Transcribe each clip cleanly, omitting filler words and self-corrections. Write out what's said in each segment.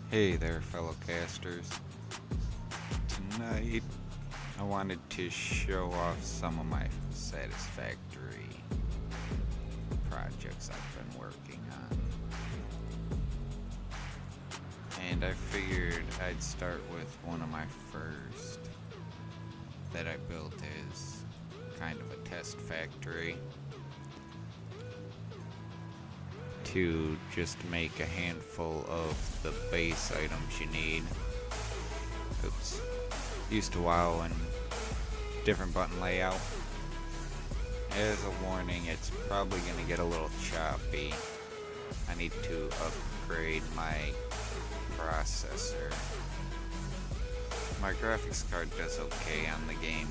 Hey there, fellow casters. Tonight, I wanted to show off some of my Satisfactory projects I've been working on. And I figured I'd start with one of my first that I built as kind of a test factory to just make a handful of the base items you need. Oops. Used to WoW and different button layout. As a warning, it's probably going to get a little choppy. I need to upgrade my processor. My graphics card does okay on the game,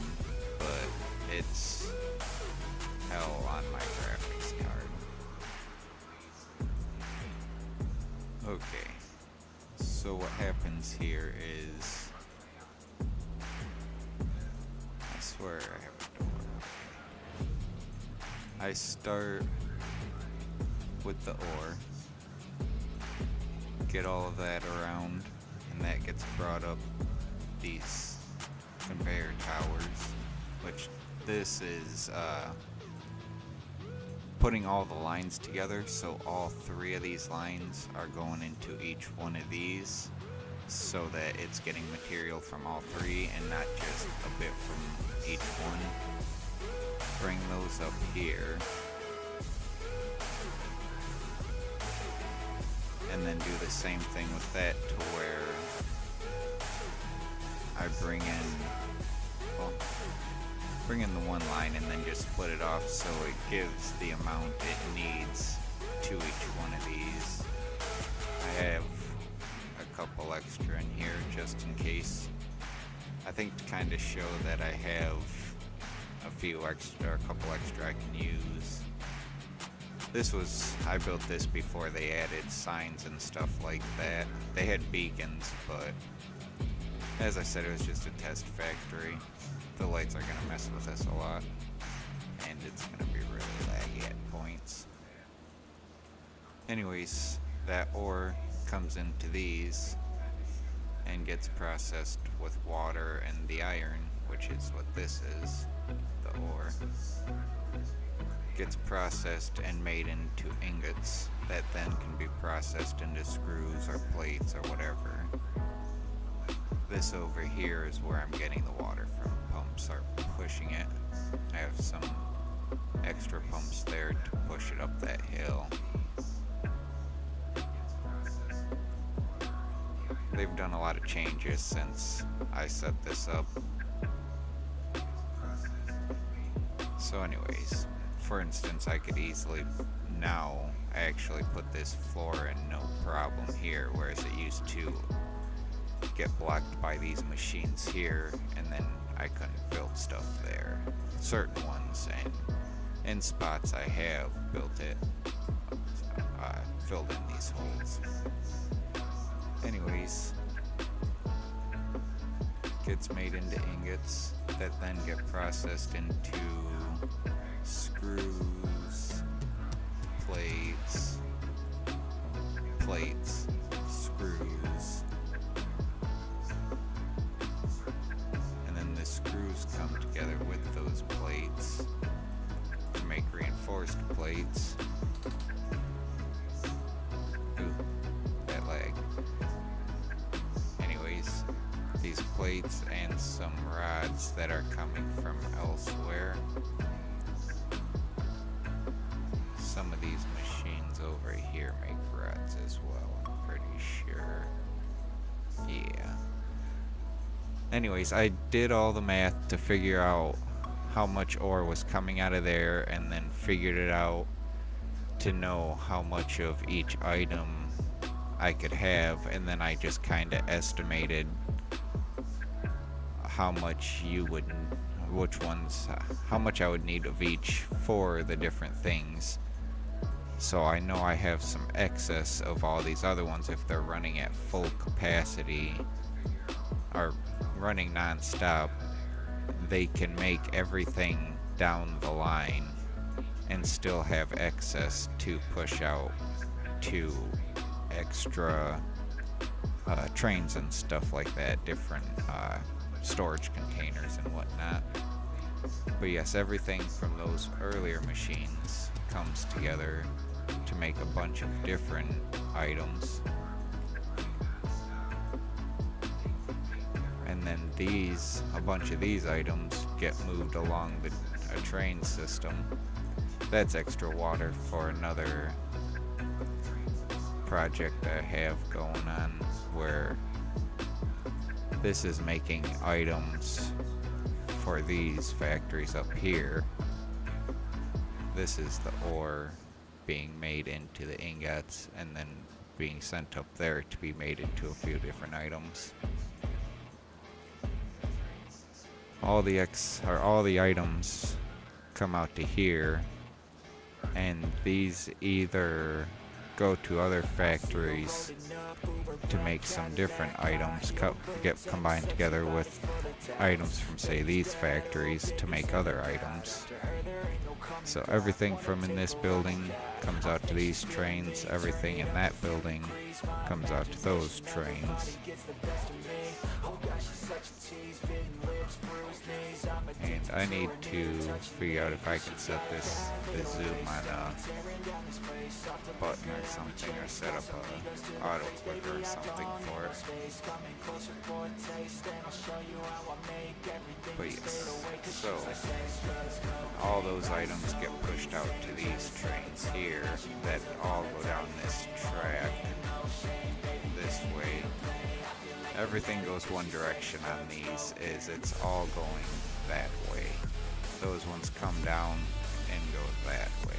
but it's hell on my graphics card. Okay, so what happens here is, I swear I have a door. I start with the ore, get all of that around, and that gets brought up these conveyor towers, which this is putting all the lines together, so all three of these lines are going into each one of these so that it's getting material from all three and not just a bit from each one. Bring those up here and then do the same thing with that to where I bring in the one line and then just split it off so it gives the amount it needs to each one of these. I have a couple extra in here just in case. I think to kind of show that I have a couple extra I can use. I built this before they added signs and stuff like that. They had beacons, but as I said, it was just a test factory. The lights are going to mess with us a lot, and it's going to be really laggy at points. Anyways, that ore comes into these and gets processed with water and the iron, which is what this is, the ore. Gets processed and made into ingots that then can be processed into screws or plates or whatever. This over here is where I'm getting the water from. Pumps are pushing it. I have some extra pumps there to push it up that hill. They've done a lot of changes since I set this up. So anyways, for instance, I could easily now actually put this floor in no problem here, whereas it used to get blocked by these machines here, and then I couldn't build stuff there. Certain ones, and in spots I have built it, filled in these holes. Anyways, gets made into ingots that then get processed into screws, plates, screws, and then the screws come together with those plates to make reinforced plates. Ooh, that lag. Anyways, these plates and some rods that are coming from elsewhere. Some of these machines over here make rods as well, I'm pretty sure. Yeah. Anyways, I did all the math to figure out how much ore was coming out of there, and then figured it out to know how much of each item I could have, and then I just kind of estimated how much how much I would need of each for the different things. So I know I have some excess of all these other ones if they're running at full capacity or running non-stop. They can make everything down the line and still have excess to push out to extra trains and stuff like that, different storage containers and whatnot. But yes, everything from those earlier machines comes together to make a bunch of different items. And then a bunch of these items get moved along a train system. That's extra water for another project I have going on, where this is making items for these factories up here. This is the ore being made into the ingots and then being sent up there to be made into a few different items. All the items come out to here, and these either go to other factories to make some different items, get combined together with items from, say, these factories to make other items. So everything from in this building comes out to these trains, everything in that building comes out to those trains. And I need to figure out if I can set the zoom on a button or something, or set up a auto clicker or something for it. But yes, so all those items get pushed out to these trains here that all go down this track this way. Everything goes one direction on these, it's all going that way. Those ones come down and go that way.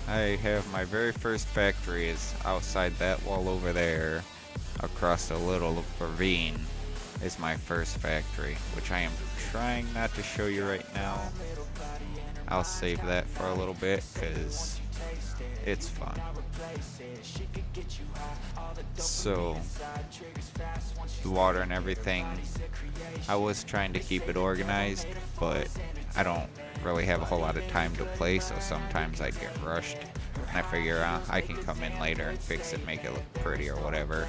I have my very first factory is outside that wall over there, across a little ravine is my first factory, which I am trying not to show you right now. I'll save that for a little bit because it's fun. So the water and everything, I was trying to keep it organized, but I don't really have a whole lot of time to play, so sometimes I get rushed and I figure I can come in later and fix it, make it look pretty or whatever.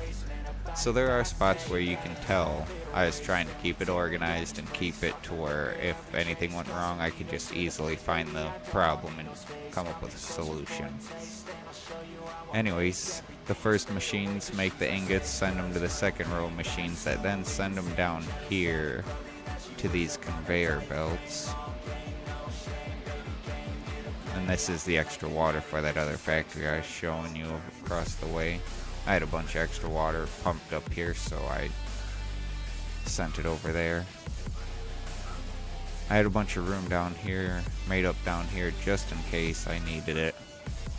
So there are spots where you can tell I was trying to keep it organized and keep it to where if anything went wrong, I could just easily find the problem and come up with a solution. Anyways, the first machines make the ingots, send them to the second row of machines that then send them down here to these conveyor belts. And this is the extra water for that other factory I was showing you across the way. I had a bunch of extra water pumped up here, so I sent it over there. I had a bunch of room down here, made up down here just in case I needed it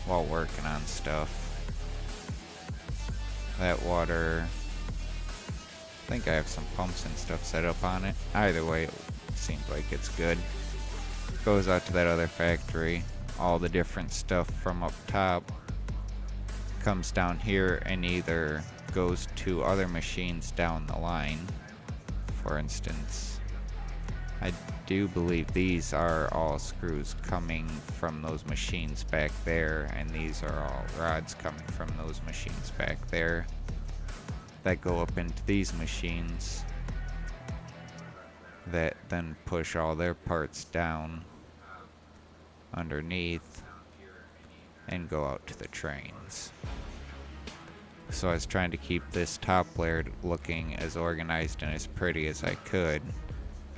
while working on stuff. That water, I think I have some pumps and stuff set up on it. Either way, it seems like it's good. Goes out to that other factory. All the different stuff from up top comes down here and either goes to other machines down the line. For instance, I do believe these are all screws coming from those machines back there, and these are all rods coming from those machines back there that go up into these machines that then push all their parts down underneath and go out to the trains. So I was trying to keep this top layer looking as organized and as pretty as I could,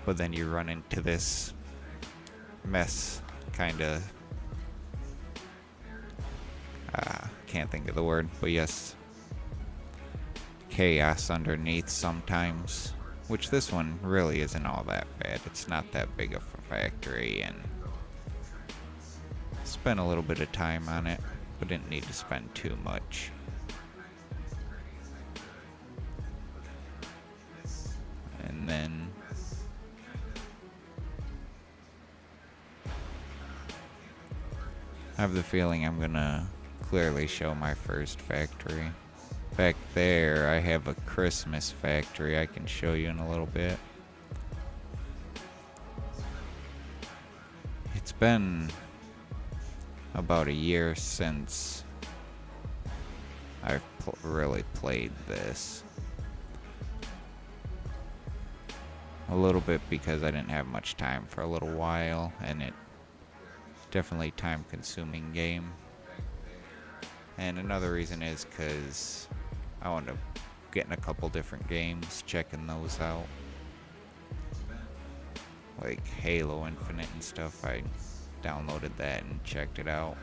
but then you run into this mess, kinda, can't think of the word, but yes, chaos underneath sometimes, which this one really isn't all that bad. It's not that big of a factory, and spent a little bit of time on it, but didn't need to spend too much. And then I have the feeling I'm gonna clearly show my first factory. Back there I have a Christmas factory I can show you in a little bit. It's been about a year since I've really played this. A little bit because I didn't have much time for a little while, and it definitely time-consuming game. And another reason is because I wound up getting a couple different games, checking those out. Like Halo Infinite and stuff, I downloaded that and checked it out.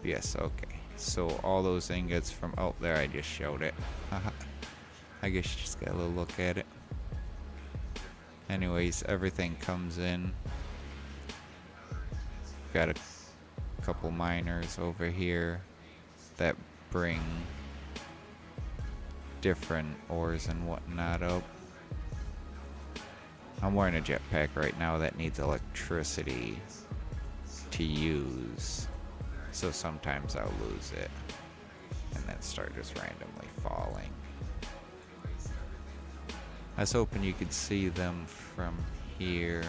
Yes, okay. So all those ingots from out there, I just showed it. I guess you just got a little look at it. Anyways, everything comes in. Got a couple miners over here that bring different ores and whatnot up. I'm wearing a jetpack right now that needs electricity to use, so sometimes I'll lose it and then start just randomly falling. I was hoping you could see them from here,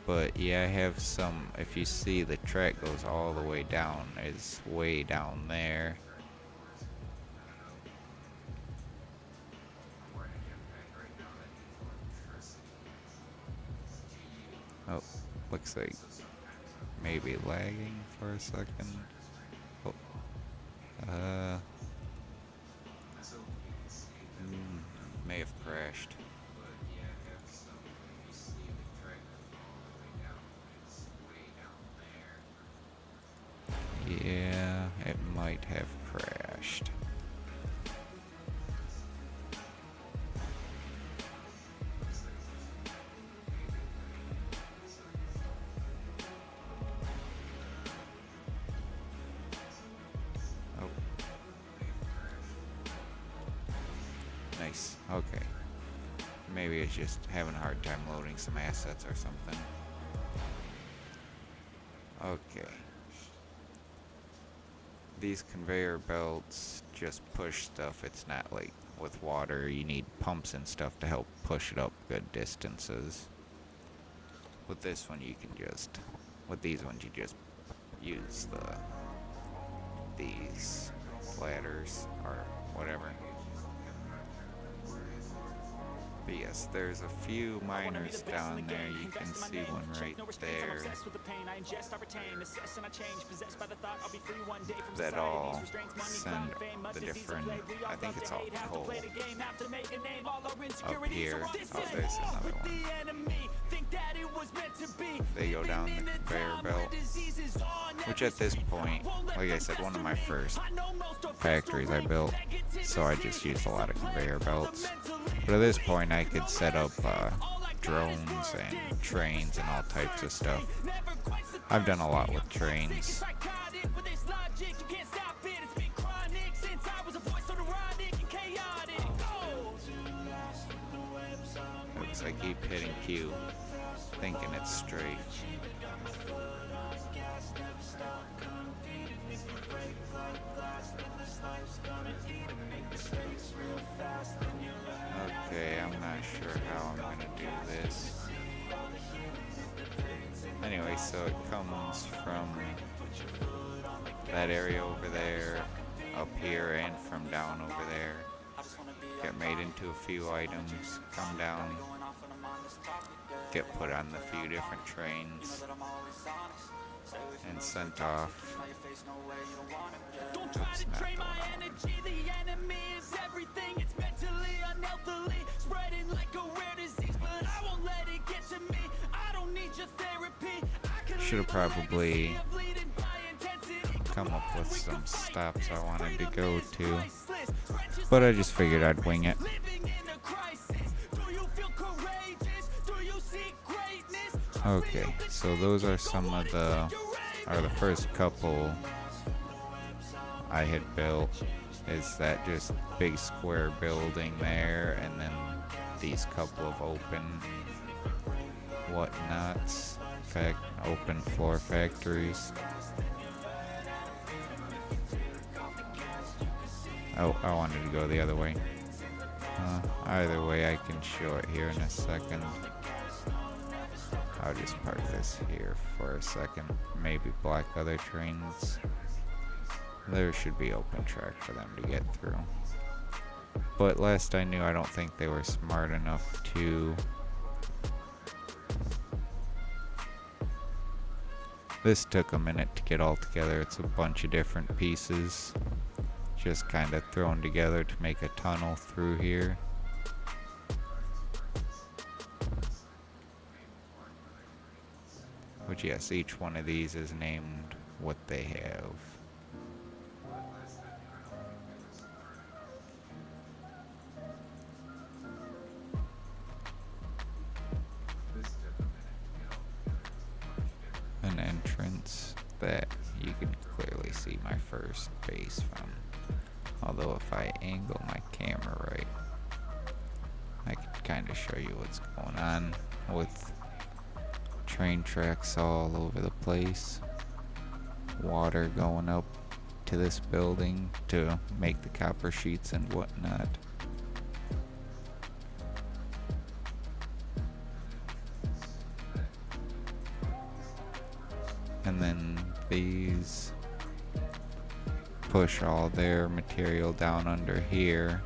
but yeah, I have some. If you see, the track goes all the way down, it's way down there. Oh, looks like maybe lagging for a second. Oh, may have crashed. Yeah, it might have crashed. Oh. Nice. Okay. Maybe it's just having a hard time loading some assets or something. Okay. These conveyor belts just push stuff. It's not like with water, you need pumps and stuff to help push it up good distances. With this one, you can just, with these ones, you just use these ladders or whatever. But yes, there's a few miners down there. You can see one right there. That all send the different, I think it's all coal. Up here, oh, there's another one. They go down the conveyor belt, which at this point, like I said, one of my first factories I built, so I just used a lot of conveyor belts. But at this point, I could set up drones and trains and all types of stuff. I've done a lot with trains. Oops, I keep hitting Q, thinking it's straight. Okay, I'm not sure how I'm gonna do this. Anyway, so it comes from that area over there, up here, and from down over there. Get made into a few items, come down, get put on the few different trains, and sent off. Oops, not going on. Should have probably come up with some stops I wanted to go to, but I just figured I'd wing it. Okay, so those are some of the first couple I had built. Is that just big square building there, and then these couple of open whatnots, open floor factories. Oh, I wanted to go the other way. Either way, I can show it here in a second. I'll just park this here for a second. Maybe block other trains. There should be open track for them to get through. But last I knew, I don't think they were smart enough to... This took a minute to get all together. It's a bunch of different pieces, just kind of thrown together to make a tunnel through here. Which, yes, each one of these is named what they have. An entrance that you can clearly see my first base from. Although if I angle my camera right, I can kind of show you what's going on with train tracks all over the place. Water going up to this building to make the copper sheets and whatnot. And then these push all their material down under here.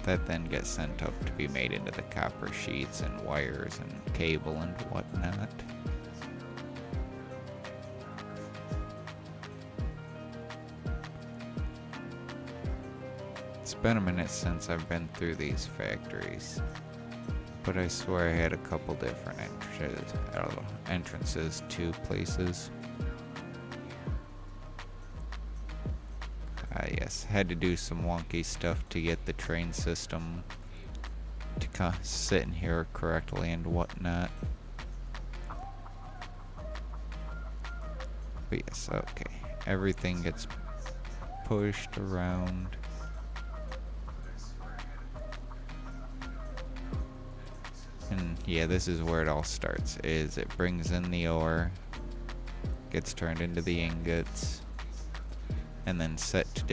That then gets sent up to be made into the copper sheets and wires and cable and whatnot. It's been a minute since I've been through these factories, but I swear I had a couple different entrances to places. Yes, had to do some wonky stuff to get the train system to sit in here correctly and whatnot. But yes, okay. Everything gets pushed around. And yeah, this is where it all starts, is it brings in the ore, gets turned into the ingots, and then sent to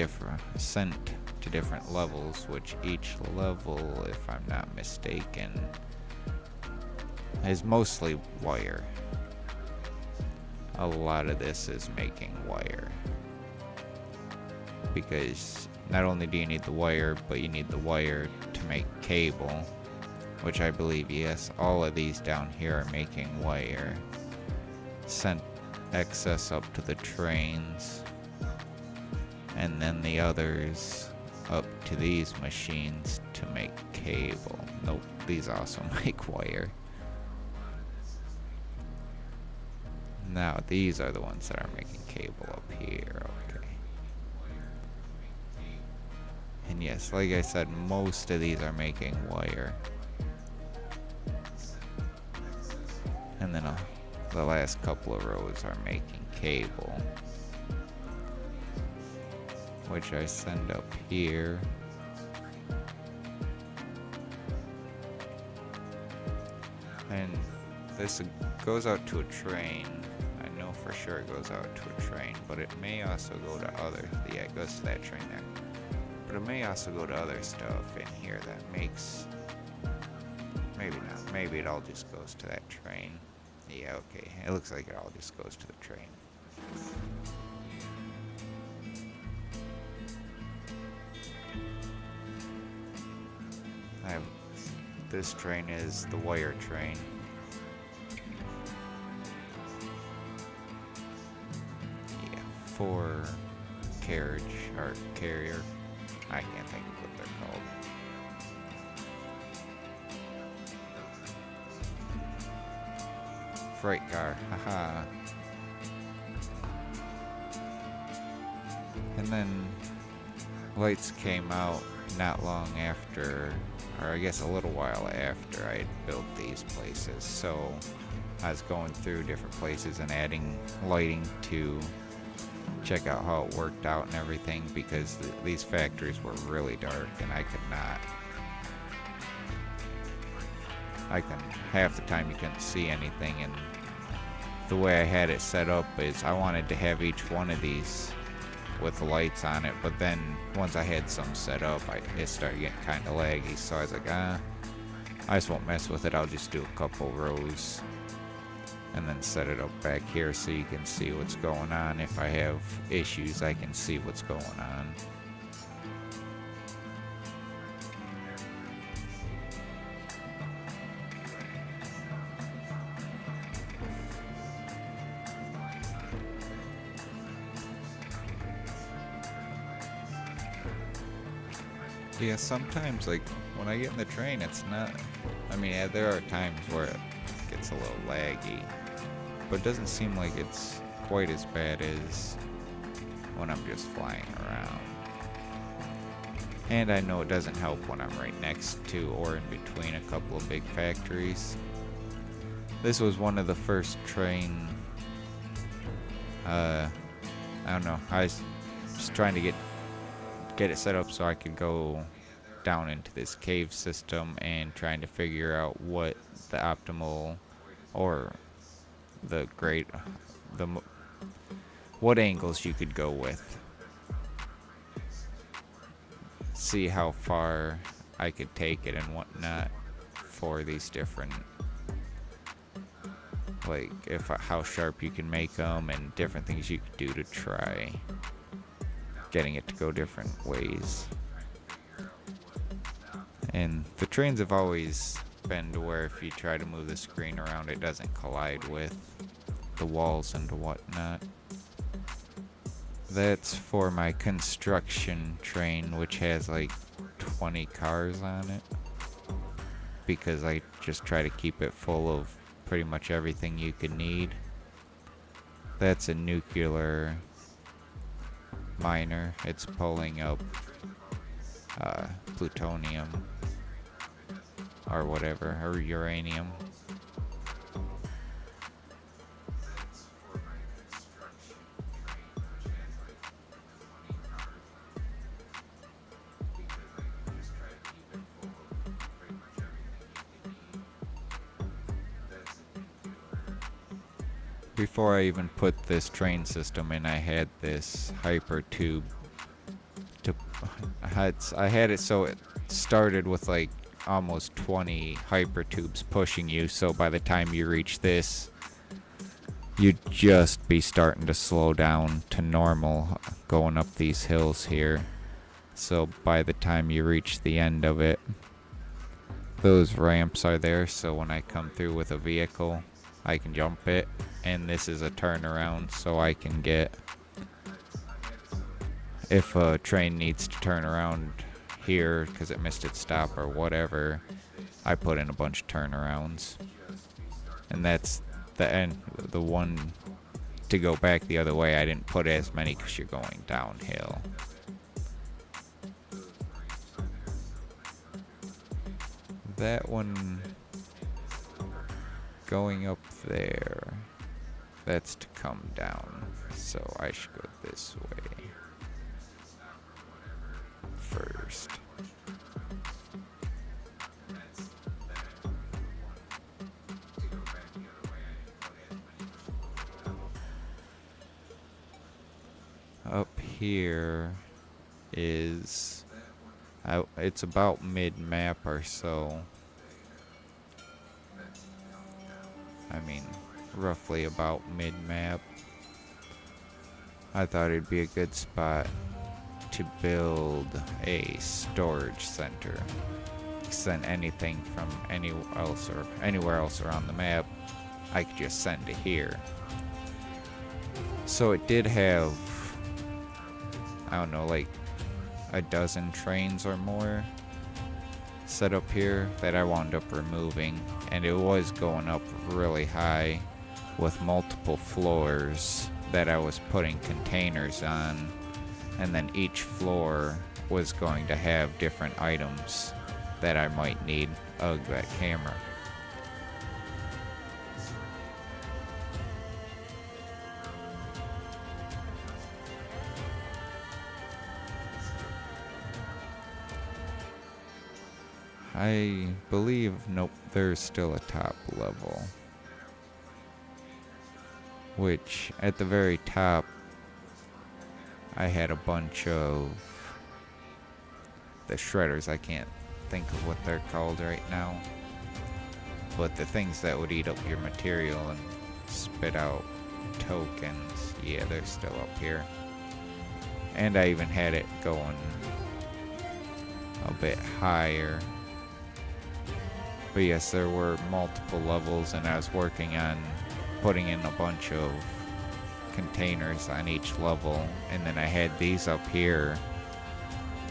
different levels, which each level, if I'm not mistaken, is mostly wire. A lot of this is making wire, because not only do you need the wire, but you need the wire to make cable, which I believe, yes, all of these down here are making wire, sent excess up to the trains, and then the others up to these machines to make cable. Nope, these also make wire. Now these are the ones that are making cable up here, okay. And yes, like I said, most of these are making wire. And then the last couple of rows are making cable, which I send up here. And this goes out to a train. I know for sure it goes out to a train, but it may also go to other, yeah, it goes to that train there. But it may also go to other stuff in here that makes, maybe not, maybe it all just goes to that train. Yeah, okay, it looks like it all just goes to the train. This train is the wire train. Yeah, for carriage or carrier. I can't think of what they're called. Freight car, haha. And then lights came out not long after, or I guess a little while after I had built these places. So I was going through different places and adding lighting to check out how it worked out and everything, because these factories were really dark and I could not, half the time you couldn't see anything. And the way I had it set up is I wanted to have each one of these with the lights on it, but then once I had some set up, it started getting kind of laggy, so I was like, I just won't mess with it. I'll just do a couple rows and then set it up back here so you can see what's going on. If I have issues, I can see what's going on. Yeah, sometimes, like, when I get in the train, it's not... I mean, yeah, there are times where it gets a little laggy, but it doesn't seem like it's quite as bad as when I'm just flying around. And I know it doesn't help when I'm right next to or in between a couple of big factories. This was one of the first train... I don't know, I was just trying to get it set up so I could go down into this cave system and trying to figure out what the optimal or what angles you could go with. See how far I could take it and whatnot for these different, like how sharp you can make them and different things you could do to try getting it to go different ways. And the trains have always been to where if you try to move the screen around, it doesn't collide with the walls and whatnot. That's for my construction train, which has like 20 cars on it, because I just try to keep it full of pretty much everything you could need. That's a nuclear miner. It's pulling up plutonium or whatever, or uranium. Before I even put this train system in, I had this hyper tube. I had it so it started with like almost 20 hyper tubes pushing you, so by the time you reach this, you'd just be starting to slow down to normal going up these hills here. So by the time you reach the end of it, those ramps are there, so when I come through with a vehicle, I can jump it, and this is a turnaround, so I can get, if a train needs to turn around here because it missed its stop or whatever, I put in a bunch of turnarounds. And that's the end. The one to go back the other way, I didn't put as many because you're going downhill. That one going up there, that's to come down, so I should go this way first. Up here is, it's about mid-map or so. I mean, roughly about mid-map. I thought it'd be a good spot to build a storage center. Send anything from anywhere else around the map, I could just send to here. So it did have, I don't know, like a dozen trains or more set up here that I wound up removing, and it was going up really high with multiple floors that I was putting containers on, and then each floor was going to have different items that I might need of that camera. I believe, nope, there's still a top level. Which, at the very top, I had a bunch of the shredders. I can't think of what they're called right now. But the things that would eat up your material and spit out tokens, yeah, they're still up here. And I even had it going a bit higher. But yes, there were multiple levels, and I was working on putting in a bunch of containers on each level, and then I had these up here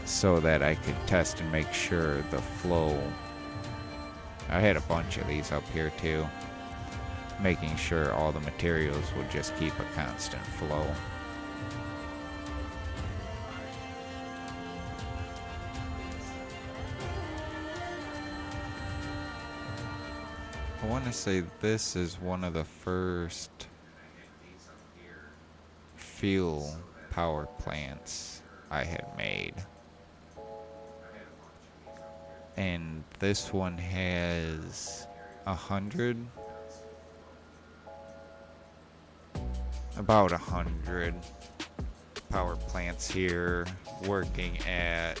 so that I could test and make sure the flow. I had a bunch of these up here too, making sure all the materials would just keep a constant flow. I want to say this is one of the first fuel power plants I had made. And this one has about 100 power plants here working at,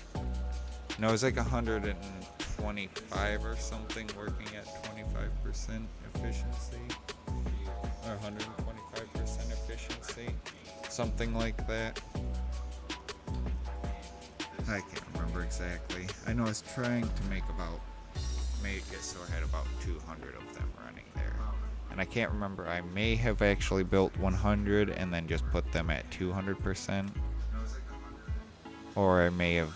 no, it's like 125 or something working at 25% efficiency, or 125% efficiency, something like that. I can't remember exactly. I know I was trying to make it so I had about 200 of them running there. And I can't remember, I may have actually built 100 and then just put them at 200%. Or I may have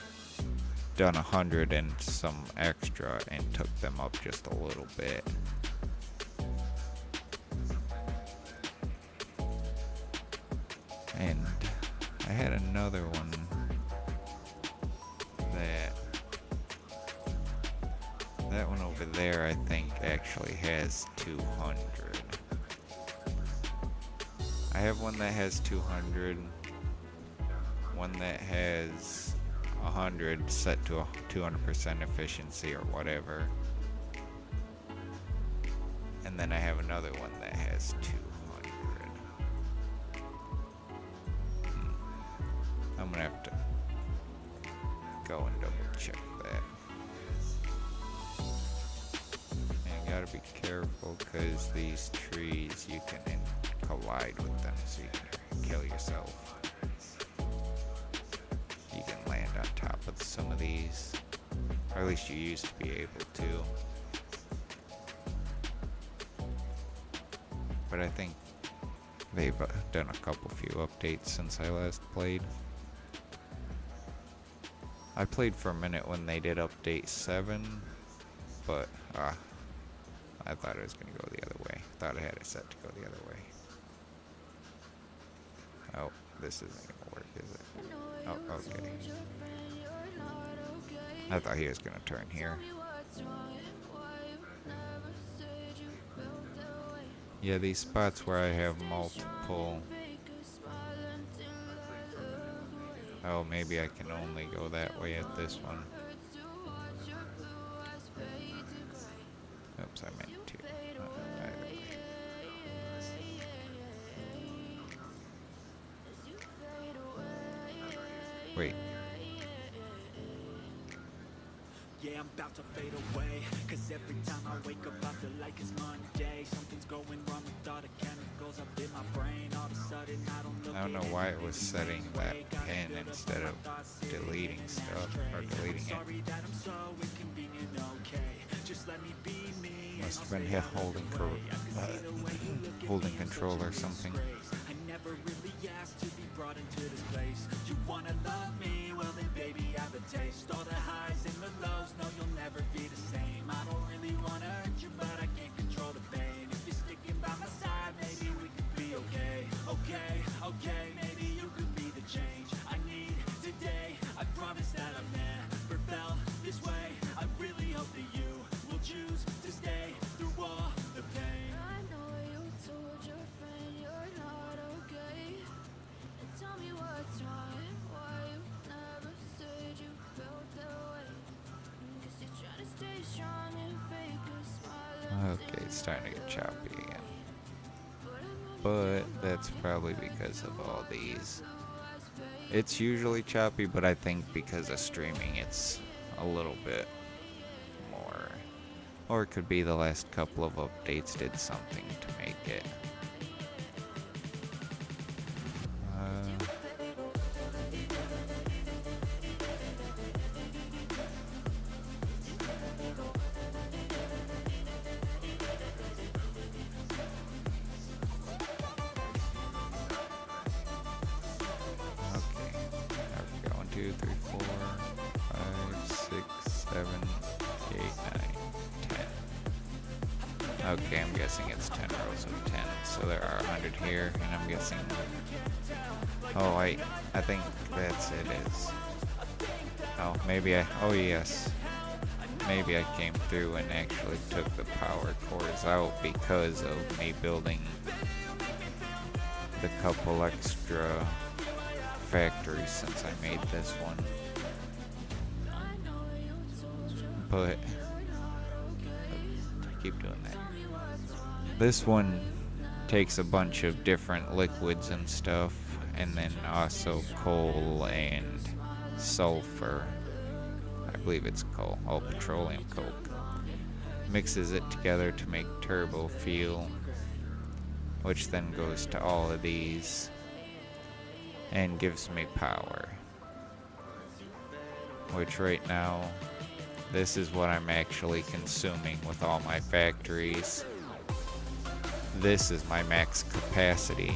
done 100 and some extra and took them up just a little bit. And I had another one that one over there I think actually has 200. I have one that has 200, one that has 100 set to a 200% efficiency or whatever, and then I have another one that has 200. I'm gonna have to go and double check that. And you gotta be careful because these trees, you can collide with them, so you can kill yourself. You can land on top of some of these, or at least you used to be able to. But I think they've done a few updates since I last played. I played for a minute when they did update 7, but I thought it was going to go the other way. I thought I had it set to go the other way. Oh, this isn't going to work, is it? Oh, okay. I thought he was going to turn here. Yeah, these spots where I have multiple... Oh, maybe I can only go that way at this one. Oops, I meant to. Wait. Yeah, I'm about to fade away, cause every time I wake up I feel like it's Monday. Something's going wrong with all the chemicals up in my brain. All of a sudden I don't know why it was setting that pin instead of deleting stuff, or deleting it. Must have been hit holding control or something. I never really asked to be brought into this place. You wanna love me? Well then baby I have a taste. All the highs and the lows, no you'll never be the same. I don't really wanna hurt you, but I can't control the pain. If you're sticking by my side, maybe we could be okay. Okay, maybe you could be the change I need today. I promise that I've never felt this way. I really hope that you will choose to stay through all the pain. I know you told your friend you're not okay, and tell me what's wrong, why you never said you felt that way. Guess you're trying to stay strong and fake a smile. Okay, it's starting to get choppy again. But that's probably because of all these. It's usually choppy, but I think because of streaming it's a little bit more Or it could be the last couple of updates did something to make it. Okay, there we go. 1, 2, 3, 4, 5, 6, 7, 8, 9, 10. Okay, I'm guessing it's 10 rows of 10. So there are 100 here, and I'm guessing. Oh, I think that's it is. Oh, maybe oh yes. Maybe I came through and actually took the power cores out because of me building the couple extra factories since I made this one. But I keep doing that. This one takes a bunch of different liquids and stuff, and then also coal and sulfur. I believe it's coal. Oh, petroleum coke. Mixes it together to make turbo fuel, which then goes to all of these and gives me power. Which right now, this is what I'm actually consuming with all my factories. This is my max capacity,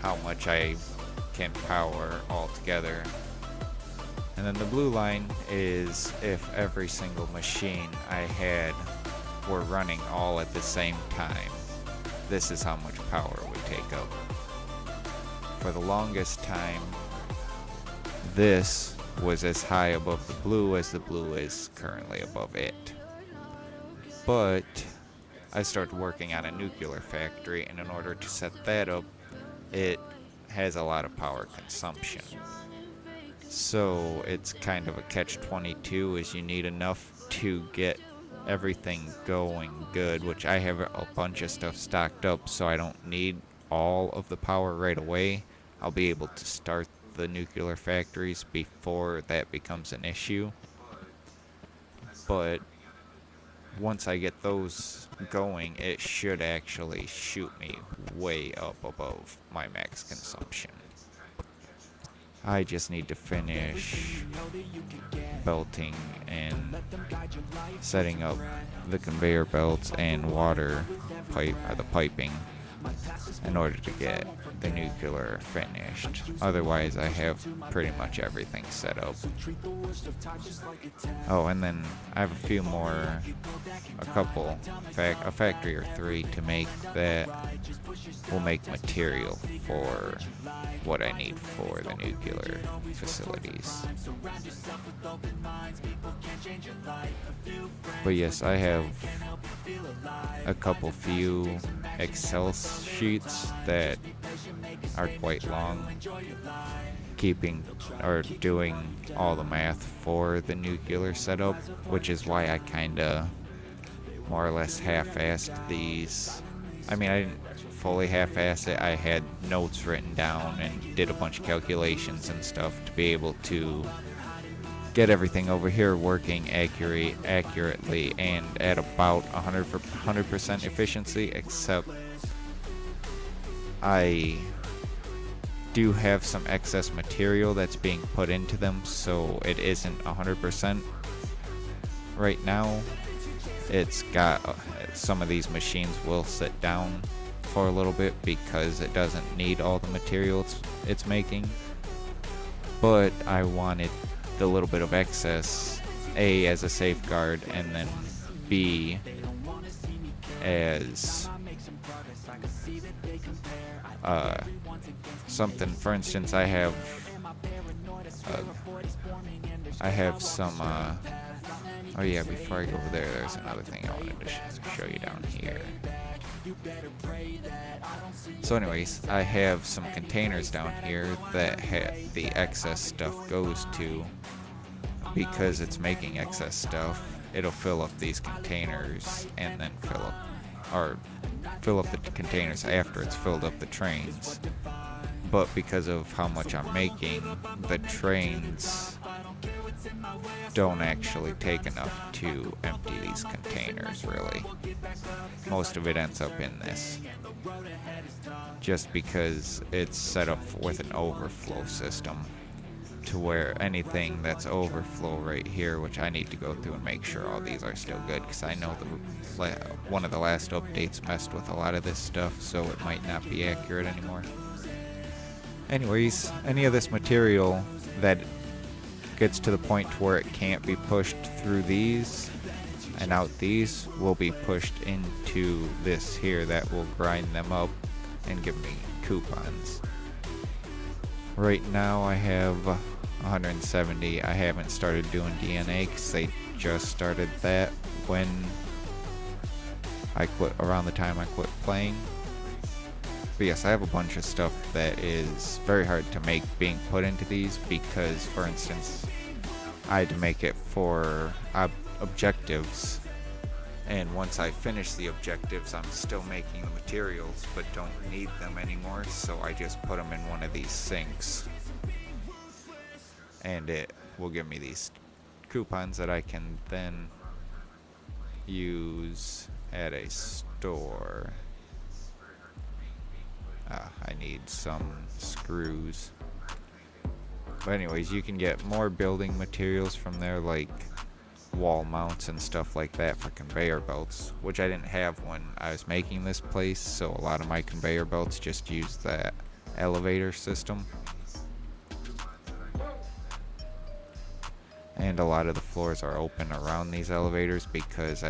how much I can power altogether. And then the blue line is if every single machine I had were running all at the same time. This is how much power it would take up. For the longest time, this was as high above the blue as the blue is currently above it. But I started working on a nuclear factory, and in order to set that up, it has a lot of power consumption. So it's kind of a catch-22, is you need enough to get everything going good, which I have a bunch of stuff stocked up, so I don't need all of the power right away. I'll be able to start the nuclear factories before that becomes an issue. But once I get those going, it should actually shoot me way up above my max consumption. I just need to finish belting and setting up the conveyor belts and water pipe, or the piping, in order to get the nuclear finished. Otherwise, I have pretty much everything set up. Oh, and then I have a few more, a factory or 3 to make that will make material for what I need for the nuclear facilities. But yes, I have a few Excel sheets that are quite long, doing all the math for the nuclear setup, which is why I kinda more or less half-assed these. I mean, I didn't fully half-ass it. I had notes written down and did a bunch of calculations and stuff to be able to get everything over here working accurately and at about 100% efficiency, except I do have some excess material that's being put into them, so it isn't 100% right now. It's got some of these machines will sit down for a little bit because it doesn't need all the material it's making, but I wanted the little bit of excess, A, as a safeguard, and then B, as something. For instance, I have some oh yeah, before I go over there's another thing I wanted to show you down here. So anyways, I have some containers down here that the excess stuff goes to. Because it's making excess stuff, it'll fill up these containers and then fill up the containers after it's filled up the trains. But because of how much I'm making, the trains don't actually take enough to empty these containers, really. Most of it ends up in this, just because it's set up with an overflow system, to where anything that's overflow right here, which I need to go through and make sure all these are still good, because I know one of the last updates messed with a lot of this stuff, so it might not be accurate anymore. Anyways, any of this material that gets to the point where it can't be pushed through these and out these will be pushed into this here that will grind them up and give me coupons. Right now I have 170. I haven't started doing DNA because they just started that when I quit, around the time I quit playing. But yes, I have a bunch of stuff that is very hard to make being put into these because, for instance, I had to make it for objectives, and once I finish the objectives I'm still making the materials but don't need them anymore, so I just put them in one of these sinks and it will give me these coupons that I can then use at a store. I need some screws. But anyways, you can get more building materials from there, like wall mounts and stuff like that for conveyor belts, which I didn't have when I was making this place, so a lot of my conveyor belts just use that elevator system. And a lot of the floors are open around these elevators because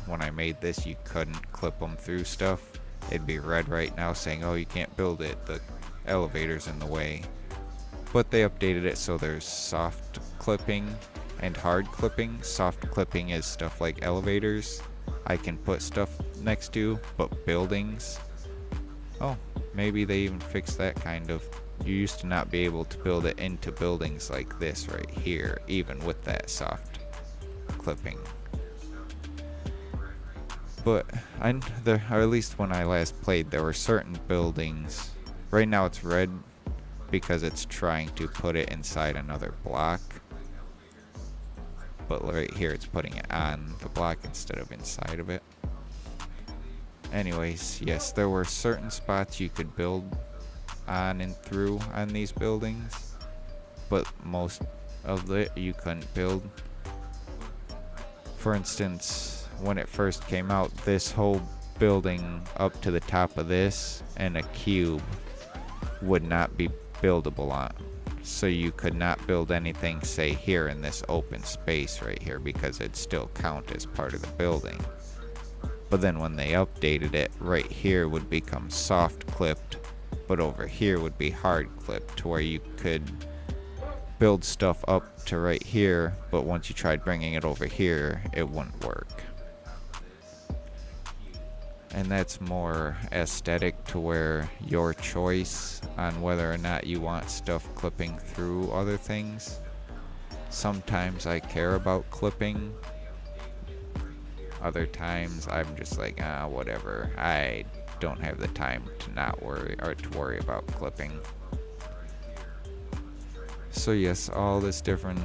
when I made this, you couldn't clip them through stuff. It'd be red right now saying, oh, you can't build it, the elevator's in the way. But they updated it so there's soft clipping and hard clipping. Soft clipping is stuff like elevators I can put stuff next to, but buildings, oh, maybe they even fixed that kind of. You used to not be able to build it into buildings like this right here, even with that soft clipping. But or at least when I last played, there were certain buildings. Right now it's red because it's trying to put it inside another block. But right here it's putting it on the block instead of inside of it. Anyways, yes, there were certain spots you could build on and through on these buildings, but most of it you couldn't build. For instance, when it first came out, this whole building up to the top of this and a cube would not be buildable on. So you could not build anything, say, here in this open space right here, because it'd still count as part of the building. But then when they updated it, right here would become soft clipped, but over here would be hard clipped, to where you could build stuff up to right here, but once you tried bringing it over here, it wouldn't work. And that's more aesthetic, to where your choice on whether or not you want stuff clipping through other things. Sometimes I care about clipping. Other times I'm just like, whatever. I don't have the time to not worry or to worry about clipping. So yes, all this different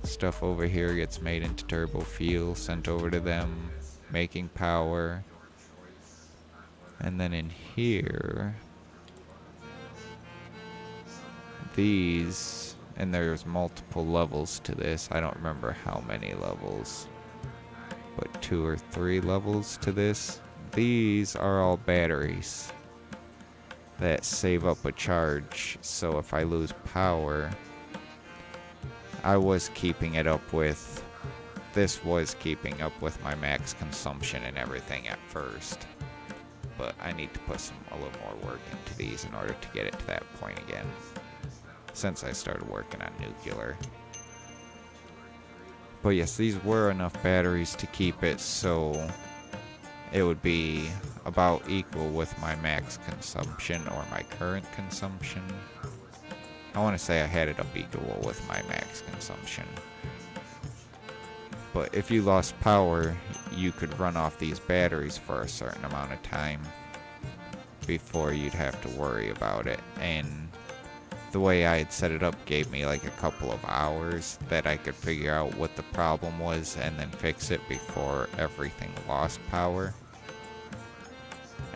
stuff over here gets made into turbo fuel, sent over to them, making power. And then in here, these, and there's multiple levels to this. I don't remember how many levels, but 2 or 3 levels to this. These are all batteries that save up a charge, so if I lose power, I was keeping it up with, this was keeping up with my max consumption and everything at first. But I need to put a little more work into these in order to get it to that point again, since I started working on nuclear. But yes, these were enough batteries to keep it so it would be about equal with my max consumption or my current consumption. I want to say I had it up equal with my max consumption. But if you lost power, you could run off these batteries for a certain amount of time before you'd have to worry about it. And the way I had set it up gave me like a couple of hours that I could figure out what the problem was and then fix it before everything lost power.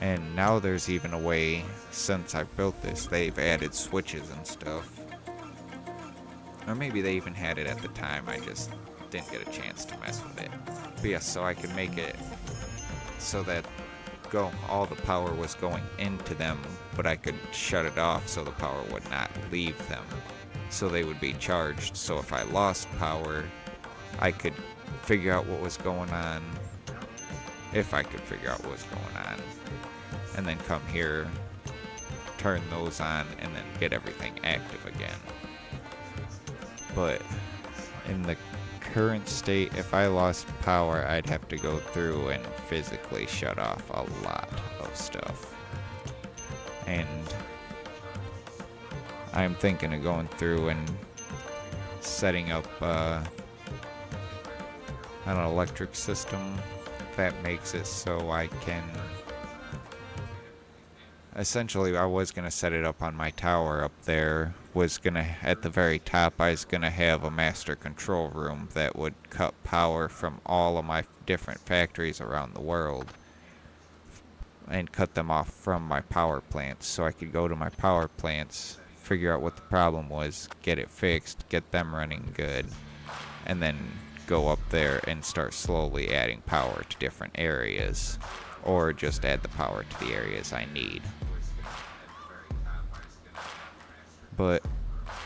And now there's even a way, since I built this, they've added switches and stuff. Or maybe they even had it at the time, I just didn't get a chance to mess with it. But yes, so I could make it so that all the power was going into them, but I could shut it off so the power would not leave them. So they would be charged, so if I lost power, I could figure out what was going on. If I could figure out what was going on. And then come here, turn those on, and then get everything active again. But in the current state, if I lost power, I'd have to go through and physically shut off a lot of stuff. And I'm thinking of going through and setting up an electric system that makes it so I can... Essentially, I was going to set it up on my tower up there. At the very top, I was going to have a master control room that would cut power from all of my different factories around the world and cut them off from my power plants, so I could go to my power plants, figure out what the problem was, get it fixed, get them running good, and then go up there and start slowly adding power to different areas, or just add the power to the areas I need. But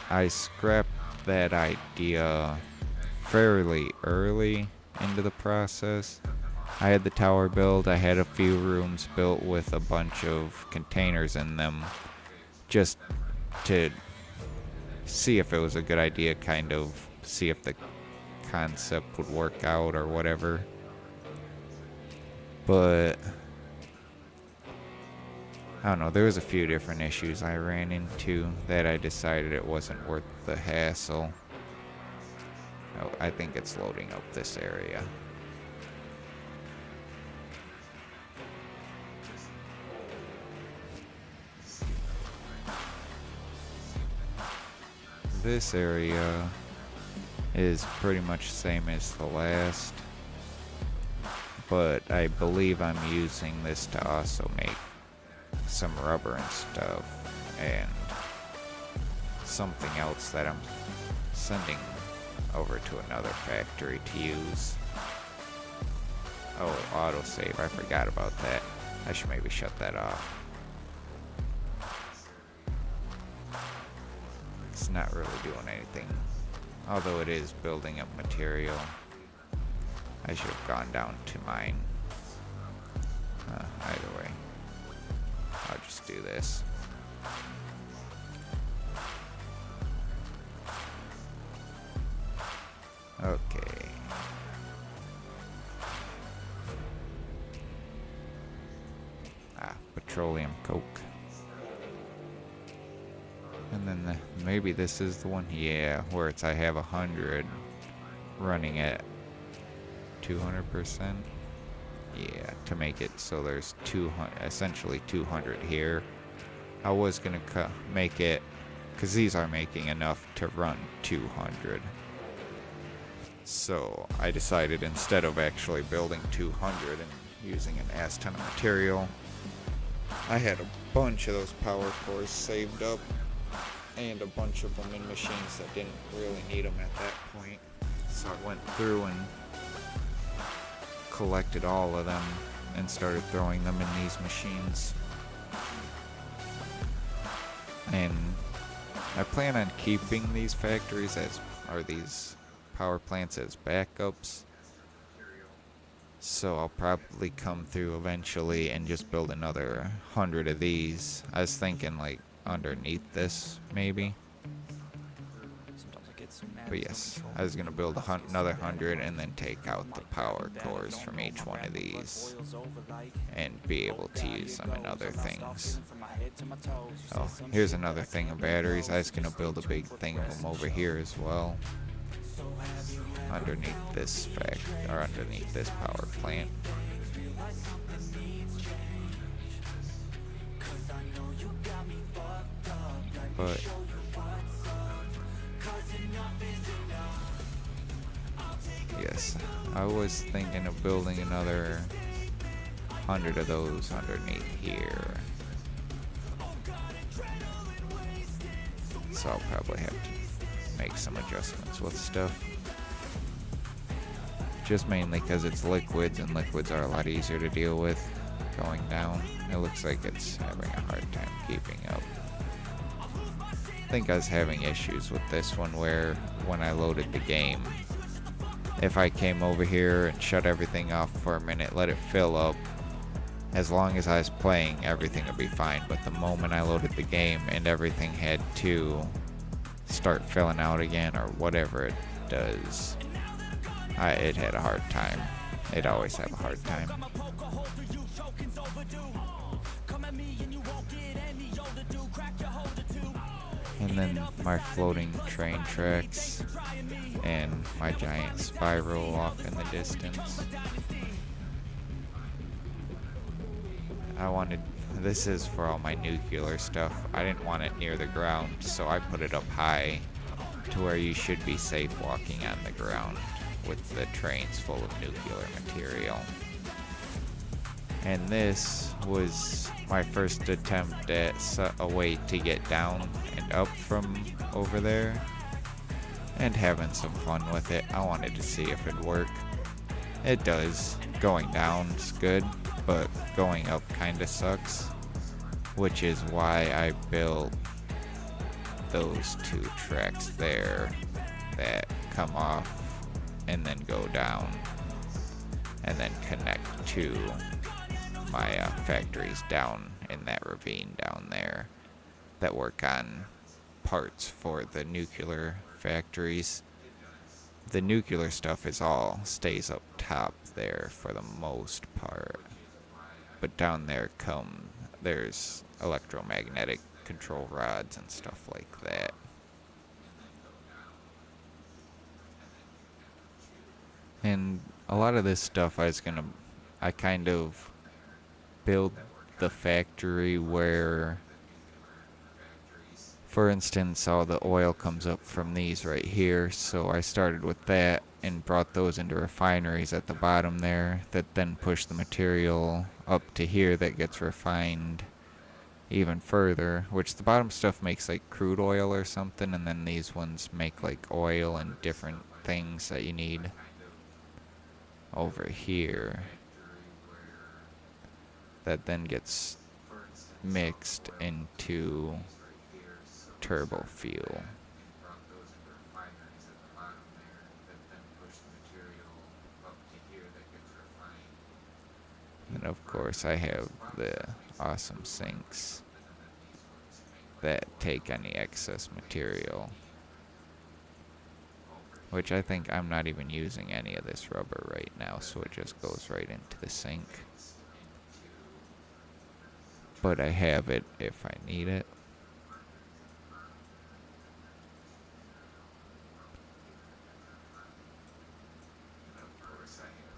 I scrapped that idea fairly early into the process. I had the tower built, I had a few rooms built with a bunch of containers in them, just to see if it was a good idea, kind of see if the concept would work out or whatever. But I don't know, there was a few different issues I ran into that I decided it wasn't worth the hassle. Oh, I think it's loading up this area. This area is pretty much the same as the last, but I believe I'm using this to also make some rubber and stuff, and something else that I'm sending over to another factory to use. Oh, autosave, I forgot about that. I should maybe shut that off. It's not really doing anything, although it is building up material. I should have gone down to mine. Either way, I'll just do this. Okay. Petroleum coke. And then maybe this is the one, yeah, where it's I have 100 running at 200%. Yeah, to make it so there's 200, essentially 200 here. I was gonna make it, because these are making enough to run 200. So I decided instead of actually building 200 and using an ass ton of material, I had a bunch of those power cores saved up and a bunch of them in machines that didn't really need them at that point. So I went through and collected all of them and started throwing them in these machines. And I plan on keeping these factories these power plants as backups. So I'll probably come through eventually and just build another 100 of these. I was thinking like underneath this maybe. But yes, I was gonna build another 100 and then take out the power cores from each one of these and be able to use them in other things. Oh, here's another thing of batteries. I was gonna build a big thing of them over here as well, underneath this underneath this power plant. But Yes, I was thinking of building another 100 of those underneath here. So I'll probably have to make some adjustments with stuff. Just mainly because it's liquids, and liquids are a lot easier to deal with going down. It looks like it's having a hard time keeping up. I think I was having issues with this one where when I loaded the game, if I came over here and shut everything off for a minute, let it fill up, as long as I was playing, everything would be fine. But the moment I loaded the game and everything had to start filling out again or whatever it does, it had a hard time. It always have a hard time. And then my floating train tracks and my giant spiral off in the distance. This is for all my nuclear stuff. I didn't want it near the ground, so I put it up high to where you should be safe walking on the ground with the trains full of nuclear material. And this was my first attempt at a way to get down and up from over there, and having some fun with it. I wanted to see if it'd work. It does. Going down's good, but going up kinda sucks, which is why I built those two tracks there that come off and then go down and then connect to my factories down in that ravine down there that work on parts for the nuclear factories. The nuclear stuff stays up top there for the most part, but down there there's electromagnetic control rods and stuff like that. And a lot of this stuff I kind of build the factory where, for instance, all the oil comes up from these right here, so I started with that and brought those into refineries at the bottom there that then push the material up to here that gets refined even further, which the bottom stuff makes like crude oil or something, and then these ones make like oil and different things that you need over here that then gets mixed into turbo fuel. And of course I have the awesome sinks that take any excess material, which I think I'm not even using any of this rubber right now, so it just goes right into the sink. But I have it if I need it.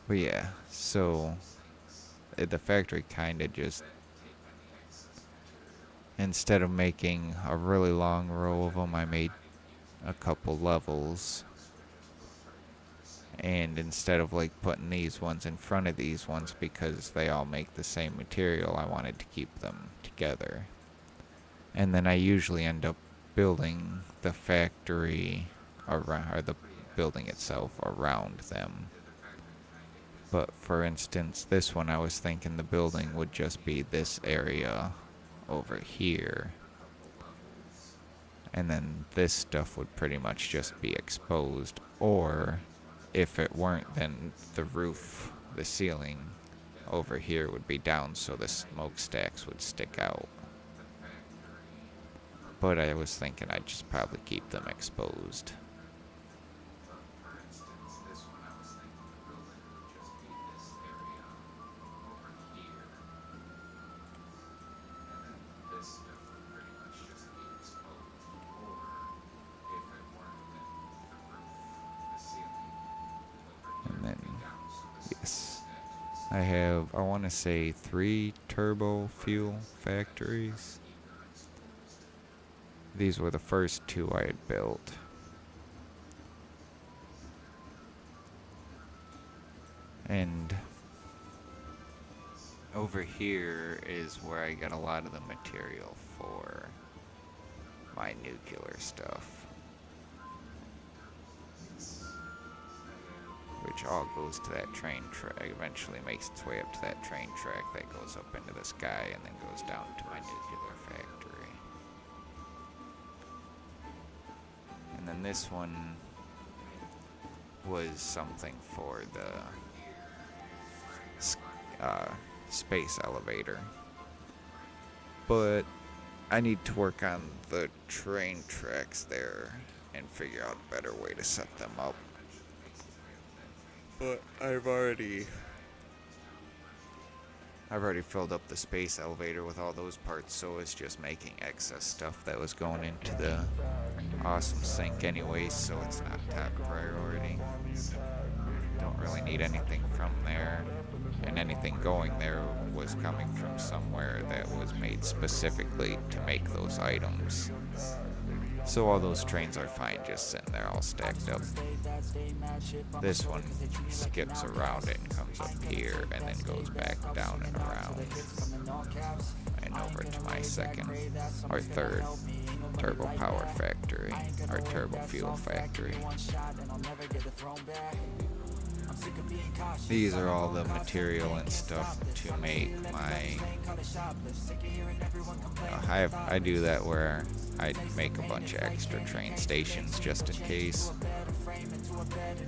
But yeah, so the factory kinda just, instead of making a really long row of them, I made a couple levels. And instead of like putting these ones in front of these ones because they all make the same material, I wanted to keep them together. And then I usually end up building the factory around, or the building itself around them. But for instance, this one I was thinking the building would just be this area over here. And then this stuff would pretty much just be exposed, or if it weren't, then the roof, the ceiling over here would be down so the smokestacks would stick out. But I was thinking I'd just probably keep them exposed. And then, yes, I want to say 3 turbo fuel factories. These were the first 2 I had built. And over here is where I get a lot of the material for my nuclear stuff, which all goes to that train track, eventually makes its way up to that train track that goes up into the sky and then goes down to my nuclear factory. And then this one was something for the space elevator, but I need to work on the train tracks there and figure out a better way to set them up. But I've already filled up the space elevator with all those parts, so it's just making excess stuff that was going into the awesome sink anyway, so it's not top priority. Don't really need anything from there, and anything going there was coming from somewhere that was made specifically to make those items. So all those trains are fine just sitting there all stacked up. This one skips around it and comes up here and then goes back down and around and over to my second or third turbo power factory or turbo fuel factory. These are all the material and stuff to make my I do that where I make a bunch of extra train stations just in case.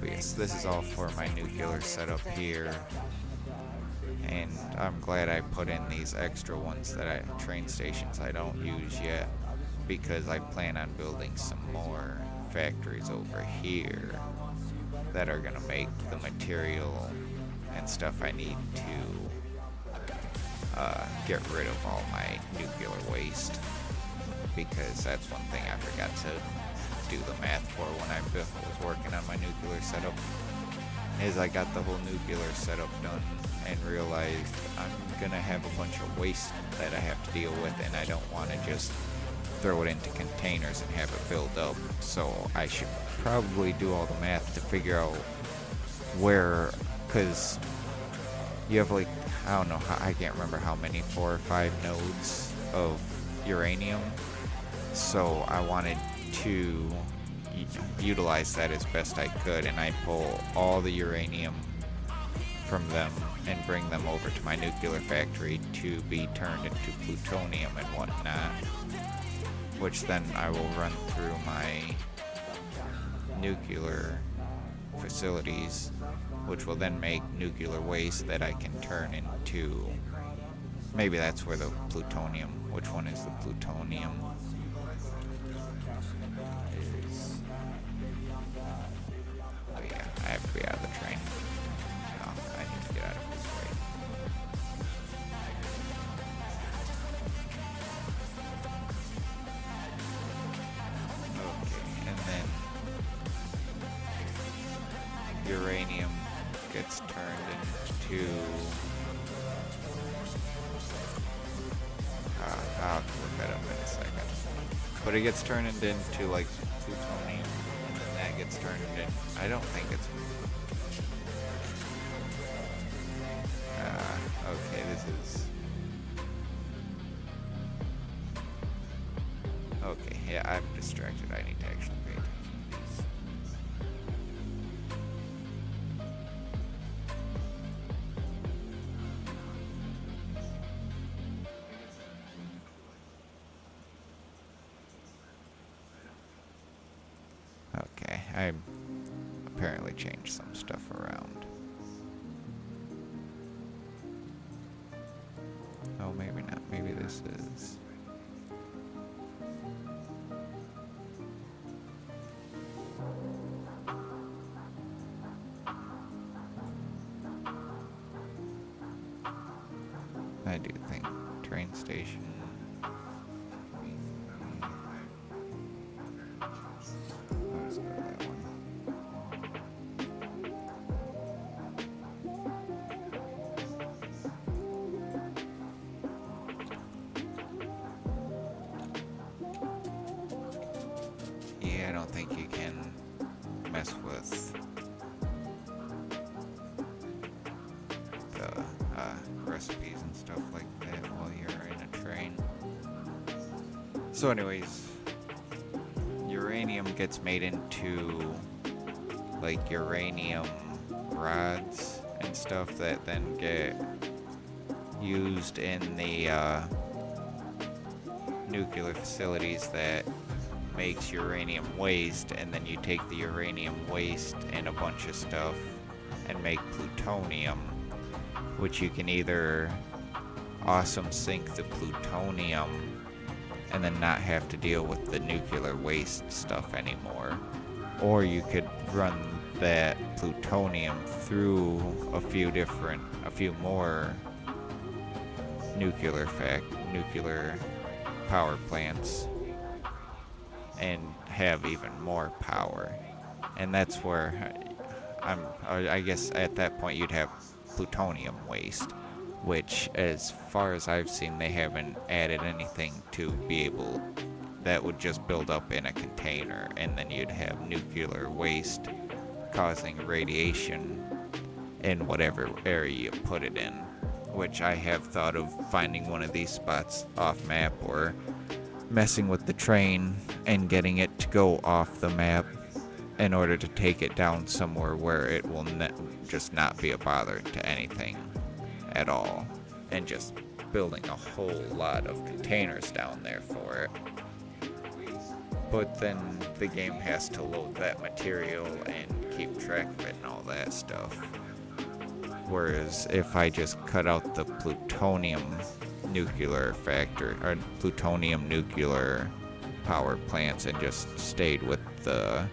But yes, this is all for my nuclear setup here, and I'm glad I put in these extra ones that train stations I don't use yet, because I plan on building some more factories over here that are gonna make the material and stuff I need to get rid of all my nuclear waste, because that's one thing I forgot to do the math for when I was working on my nuclear setup, is I got the whole nuclear setup done and realized I'm gonna have a bunch of waste that I have to deal with, and I don't want to just throw it into containers and have it build up. So I should probably do all the math to figure out where, because you have like, I don't know, I can't remember how many, 4 or 5 nodes of uranium. So I wanted to utilize that as best I could, and I pull all the uranium from them and bring them over to my nuclear factory to be turned into plutonium and whatnot, which then I will run through my nuclear facilities, which will then make nuclear waste that I can turn into, maybe that's where the plutonium, which one is the plutonium? Oh yeah, I have to be out of the train. No, I need to get out of this way. Okay, and then uranium gets turned into I'll have to look that up in a second. But it gets turned into like plutonium, and then that gets turned into, I don't think it's okay, this is okay, yeah, I'm distracted. I need to actually pay attention to these. Okay, I apparently changed some stuff around. Oh, maybe not. Maybe this is... I do think train station... Let's go to that one. Yeah, I don't think you can mess with recipes and stuff like that while you're in a train. So anyways, uranium gets made into like uranium rods and stuff that then get used in the nuclear facilities that makes uranium waste, and then you take the uranium waste and a bunch of stuff and make plutonium, which you can either awesome sink the plutonium and then not have to deal with the nuclear waste stuff anymore, or you could run that plutonium through a few more nuclear power plants and have even more power. And that's where I guess at that point you'd have plutonium waste, which as far as I've seen they haven't added anything to be able, that would just build up in a container, and then you'd have nuclear waste causing radiation in whatever area you put it in, which I have thought of finding one of these spots off map or messing with the train and getting it to go off the map in order to take it down somewhere where it will just not be a bother to anything at all, and just building a whole lot of containers down there for it. But then the game has to load that material and keep track of it and all that stuff. Whereas if I just cut out the plutonium nuclear factory or plutonium nuclear power plants and just stayed with the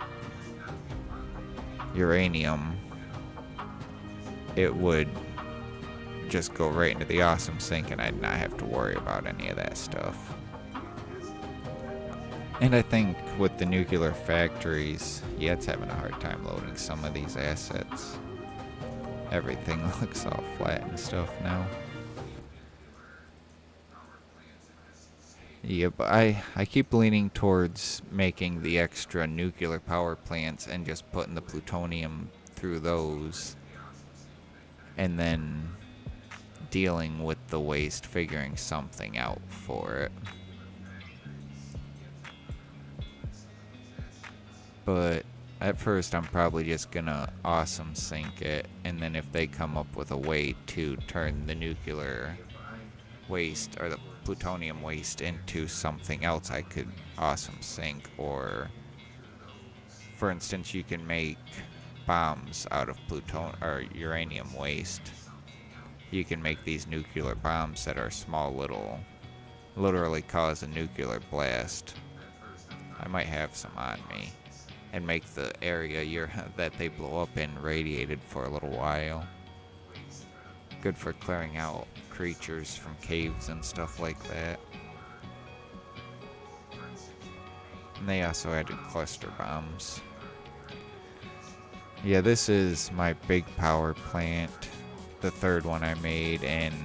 uranium, it would just go right into the awesome sink and I'd not have to worry about any of that stuff. And I think with the nuclear factories, yeah, it's having a hard time loading some of these assets. Everything looks all flat and stuff now. Yeah, but I keep leaning towards making the extra nuclear power plants and just putting the plutonium through those, and then dealing with the waste, figuring something out for it. But at first I'm probably just gonna awesome sink it, and then if they come up with a way to turn the nuclear waste or the plutonium waste into something else, I could awesome sink. Or for instance, you can make bombs out of plutonium or uranium waste. You can make these nuclear bombs that are small little, literally cause a nuclear blast. I might have some on me. And make the area that they blow up in radiated for a little while. Good for clearing out creatures from caves and stuff like that. And they also added cluster bombs. Yeah, this is my big power plant, the third one I made, and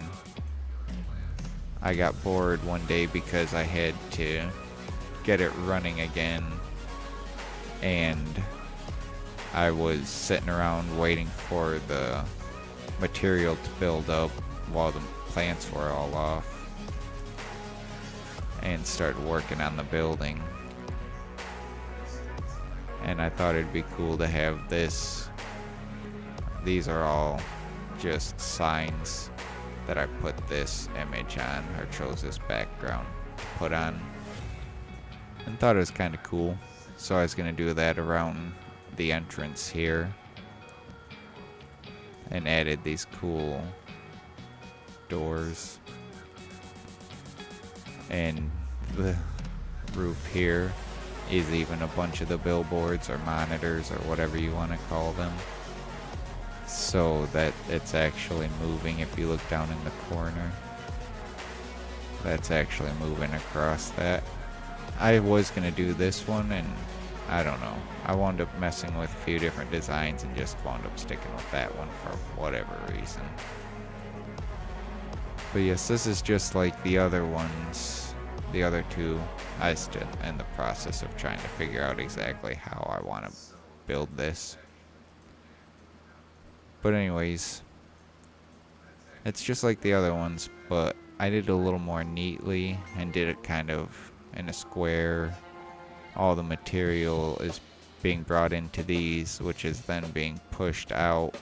I got bored one day because I had to get it running again. And I was sitting around waiting for the material to build up while the plants were all off, and started working on the building. And I thought it'd be cool to have this. These are all just signs that I put this image on, or chose this background to put on, and thought it was kind of cool. So I was going to do that around the entrance here, and added these cool doors, and the roof here is even a bunch of the billboards or monitors or whatever you want to call them, so that it's actually moving. If you look down in the corner, that's actually moving across that. I was going to do this one, and I don't know. I wound up messing with a few different designs and just wound up sticking with that one for whatever reason. But yes, this is just like the other ones. The other two, I still in the process of trying to figure out exactly how I want to build this. But anyways, It's just like the other ones, but I did it a little more neatly and did it kind of in a square. All the material is being brought into these, which is then being pushed out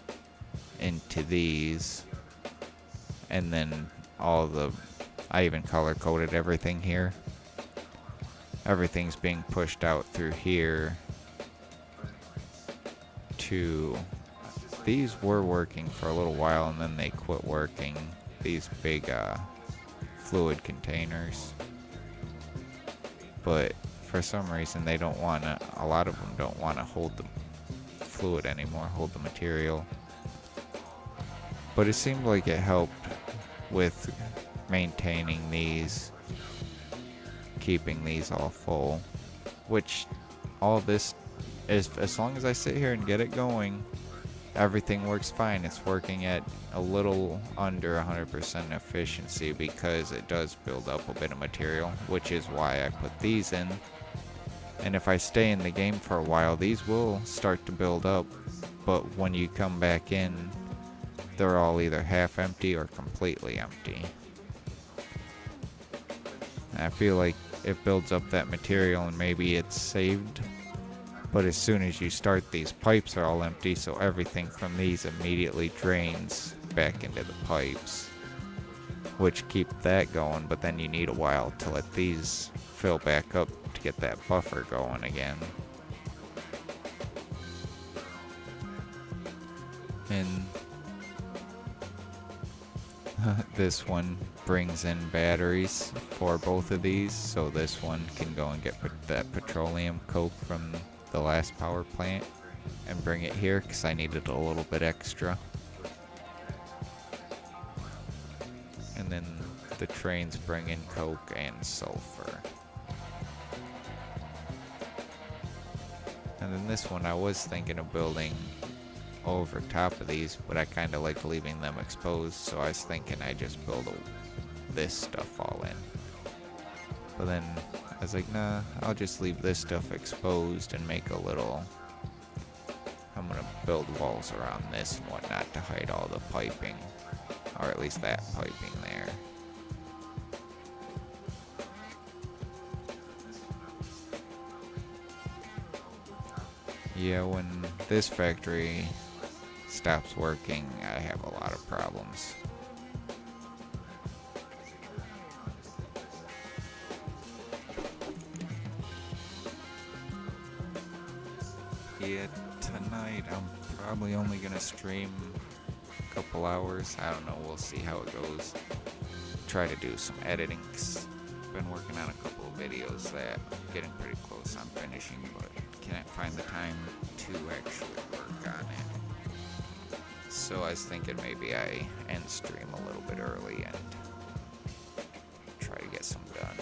into these. And then I even color coded everything here. Everything's being pushed out through here to... These were working for a little while and then they quit working. These big fluid containers. But for some reason they don't want to, a lot of them don't want to hold the fluid anymore, hold the material. But it seemed like it helped with maintaining these, keeping these all full, which all this is, as long as I sit here and get it going, everything works fine. It's working at a little under 100% efficiency because it does build up a bit of material, which is why I put these in. And if I stay in the game for a while, these will start to build up, but when you come back in, they're all either half empty or completely empty. And I feel like it builds up that material and maybe it's saved, but as soon as you start, these pipes are all empty, so everything from these immediately drains back into the pipes, which keep that going, but then you need a while to let these fill back up to get that buffer going again. And this one brings in batteries for both of these, so this one can go and get that petroleum coke from the last power plant and bring it here because I needed a little bit extra. And then the trains bring in coke and sulfur. And then this one I was thinking of building over top of these, but I kind of like leaving them exposed, so I was thinking I just build this stuff all in. But then I was like, nah, I'll just leave this stuff exposed and make a little... I'm gonna build walls around this and whatnot to hide all the piping, or at least that piping there. Yeah, when this factory stops working, I have a lot of problems. Yeah, tonight I'm probably only gonna stream a couple hours. I don't know, we'll see how it goes. Try to do some editing, 'cause I've been working on a couple of videos that I'm getting pretty close on finishing, but can't find the time to actually work on it. So I was thinking maybe I end stream a little bit early and try to get some done.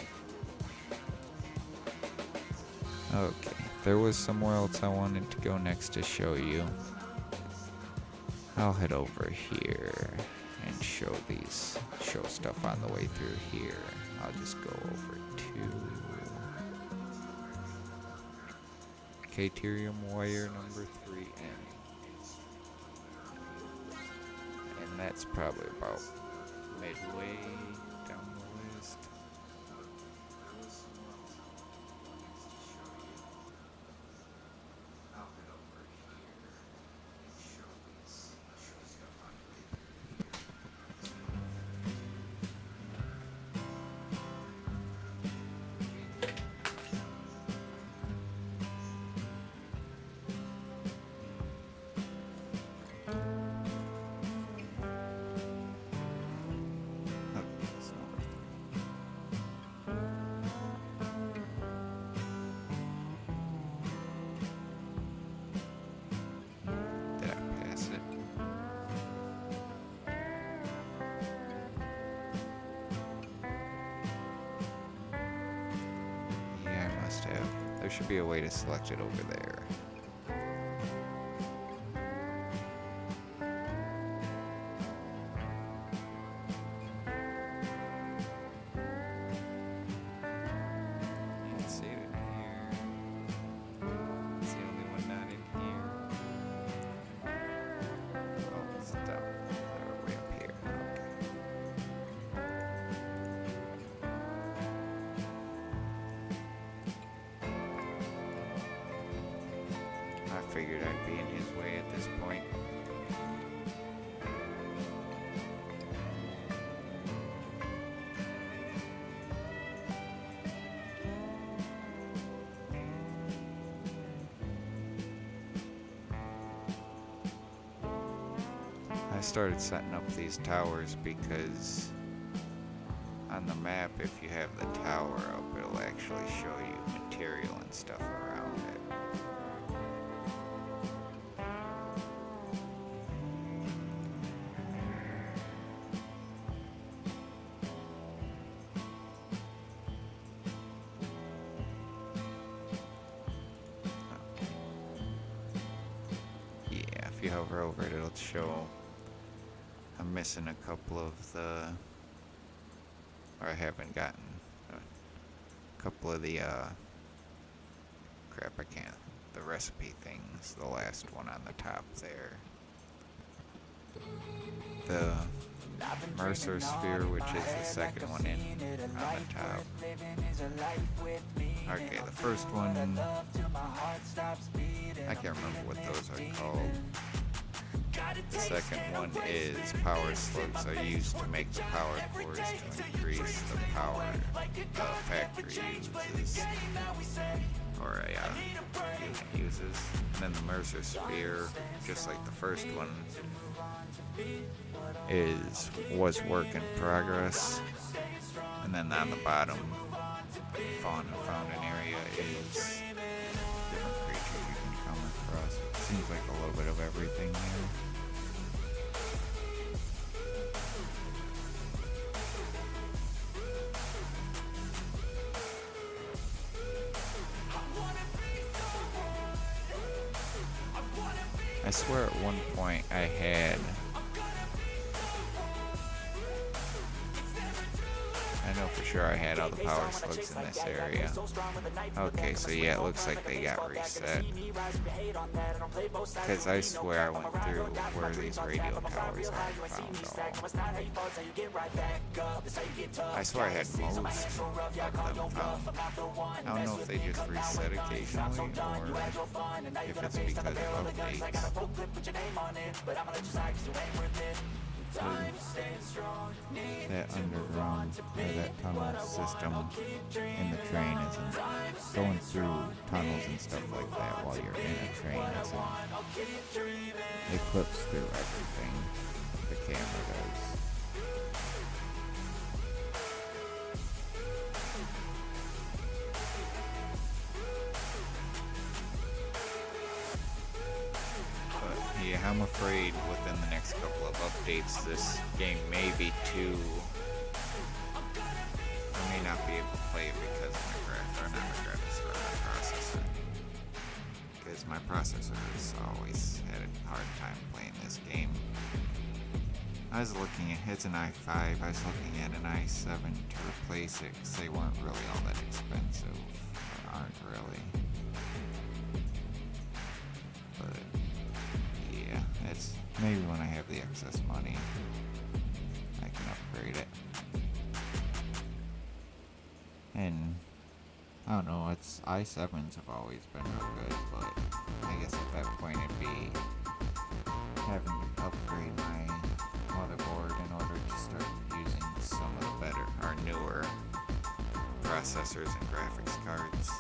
Okay, there was somewhere else I wanted to go next to show you. I'll head over here and show stuff on the way through here. I'll just go over to Caterium wire number 3N. And that's probably about midway down the list. There should be a way to select it over there. Can't see it in here. It's the only one not in here. Oh, it's down there, way up here. Okay. figured I'd be in his way at this point. I started setting up these towers because on the map, if you have the tower up, it'll actually show you material and stuff around it. Yeah, if you hover over it, it'll show. I'm missing a couple of the, or I haven't gotten a couple of the, crap, I can't, the recipe things, the last one on the top there. The Mercer Sphere, which is the second one in on the top. Okay, the first one, I can't remember what those are called. The second one is power slugs are used to make the power cores to increase the power the factory uses, or unit uses. And then the Mercer Sphere, just like the first one, was work in progress. And then on the bottom, fauna fountain area is different creatures you can come across. It seems like a little bit of everything there. I swear at one point I had, I know for sure I had all the power slugs in this area. Okay, so yeah, it looks like they got reset. Because I swear I went through where these radio towers are and found all. I swear I had most of them found. I don't know if they just reset occasionally or if it's because of updates. That underground, or that tunnel system in the train isn't going through tunnels and stuff like that while you're in a train it clips through everything. The camera does. Yeah, I'm afraid within the next couple of updates, this game may be too. I may not be able to play it because of my processor. Because my processor has always had a hard time playing this game. I was looking at, it's an i5, I was looking at an i7 to replace it because they weren't really all that expensive, or aren't really. But yeah, it's maybe when I have the excess money, I can upgrade it. And I don't know, it's i7s have always been real good, but I guess at that point it'd be having to upgrade my motherboard in order to start using some of the better or newer processors and graphics cards.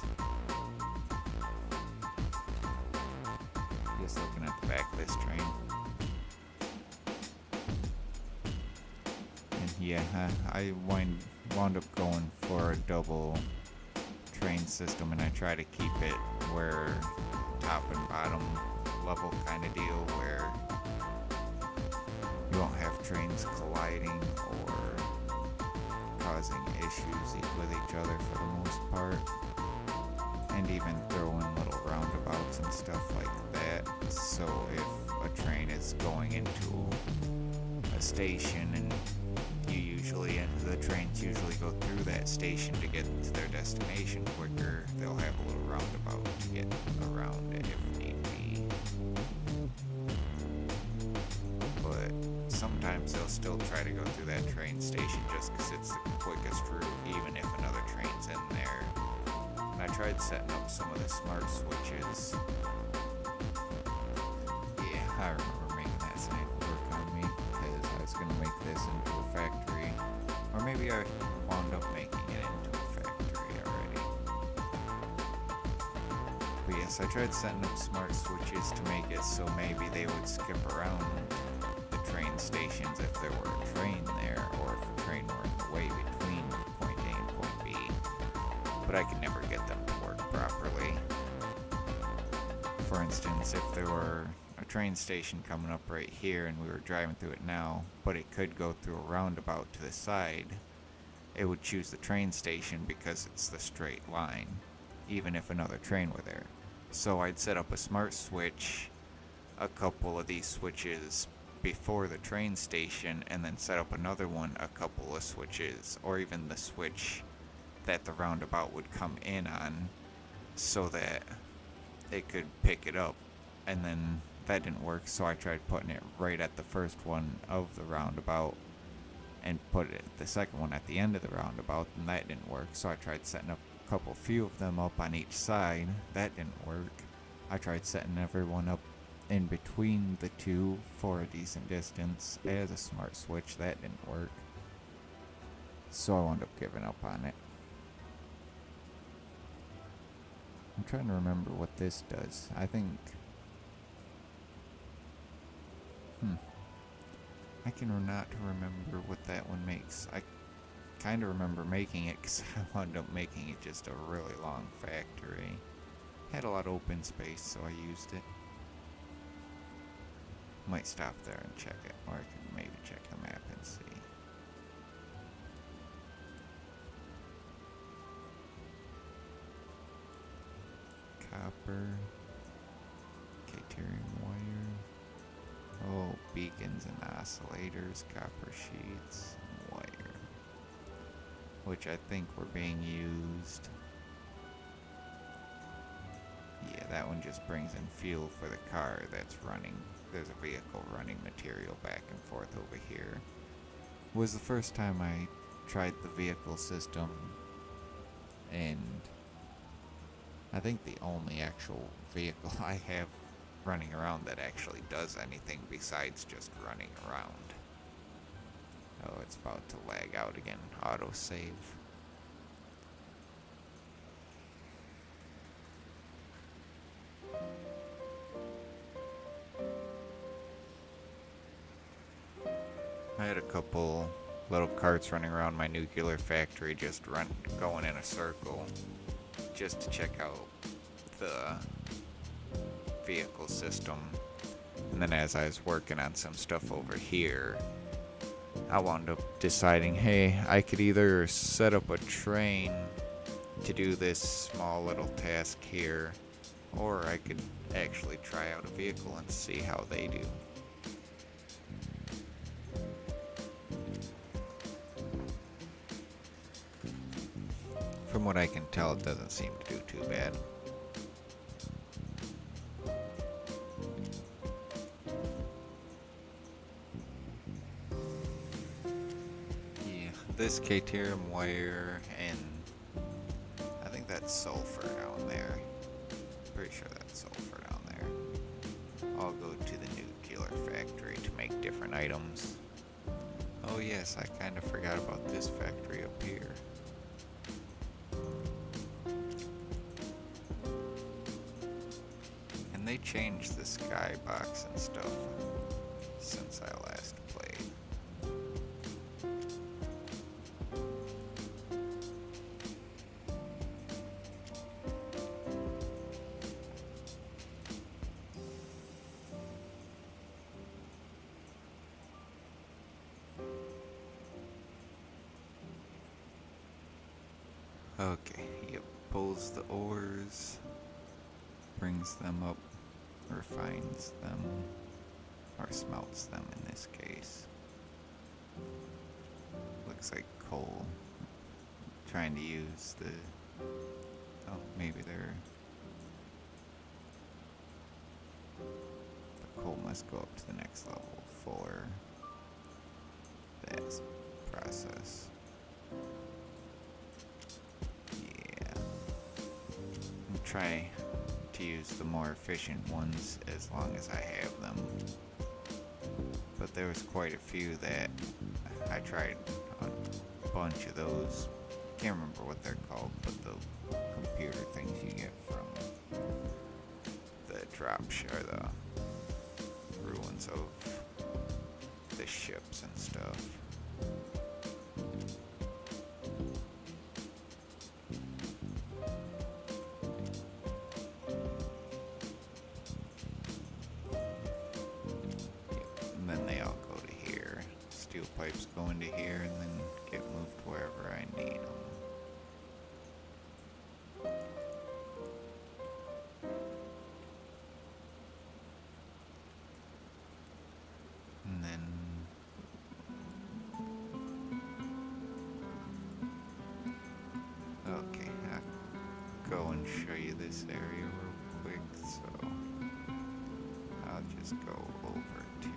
Just looking at the back of this train. And yeah, I wound up going for a double train system, and I try to keep it where top and bottom level kind of deal, where you won't have trains colliding or causing issues with each other for the most part, and even throw in little roundabouts and stuff like that, so if a train is going into a station and the trains usually go through that station to get to their destination quicker, they'll have a little roundabout to get around it if need be. But sometimes they'll still try to go through that train station just because it's the quickest route, even if another train's in there. And I tried setting up some of the smart switches I remember making that sign work on me because I was going to make this into a factory. Or maybe I wound up making it into a factory already. But yes, I tried setting up smart switches to make it so maybe they would skip around the train stations if there were a train there, or if a train were in the way between point A and point B. But I could never get them to work properly. For instance, if there were a train station coming up right here and we were driving through it now, but it could go through a roundabout to the side, it would choose the train station because it's the straight line, even if another train were there. So I'd set up a smart switch, a couple of these switches before the train station, and then set up another one a couple of switches, or even the switch that the roundabout would come in on, so that it could pick it up. And then that didn't work, so I tried putting it right at the first one of the roundabout and put it the second one at the end of the roundabout, and that didn't work. So I tried setting up a few of them up on each side. That didn't work. I tried setting everyone up in between the two for a decent distance as a smart switch. That didn't work, so I wound up giving up on it. I'm trying to remember what this does. I think I can not remember what that one makes. I kind of remember making it because I wound up making it just a really long factory. Had a lot of open space, so I used it. Might stop there and check it, or I can maybe check the map and see. Copper, Caterium wire. Oh, beacons and oscillators, copper sheets, and wire, which I think were being used. Yeah, that one just brings in fuel for the car that's running. There's a vehicle running material back and forth over here. It was the first time I tried the vehicle system, and I think the only actual vehicle I have running around that actually does anything besides just running around. Oh, it's about to lag out again. Autosave. I had a couple little carts running around my nuclear factory, just going in a circle, just to check out the vehicle system. And then as I was working on some stuff over here, I wound up deciding, hey, I could either set up a train to do this small little task here, or I could actually try out a vehicle and see how they do. From what I can tell, it doesn't seem to do too bad. Yeah, this Caterium wire, and I think that's sulfur down there. Pretty sure that's sulfur down there. I'll go to the nuclear factory to make different items. Oh yes, I kind of forgot about this factory up here. And they changed the skybox and stuff since I last played. Okay, yep, pulls the ores, brings them up, refines them, or smelts them in this case. Looks like coal. Trying to use the... oh, maybe they're... the coal must go up to the next level for that process. Yeah. Try to use the more efficient ones as long as I have them. But there was quite a few that I tried a bunch of those. Can't remember what they're called, but the computer things you get from the or the ruins of the ships and stuff. And then they all go to here. Steel pipes go into here and then get moved wherever I need them. And then okay, I'll go and show you this area real quick, so I'll just go over to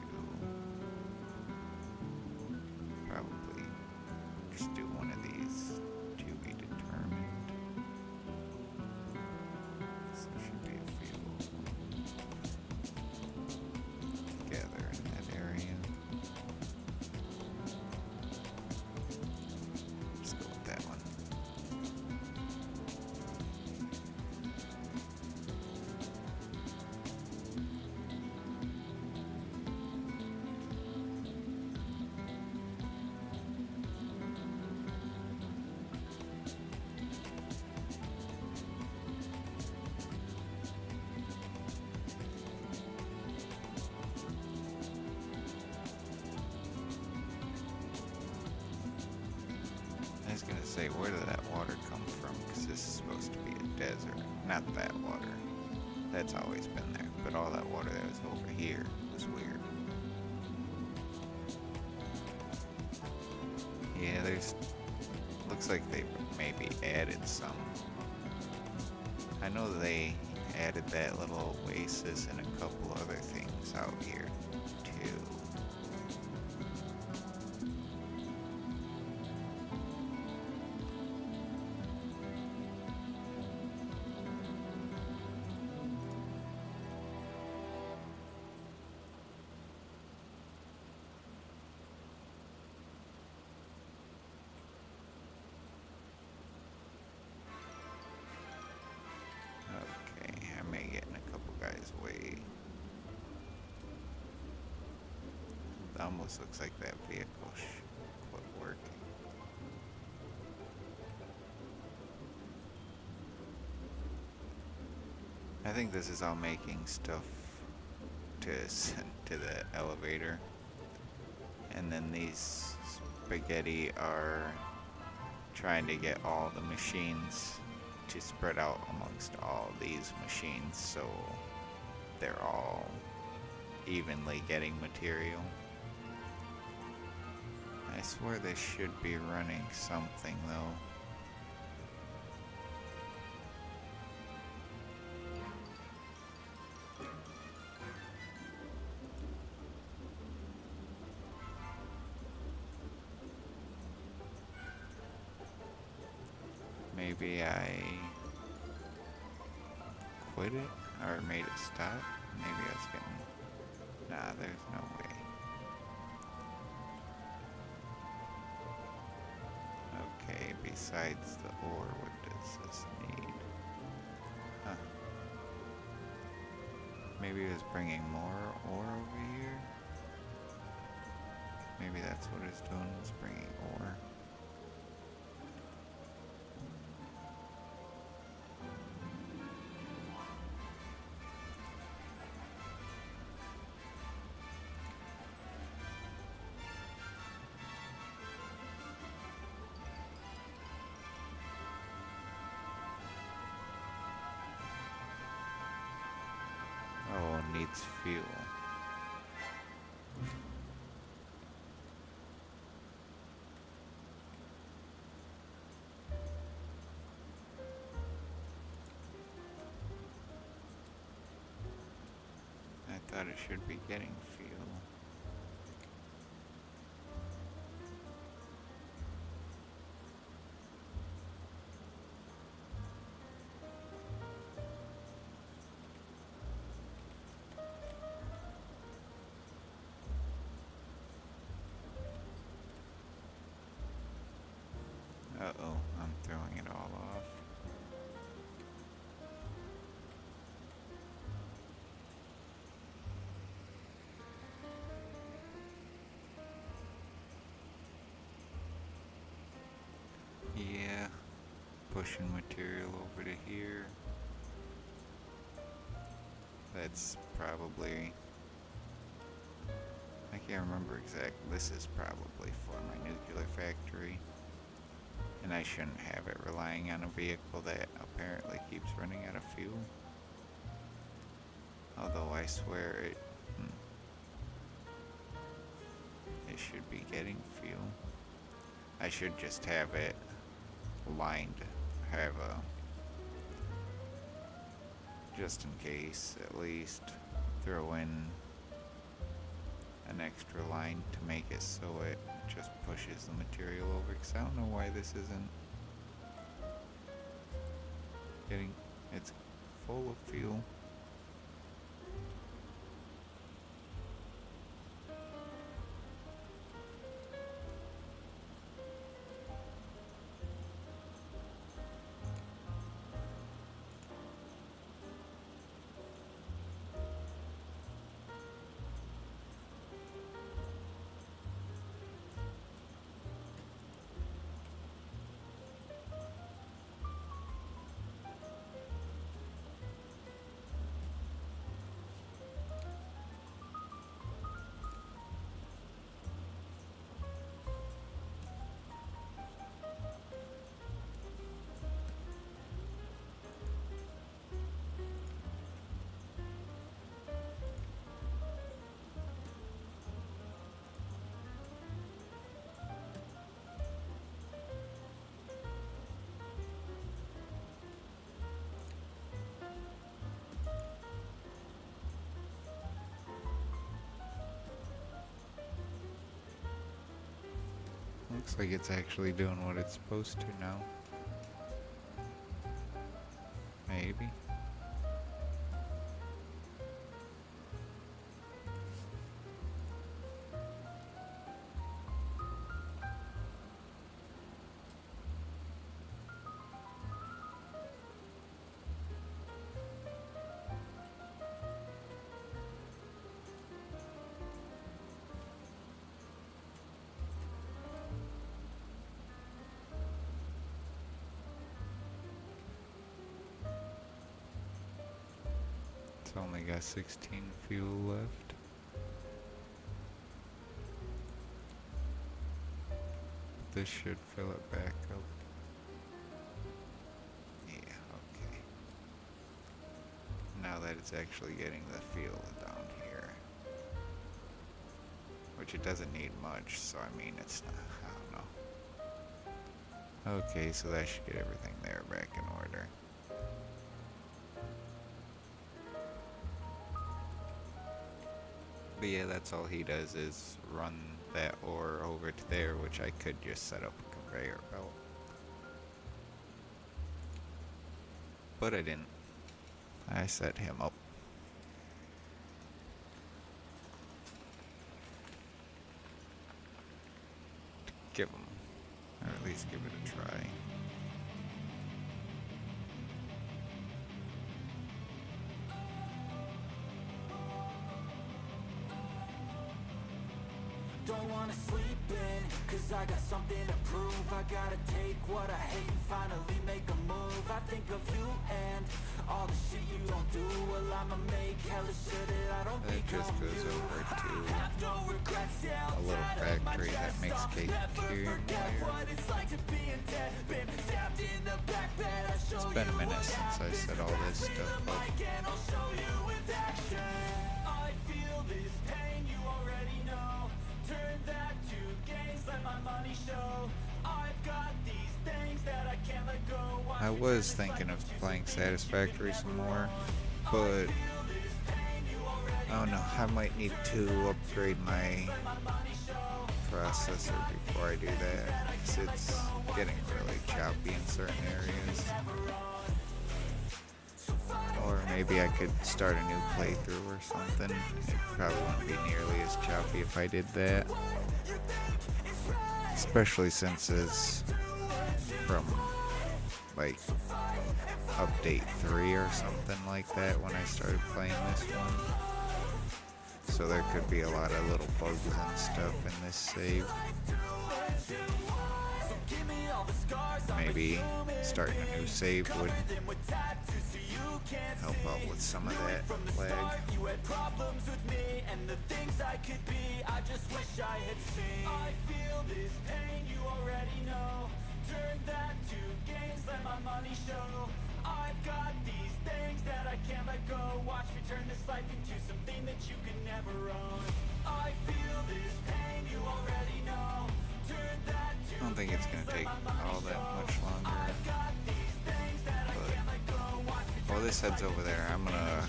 probably just do one of these to be determined. So there should be a few together in that area. Let's go with that one. I was gonna say, where did that water come from? Because this is supposed to be a desert. Not that water. That's always been there. But all that water that was over here was weird. Yeah, there's... looks like they maybe added some. I know they added that little oasis and a couple other things out here, too. Okay, I may get in a couple guys' way. It almost looks like that vehicle quit working. I think this is all making stuff to the elevator. And then these spaghetti are trying to get all the machines to spread out amongst all these machines so they're all evenly getting material. I swear they should be running something though. Maybe I quit it or made it stop. Maybe I was getting... Nah, there's no way. Okay, besides the ore, what does this need? Huh. Maybe it was bringing more ore over here? Maybe that's what it's doing, it's bringing ore. Oh, needs fuel. I thought it should be getting fuel. Throwing it all off. Yeah, pushing material over to here. That's probably, I can't remember exactly. This is probably for my nuclear factory. And I shouldn't have it relying on a vehicle that apparently keeps running out of fuel. Although I swear it should be getting fuel. I should just have it lined, have a, just in case, at least throw in an extra line to make it so it just pushes the material over, because I don't know why this isn't getting, it's full of fuel. Looks like it's actually doing what it's supposed to now. Maybe. It's only got 16 fuel left. This should fill it back up. Yeah, okay. Now that it's actually getting the fuel down here. Which it doesn't need much, so I mean it's not, I don't know. Okay, so that should get everything there back in order. But yeah, that's all he does is run that ore over to there, which I could just set up a conveyor belt. But I didn't. I set him up. Give him, or at least give it a try. Don't wanna sleep in, cause I got something to prove. I gotta take what I hate and finally make a move. I think of you and all the shit you don't do. Well, I'ma make hella sure that I don't That just become goes you. over to Have no regrets, yeah, a I'll little tie up my factory that chest makes off. cake Never here and forget there. what it's like to be in debt. Been stabbed in the back bed. I'll show It's been a you minute what since I happens. set all this Pass me stuff the up. mic and I'll show you with action. I feel this pain, you already know. Turn that to gains, let my money show. I've got these things that I can't let go. I was thinking of playing Satisfactory some more, but I don't know, I might need to upgrade my processor before I do that, 'cause it's getting really choppy in certain areas. Or maybe I could start a new playthrough or something. It probably wouldn't be nearly as choppy if I did that. Especially since it's from like update 3 or something like that when I started playing this one. So there could be a lot of little bugs and stuff in this save. Maybe starting a new save would help out with some of that lag. I feel this pain, you already know. Turn that to gains, let my money show. I've got these things that I can't let go. Watch me turn this life into something that you can never own. I feel this pain, you already know. Turn that to I don't think it's gonna take all that much longer. I've got these things that I can't let go. Watch me while this head's over there, I'm gonna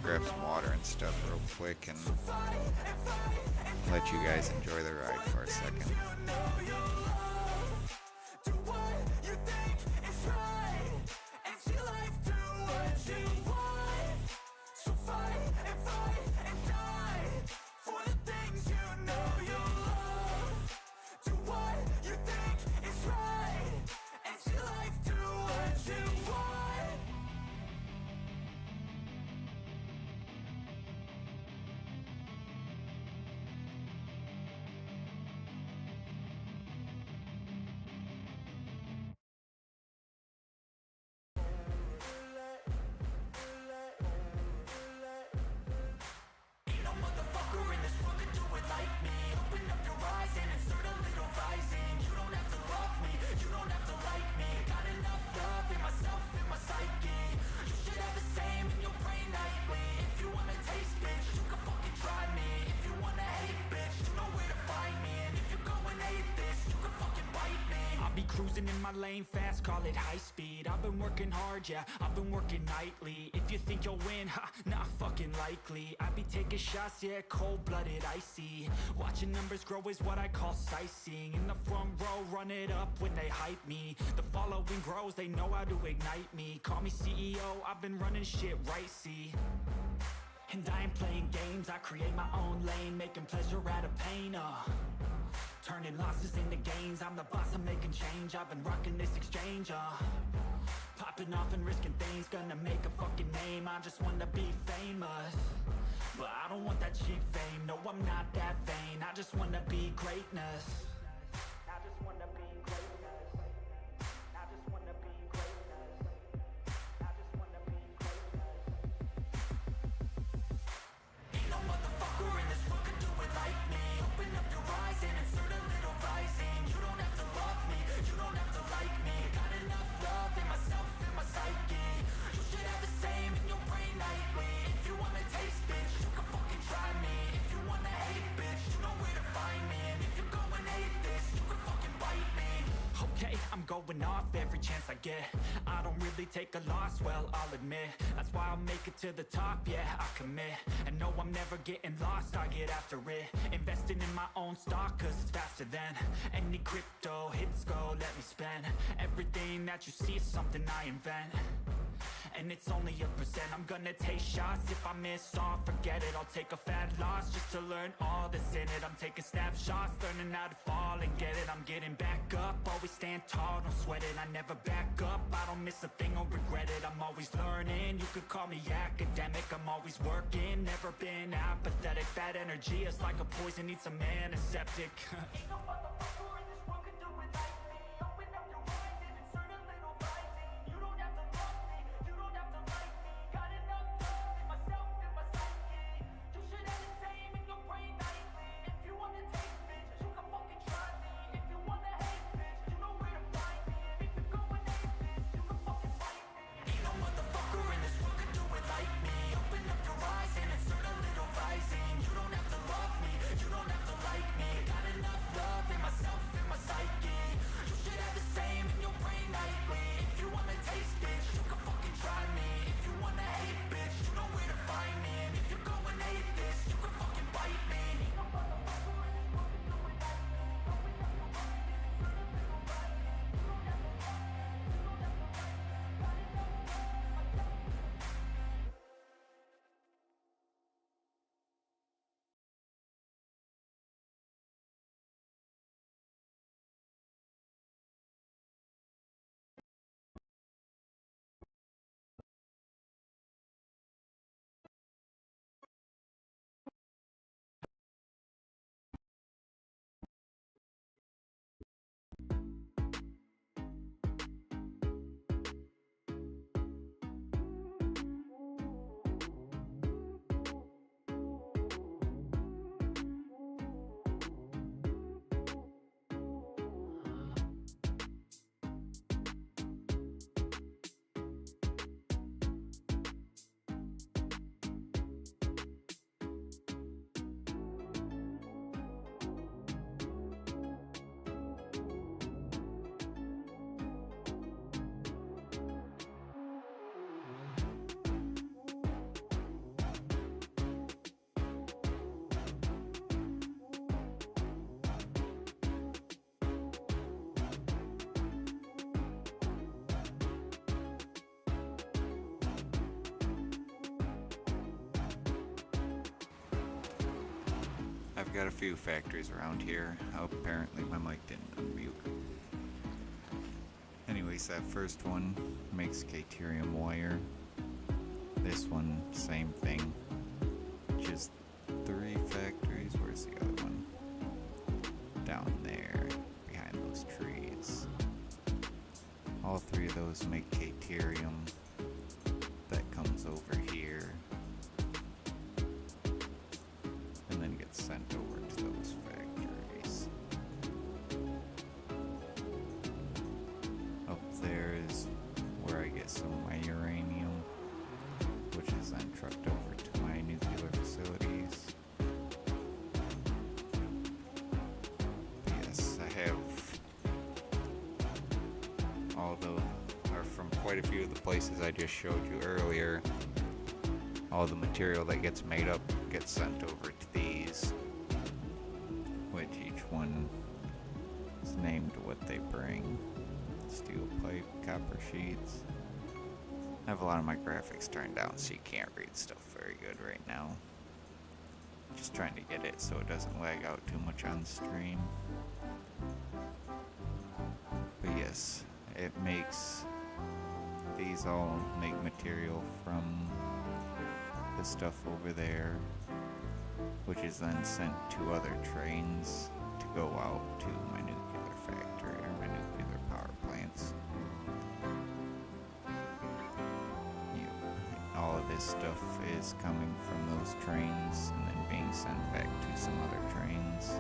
grab some water and stuff real quick and let you guys enjoy the ride for a second. Cruising in my lane fast, call it high speed. I've been working hard, yeah, I've been working nightly. If you think you'll win, ha, not fucking likely. I be taking shots, yeah, cold-blooded, icy. Watching numbers grow is what I call sightseeing. In the front row, run it up when they hype me. The following grows, they know how to ignite me. Call me CEO, I've been running shit right, see. And I ain't playing games, I create my own lane, making pleasure out of pain, turning losses into gains, I'm the boss, I'm making change. I've been rocking this exchange, popping off and risking things, gonna make a fucking name. I just wanna be famous, but I don't want that cheap fame. No, I'm not that vain, I just wanna be greatness. I just wanna be greatness. I just wanna be greatness. I just wanna be greatness. Ain't no motherfucker in this world could do it like me. Open up your eyes and insert a little rising. You don't have to love me, you don't have to like me. Got enough love in myself, in my psyche. You should have the same in your brain nightly. If you wanna taste, bitch, you can fucking try me. If you wanna hate, bitch, you know where to find me. And if you go and hate this, you can fucking bite me. Okay, I'm going off every chance I get. I don't really take a loss, well, I'll admit. That's why I'll make it to the top, yeah, I commit. And no, I'm never getting lost, I get after it. Investing in my own stock, cause it's faster than any crypto hits go, let me spend. Everything that you see is something I invent, and it's only a percent. I'm gonna take shots, if I miss all, forget it. I'll take a fat loss just to learn all that's in it. I'm taking snapshots, learning how to fall and get it. I'm getting back up, always stand tall, don't sweat it. I never back up, I don't miss a thing or regret it. I'm always learning, you could call me academic. I'm always working, never been apathetic. Bad energy is like a poison, needs some antiseptic. Ain't no motherfucker in this world could do it like me. Open up your eyes and insert a little rising. You don't have to love me, you don't have to like me. Got enough love in myself, in my psyche. You should have the same in your brain nightly. If you wanna taste, bitch, you can fucking try me. If you wanna hate, bitch, you know where to find me. And if you go and hate this, you can fucking fight me. Ain't no motherfucker in this world could do it like me. Open up your eyes and insert a little rising. You don't have to love me, you don't have to like me. Got enough love in myself, I've got a few factories around here. Apparently my mic didn't unmute. Anyways, that first one makes Caterium wire. This one, same thing. Just 3 factories. Where's the other one? Down there, behind those trees. All 3 of those make Caterium. That comes over here. And then gets sent over to those factories. Up there is where I get some of my uranium, which is then trucked over to my nuclear facilities. Yes, I have from quite a few of the places I just showed you earlier. All the material that gets made up gets sent over to these, which each one is named what they bring. Steel pipe, copper sheets. I have a lot of my graphics turned down so you can't read stuff very good right now. Just trying to get it so it doesn't lag out too much on stream. But yes, it makes, these all make material from the stuff over there, which is then sent to other trains to go out to my nuclear factory or my nuclear power plants. All of this stuff is coming from those trains and then being sent back to some other trains.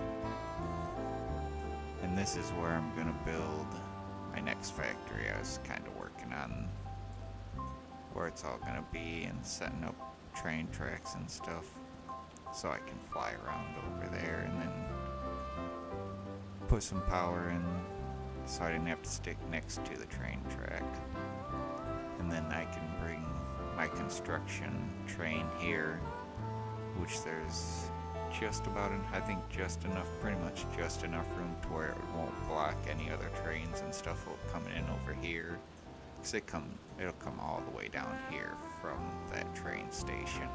And this is where I'm gonna build my next factory. I was kind of working on where it's all gonna be and setting up train tracks and stuff so I can fly around over there and then put some power in so I didn't have to stick next to the train track. And then I can bring my construction train here, which there's just about, I think just enough, pretty much just enough room to where it won't block any other trains and stuff will come in over here. Cause it'll come all the way down here from that train station.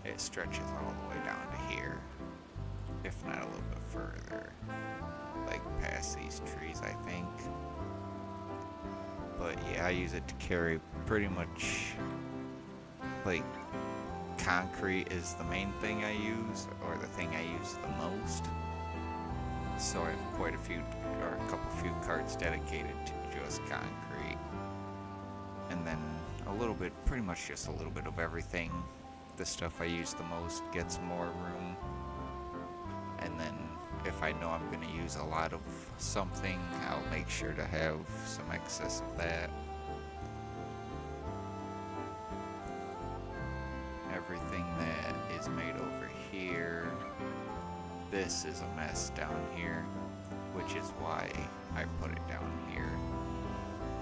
It stretches all the way down to here, if not a little bit further, like past these trees, I think. But yeah, I use it to carry pretty much, like, concrete is the main thing I use, or the thing I use the most. So I have quite a few, or a couple few carts dedicated to just concrete. And then a little bit, pretty much just a little bit of everything. The stuff I use the most gets more room. And then if I know I'm going to use a lot of something, I'll make sure to have some excess of that. Everything that is made over here, this is a mess down here, which is why I put it down here.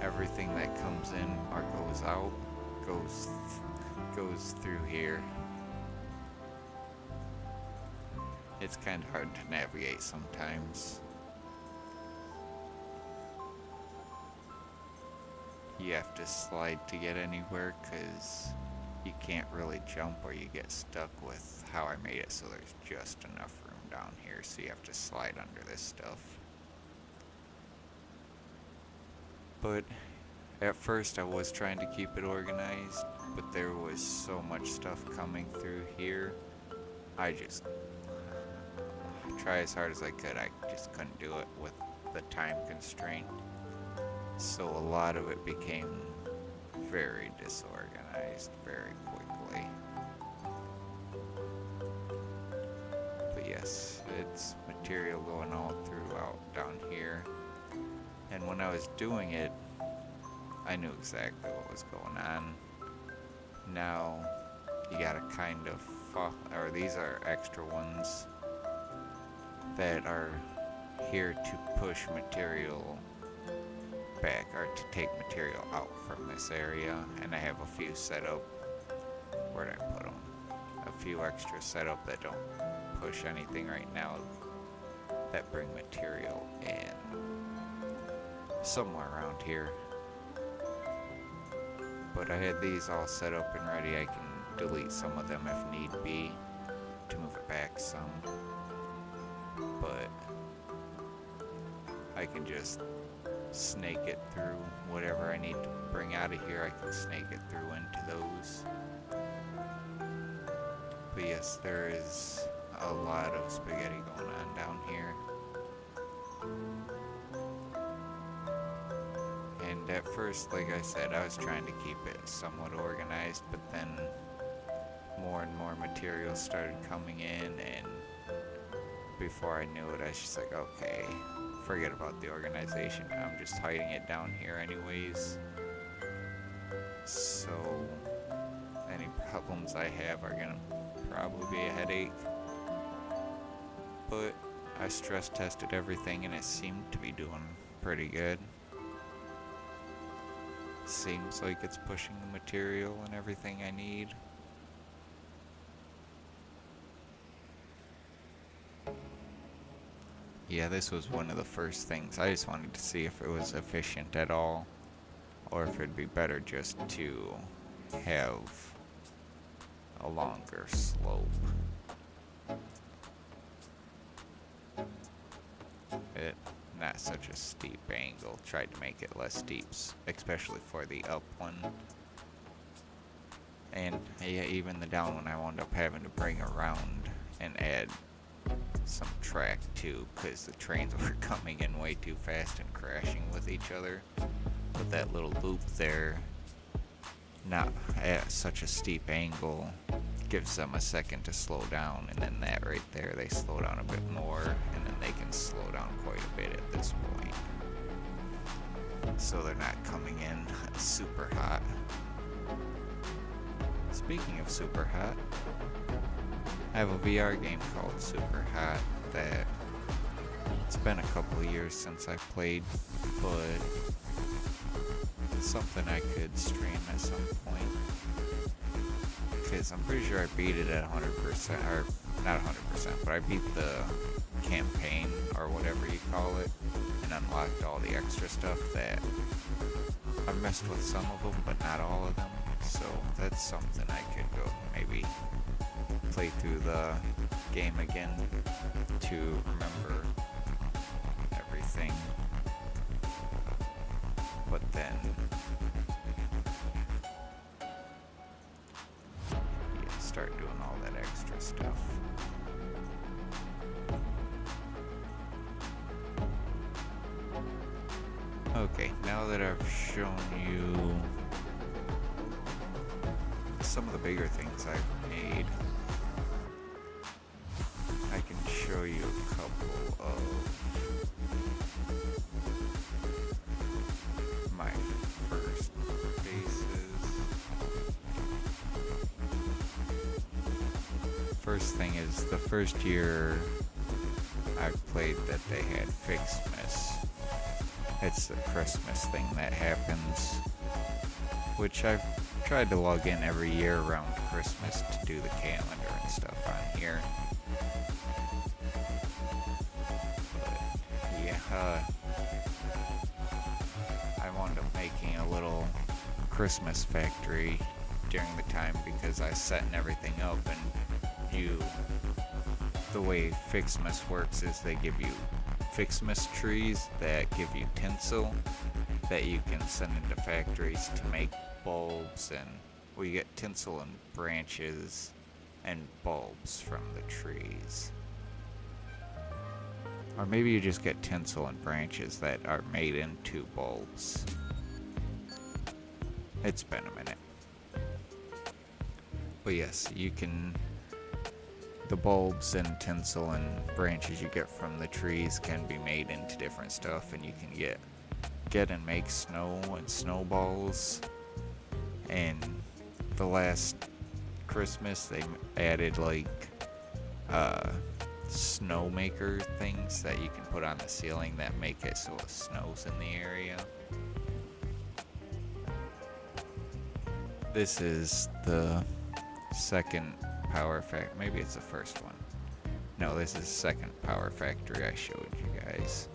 Everything that comes in or goes out goes through here. It's kind of hard to navigate sometimes. You have to slide to get anywhere because you can't really jump or you get stuck with how I made it so there's just enough room down here, so you have to slide under this stuff. But at first I was trying to keep it organized, but there was so much stuff coming through here, I just try as hard as I could, I just couldn't do it with the time constraint. So a lot of it became very disorganized very quickly. But yes, it's material going all throughout down here. And when I was doing it, I knew exactly what was going on. Now, you gotta kind of or these are extra ones that are here to push material back, or to take material out from this area, and I have a few set up. Where did I put them? A few extra set up that don't push anything right now, that bring material in somewhere around here. But I had these all set up and ready. I can delete some of them if need be. to move it back some, but I can just snake it through whatever I need to bring out of here. I can snake it through into those. But yes, there is a lot of spaghetti going on down here. And at first, like I said, I was trying to keep it somewhat organized, but then more and more materials started coming in, and before I knew it, I was just like, okay, forget about the organization. I'm just hiding it down here anyways. So any problems I have are gonna probably be a headache. But I stress tested everything and it seemed to be doing pretty good. Seems like it's pushing the material and everything I need. Yeah, this was one of the first things. I just wanted to see if it was efficient at all, or if it'd be better just to have a longer slope. Not such a steep angle. Tried to make it less steep, especially for the up one. And yeah, even the down one I wound up having to bring around and add some track too, because the trains were coming in way too fast and crashing with each other. But that little loop there, not at such a steep angle, gives them a second to slow down, and then that right there, they slow down a bit more, and then they can slow down quite a bit at this point. So they're not coming in super hot. Speaking of super hot, I have a VR game called Super Hot that it's been a couple of years since I played, but it's something I could stream at some point. Because I'm pretty sure I beat it at 100%, or not 100%, but I beat the campaign, or whatever you call it, and unlocked all the extra stuff that I've messed with some of them, but not all of them. So that's something I could go maybe play through the game again to remember everything. But then start doing all that extra stuff. Okay, now that I've shown you some of the bigger things I've made, I can show you a couple of my first bases. First thing is, the first year I played that they had Fixmas. It's the Christmas thing that happens, which I've tried to log in every year around Christmas to do the calendar and stuff on here. But yeah, I wound up making a little Christmas factory during the time because I was setting everything up, and the way Fixmas works is they give you Fixmas trees that give you tinsel that you can send into factories to make bulbs, and we get tinsel and branches and bulbs from the trees. Or maybe you just get tinsel and branches that are made into bulbs. It's been a minute. But yes, you can... The bulbs and tinsel and branches you get from the trees can be made into different stuff, and you can get and make snow and snowballs. And the last Christmas they added like snow maker things that you can put on the ceiling that make it so it snows in the area. This is the second power factory. Maybe it's the first one. No, this is the second power factory I showed you guys.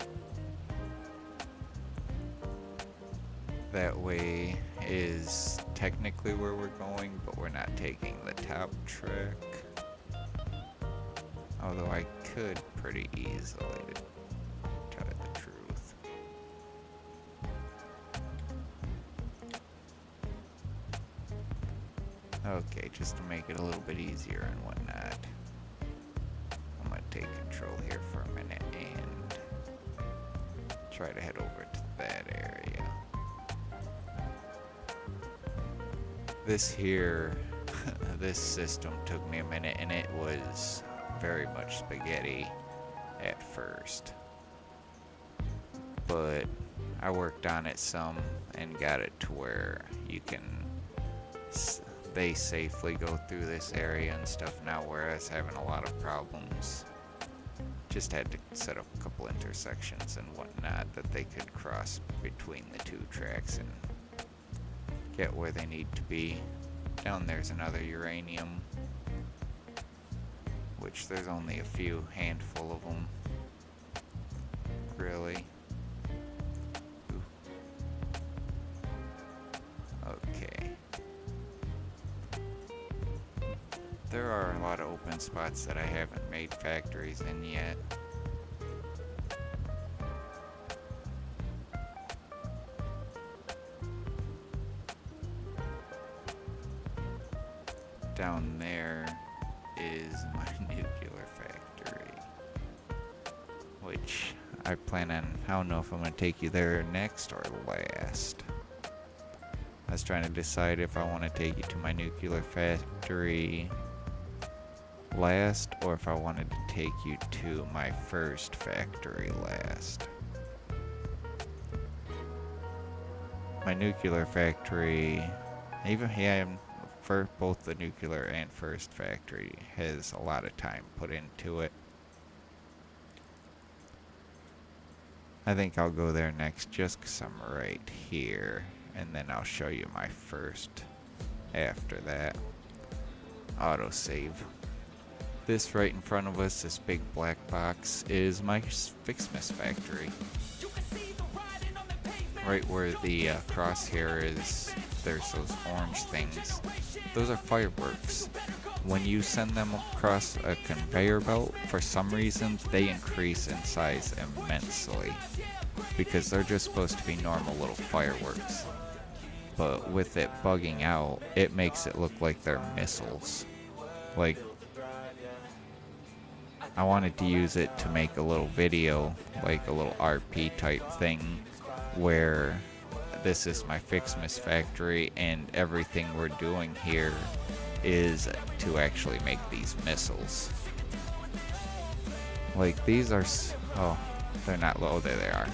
That way is technically where we're going, but we're not taking the top track. Although I could pretty easily, to tell you the truth. Okay, just to make it a little bit easier and whatnot, I'm gonna take control here for a minute and try to head over to that area. This here, this system took me a minute, and it was very much spaghetti at first. But I worked on it some and got it to where you can, they safely go through this area and stuff now, whereas having a lot of problems. Just had to set up a couple intersections and whatnot that they could cross between the two tracks and get where they need to be. Down there's another uranium, which there's only a handful of them, really. Ooh. Okay. There are a lot of open spots that I haven't made factories in yet. Down there is my nuclear factory, which I plan on, I don't know if I'm going to take you there next or last. I was trying to decide if I want to take you to my nuclear factory last, or if I wanted to take you to my first factory last. My nuclear factory, for both the nuclear and first factory, has a lot of time put into it. I think I'll go there next just because I'm right here, and then I'll show you my first after that. Autosave. This right in front of us, this big black box, is my Fixmas factory. Right where the crosshair is, there's those orange things. Those are fireworks. When you send them across a conveyor belt, for some reason, they increase in size immensely. Because they're just supposed to be normal little fireworks. But with it bugging out, it makes it look like they're missiles. Like, I wanted to use it to make a little video, like a little RP type thing, where this is my Fixmas factory and everything we're doing here is to actually make these missiles. Like these are, oh, they're not low, there they are.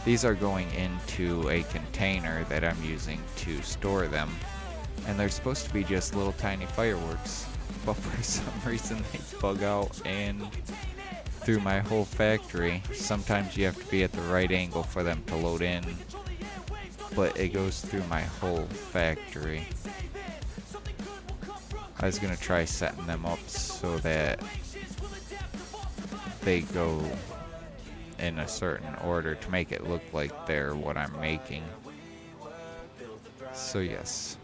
These are going into a container that I'm using to store them, and they're supposed to be just little tiny fireworks, but for some reason they bug out and through my whole factory. Sometimes you have to be at the right angle for them to load in, but it goes through my whole factory. I was gonna try setting them up so that they go in a certain order to make it look like they're what I'm making. So yes.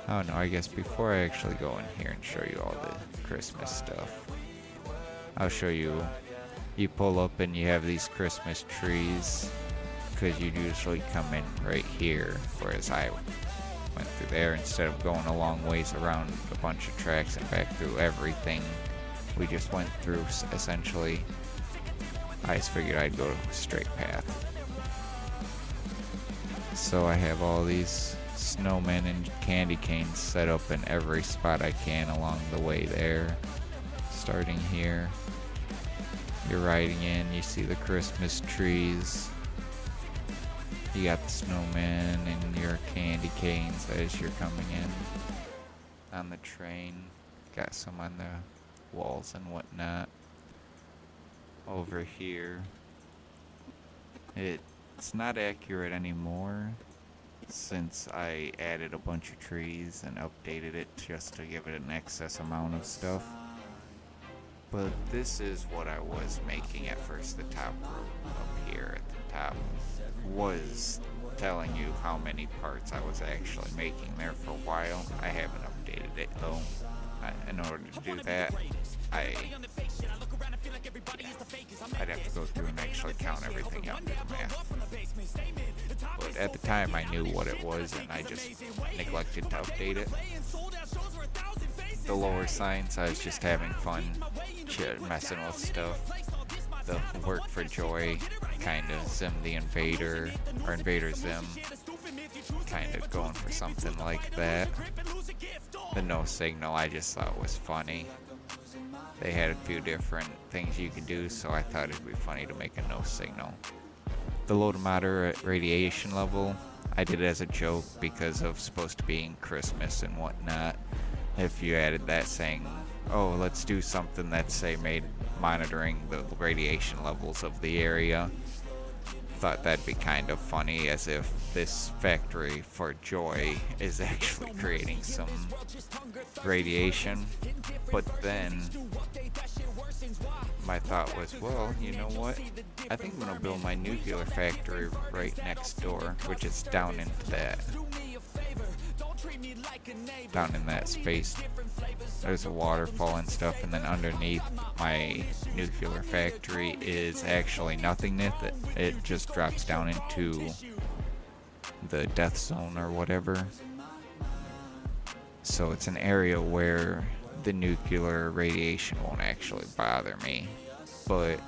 Oh no, I guess before I actually go in here and show you all the Christmas stuff, I'll show you, you pull up and you have these Christmas trees, because you'd usually come in right here, whereas I went through there instead of going a long ways around a bunch of tracks and back through everything. We just went through, essentially, I just figured I'd go a straight path. So I have all these snowmen and candy canes set up in every spot I can along the way there. Starting here, you're riding in, you see the Christmas trees. You got the snowmen and your candy canes as you're coming in on the train. Got some on the walls and whatnot. Over here, it's not accurate anymore since I added a bunch of trees and updated it just to give it an excess amount of stuff. But this is what I was making at first. The top row up here at the top was telling you how many parts I was actually making there for a while. I haven't updated it though. In order to do that, I'd have to go through and actually count everything out and do the math. But at the time, I knew what it was, and I just neglected to update it. The lower signs, I was just having fun, messing with stuff. The work for joy, kind of Zim the Invader, or Invader Zim, kind of going for something like that. The no signal I just thought was funny. They had a few different things you could do, so I thought it'd be funny to make a no signal. The low to moderate radiation level, I did it as a joke because of supposed to being Christmas and whatnot. If you added that saying, oh, let's do something that's, say, monitoring the radiation levels of the area. Thought that'd be kind of funny, as if this factory for joy is actually creating some radiation. But then my thought was, well, you know what? I think I'm gonna build my nuclear factory right next door, which is down into that, down in that space. There's a waterfall and stuff, and then underneath my nuclear factory is actually nothingness. It just drops down into the death zone or whatever. So it's an area where the nuclear radiation won't actually bother me. But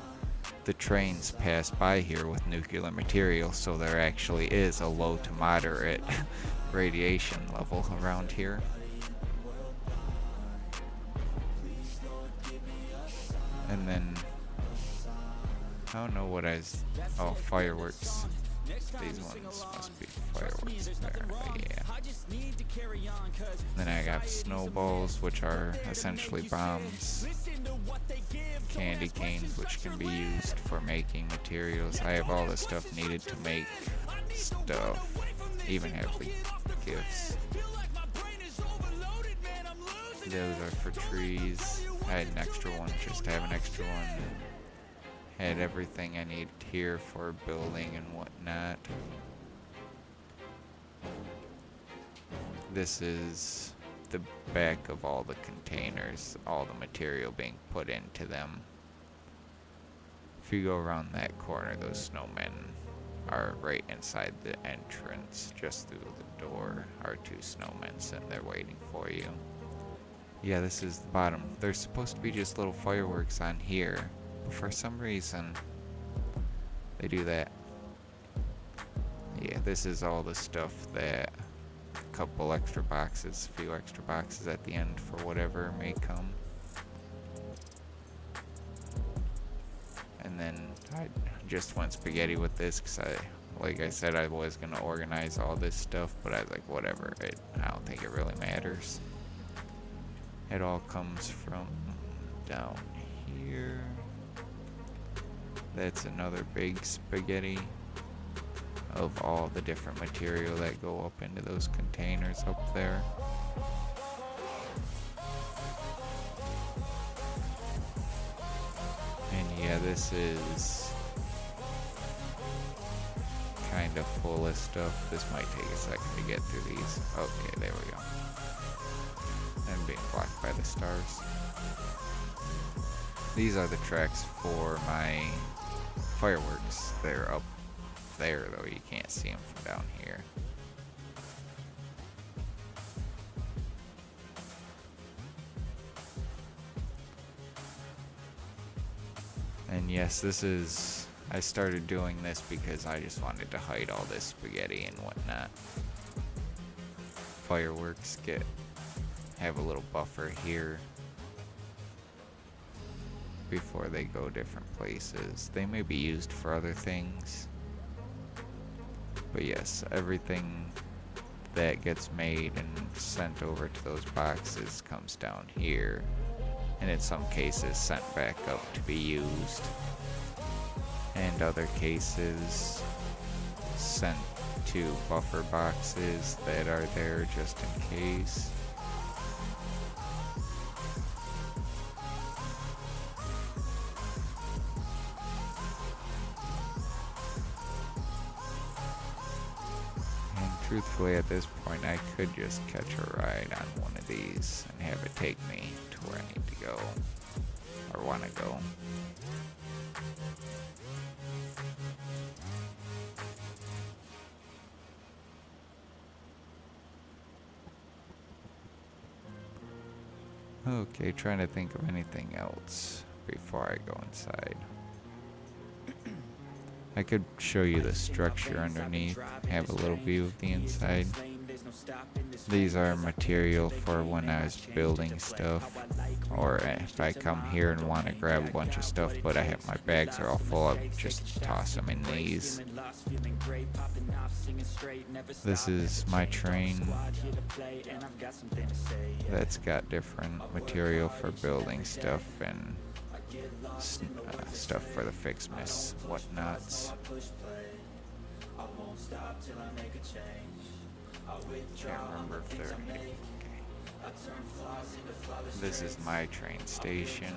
the trains pass by here with nuclear material, so there actually is a low to moderate radiation level around here. And then I don't know what oh, fireworks. These ones must be fireworks there. Yeah. Then I got snowballs, which are essentially bombs. Candy canes, which can be used for making materials. I have all the stuff needed to make stuff. Even have the gifts. Those are for trees. I had an extra one just to have an extra one. Had everything I need here for building and whatnot. This is the back of all the containers, all the material being put into them. If you go around that corner, those snowmen are right inside the entrance. Just through the door are two snowmen sitting there waiting for you. Yeah, this is the bottom. There's supposed to be just little fireworks on here. For some reason, they do that. Yeah, this is all the stuff that a couple extra boxes, a few extra boxes at the end for whatever may come. And then I just went spaghetti with this because like I said, I was going to organize all this stuff, but I was like, whatever, I don't think it really matters. It all comes from down here. That's another big spaghetti of all the different material that go up into those containers up there. And yeah, this is kind of full of stuff. This might take a second to get through these. Okay, there we go. I'm being blocked by the stars. These are the tracks for my fireworks. They're up there, though you can't see them from down here. And yes, I started doing this because I just wanted to hide all this spaghetti and whatnot. Fireworks have a little buffer here before they go different places. They may be used for other things, but yes, everything that gets made and sent over to those boxes comes down here, and in some cases sent back up to be used, and other cases sent to buffer boxes that are there just in case. Truthfully, at this point, I could just catch a ride on one of these and have it take me to where I need to go or want to go. Okay, trying to think of anything else before I go inside. I could show you the structure underneath, have a little view of the inside. These are material for when I was building stuff, or if I come here and want to grab a bunch of stuff but I have my bags are all full, I just toss them in these. This is my train that's got different material for building stuff and stuff for the fixedness, whatnots. Can't remember if they're okay. This is my train station,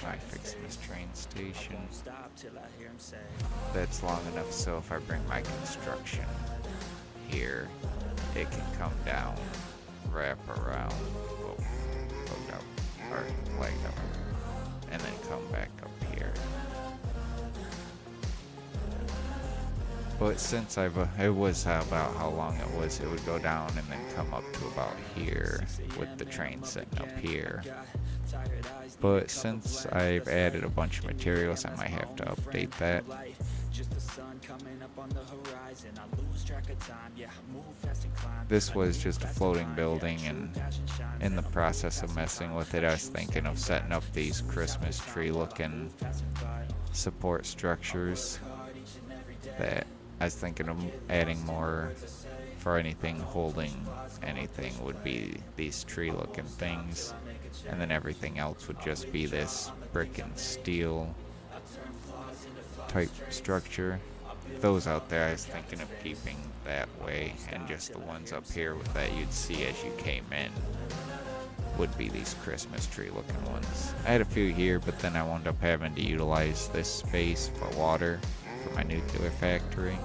my fixedness train station. That's long enough so if I bring my construction here, it can come down, wrap around, hook up, or leg up, and then come back up here. But since it was about how long it would go down and then come up to about here with the train sitting up here. But since I've added a bunch of materials, I might have to update that. This was just a floating building, and in the process of messing with it, I was thinking of setting up these Christmas tree looking support structures that I was thinking of adding more for anything holding anything would be these tree looking things, and then everything else would just be this brick and steel type structure. Those out there I was thinking of keeping that way, and just the ones up here that you'd see as you came in would be these Christmas tree looking ones. I had a few here, but then I wound up having to utilize this space for water for my nuclear factory.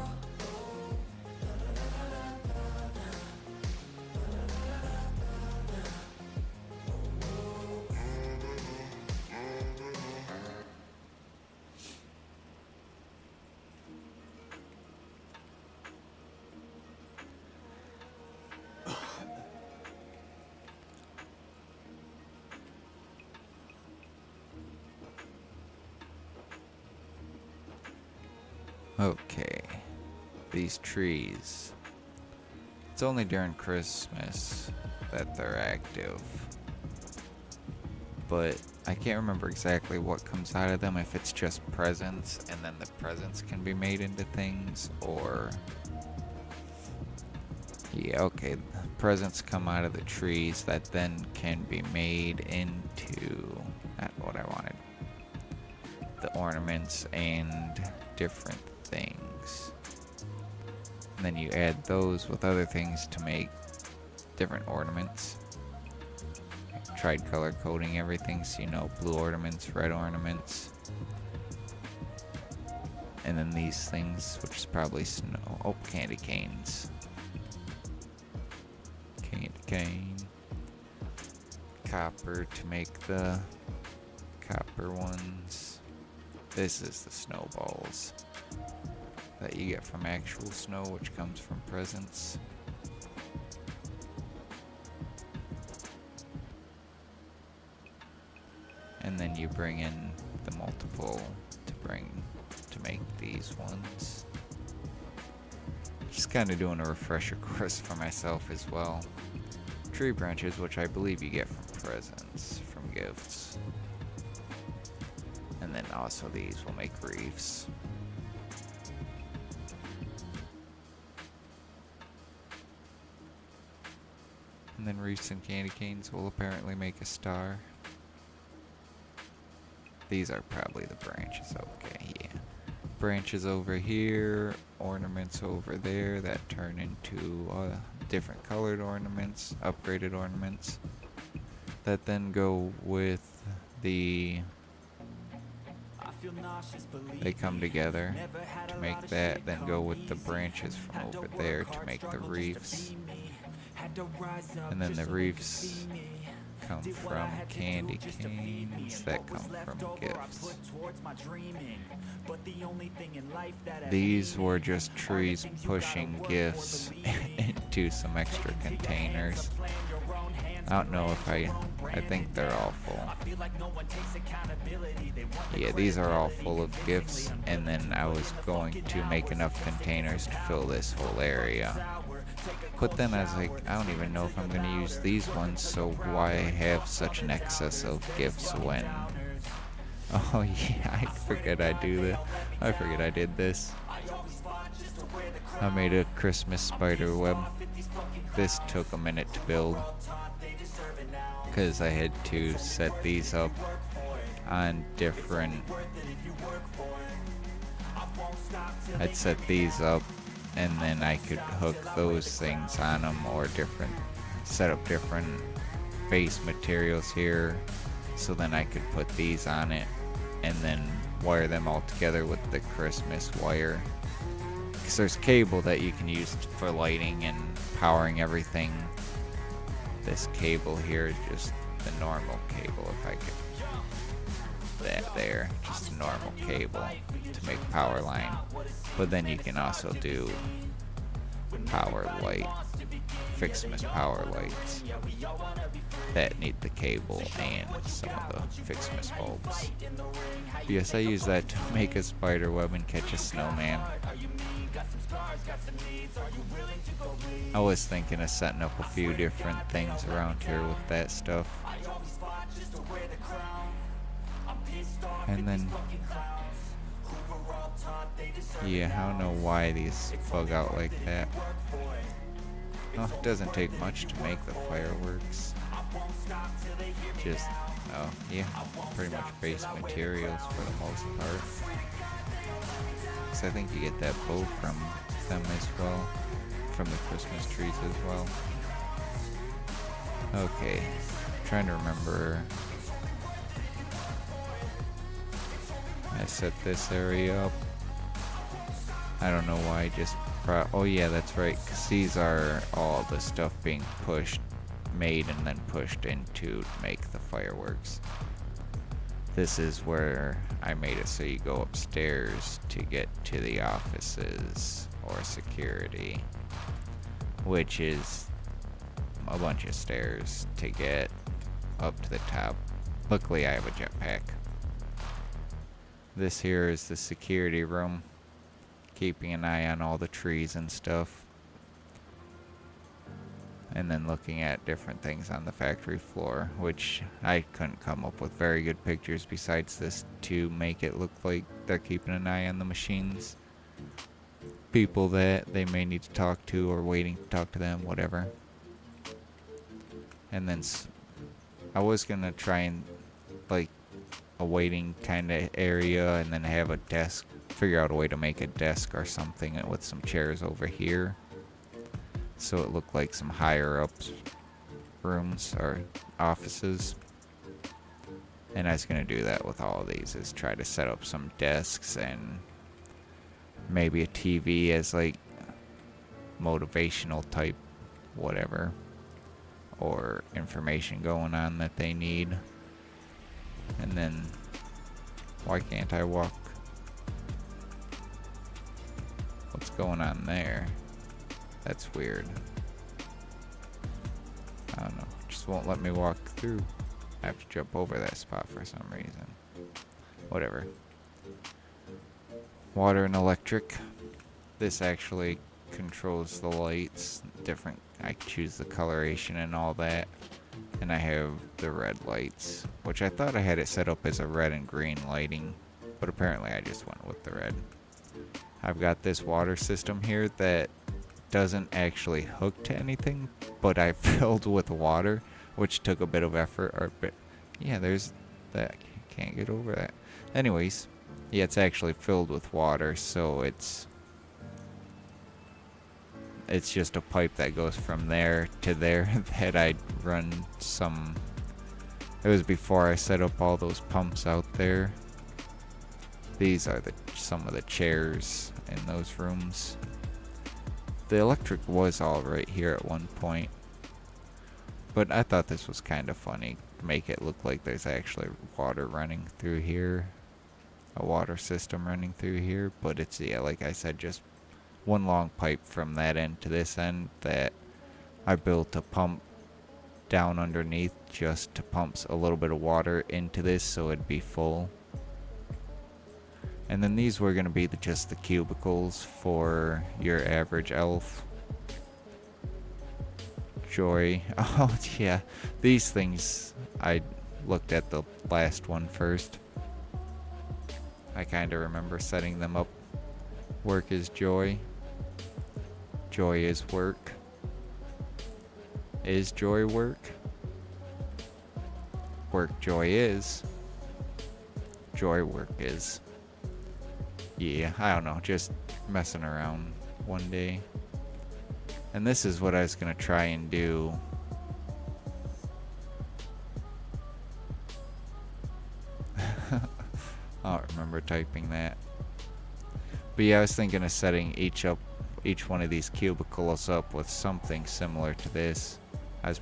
Okay, these trees. It's only during Christmas that they're active. But I can't remember exactly what comes out of them, if it's just presents and then the presents can be made into things, or... Yeah, okay, presents come out of the trees that then can be made into... not what I wanted. The ornaments and different things. And then you add those with other things to make different ornaments. Tried color coding everything, so you know blue ornaments, red ornaments. And then these things, which is probably snow. Oh, candy canes. Candy cane. Copper to make the copper ones. This is the snowballs that you get from actual snow, which comes from presents. And then you bring in the multiple to make these ones. Just kind of doing a refresher course for myself as well. Tree branches, which I believe you get from presents, from gifts. And then also these will make wreaths. And then wreaths and candy canes will apparently make a star. These are probably the branches, okay, yeah. Branches over here, ornaments over there that turn into different colored ornaments, upgraded ornaments, that then go with the... They come together to make that, then go with the branches from over there to make the reefs. And then the reefs come from candy canes that come from gifts. These were just trees pushing gifts into some extra containers. I don't know if I think they're all full. Yeah, these are all full of gifts, and then I was going to make enough containers to fill this whole area. But then I was like, I don't even know if I'm going to use these ones, so why have such an excess of gifts when... Oh yeah, I forget I do this. I forget I did this. I made a Christmas spider web. This took a minute to build, because I had to set these up on different... I'd set these up, and then I could hook those things on them, or set up different base materials here, so then I could put these on it, and then wire them all together with the Christmas wire. Because there's cable that you can use for lighting and powering everything. This cable here is just the normal cable, if I could... That there, just a normal cable to make power line. But then you can also do power light, Fixmas power lights that need the cable and some of the Fixmas bulbs. But yes, I use that to make a spider web and catch a snowman. I was thinking of setting up a few different things around here with that stuff. And then, yeah, I don't know why these bug out like that. Oh, it doesn't take much to make the fireworks. Just, oh, yeah, pretty much base materials for the most part. Because I think you get that bow from them as well, from the Christmas trees as well. Okay, trying to remember. I set this area up. I don't know why I just... oh yeah, that's right, because these are all the stuff being made and then pushed into to make the fireworks. This is where I made it so you go upstairs to get to the offices or security, which is a bunch of stairs to get up to the top. Luckily I have a jetpack. This here is the security room, keeping an eye on all the trees and stuff. And then looking at different things on the factory floor, which I couldn't come up with very good pictures besides this to make it look like they're keeping an eye on the machines. People that they may need to talk to or waiting to talk to them, whatever. And then I was gonna try and like a waiting kind of area and then have a desk, figure out a way to make a desk or something with some chairs over here so it looked like some higher up rooms or offices. And I was going to do that with all of these, is try to set up some desks and maybe a TV as like motivational type whatever, or information going on that they need. And then, why can't I walk? What's going on there? That's weird. I don't know. Just won't let me walk through. I have to jump over that spot for some reason. Whatever. Water and electric. This actually controls the lights. Different. I choose the coloration and all that. And I have the red lights, which I thought I had it set up as a red and green lighting, but apparently I just went with the red. I've got this water system here that doesn't actually hook to anything, but I filled with water, which took a bit of effort. Yeah, there's that. Can't get over that. Anyways, yeah, it's actually filled with water, so it's just a pipe that goes from there to there that I'd run some... It was before I set up all those pumps out there. These are some of the chairs in those rooms. The electric was all right here at one point, but I thought this was kind of funny. Make it look like there's actually water running through here, a water system running through here, but it's, yeah, like I said, just one long pipe from that end to this end that I built a pump down underneath just to pump a little bit of water into this so it'd be full. And then these were going to be just the cubicles for your average elf. Joy. Oh, yeah. These things, I looked at the last one first. I kind of remember setting them up. Work is joy. Joy is work. Is joy work? Work joy is. Joy work is. Yeah, I don't know, just messing around one day. And this is what I was gonna try and do. I don't remember typing that. But yeah, I was thinking of setting each one of these cubicles up with something similar to this. I was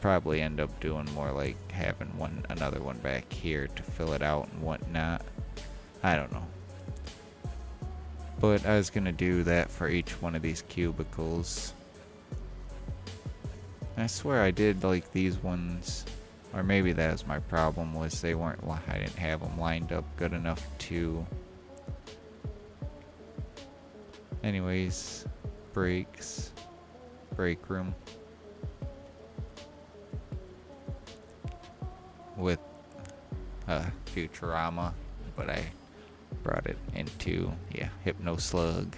probably end up doing more like having another one back here to fill it out and whatnot. I don't know. But I was gonna do that for each one of these cubicles. I swear I did like these ones, or maybe that was my problem, was they weren't, I didn't have them lined up good enough to. Anyways, break room with Futurama, but I brought it into, yeah, Hypno Slug.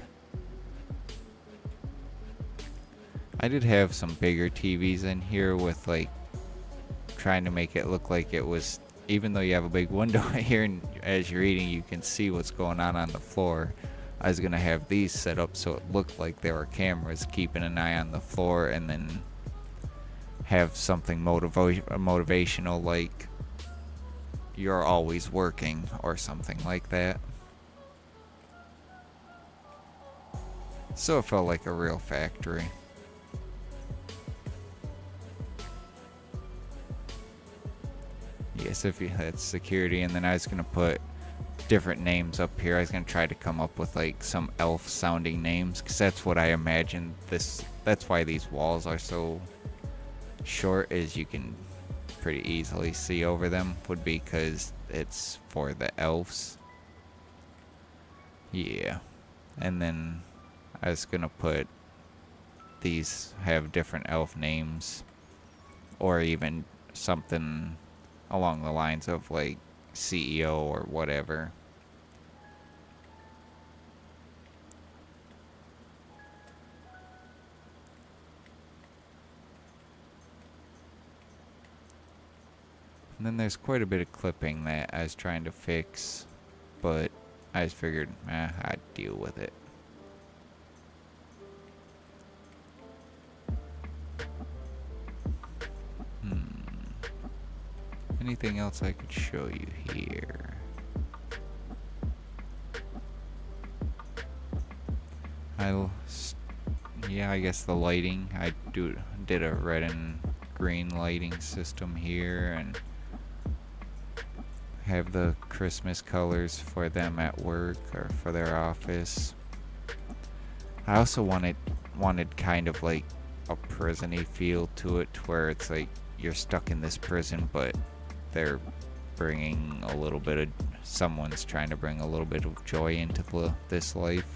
I did have some bigger TVs in here with like trying to make it look like it was, even though you have a big window here and as you're eating you can see what's going on the floor. I was gonna have these set up so it looked like there were cameras keeping an eye on the floor, and then have something motivational like you're always working or something like that. So it felt like a real factory. Yes, if you had security, and then I was gonna put different names up here. I was gonna try to come up with like some elf sounding names, because that's what I imagined this. That's why these walls are so short, is you can pretty easily see over them, would be because it's for the elves. Yeah. And then I was gonna put these have different elf names, or even something along the lines of like CEO or whatever. And then there's quite a bit of clipping that I was trying to fix, but I just figured, I'd deal with it. Anything else I could show you here? Yeah, I guess the lighting. I did a red and green lighting system here, and have the Christmas colors for them at work or for their office. I also wanted kind of like a prison-y feel to it, where it's like you're stuck in this prison, but they're bringing a little bit of, someone's trying to bring a little bit of joy into this life.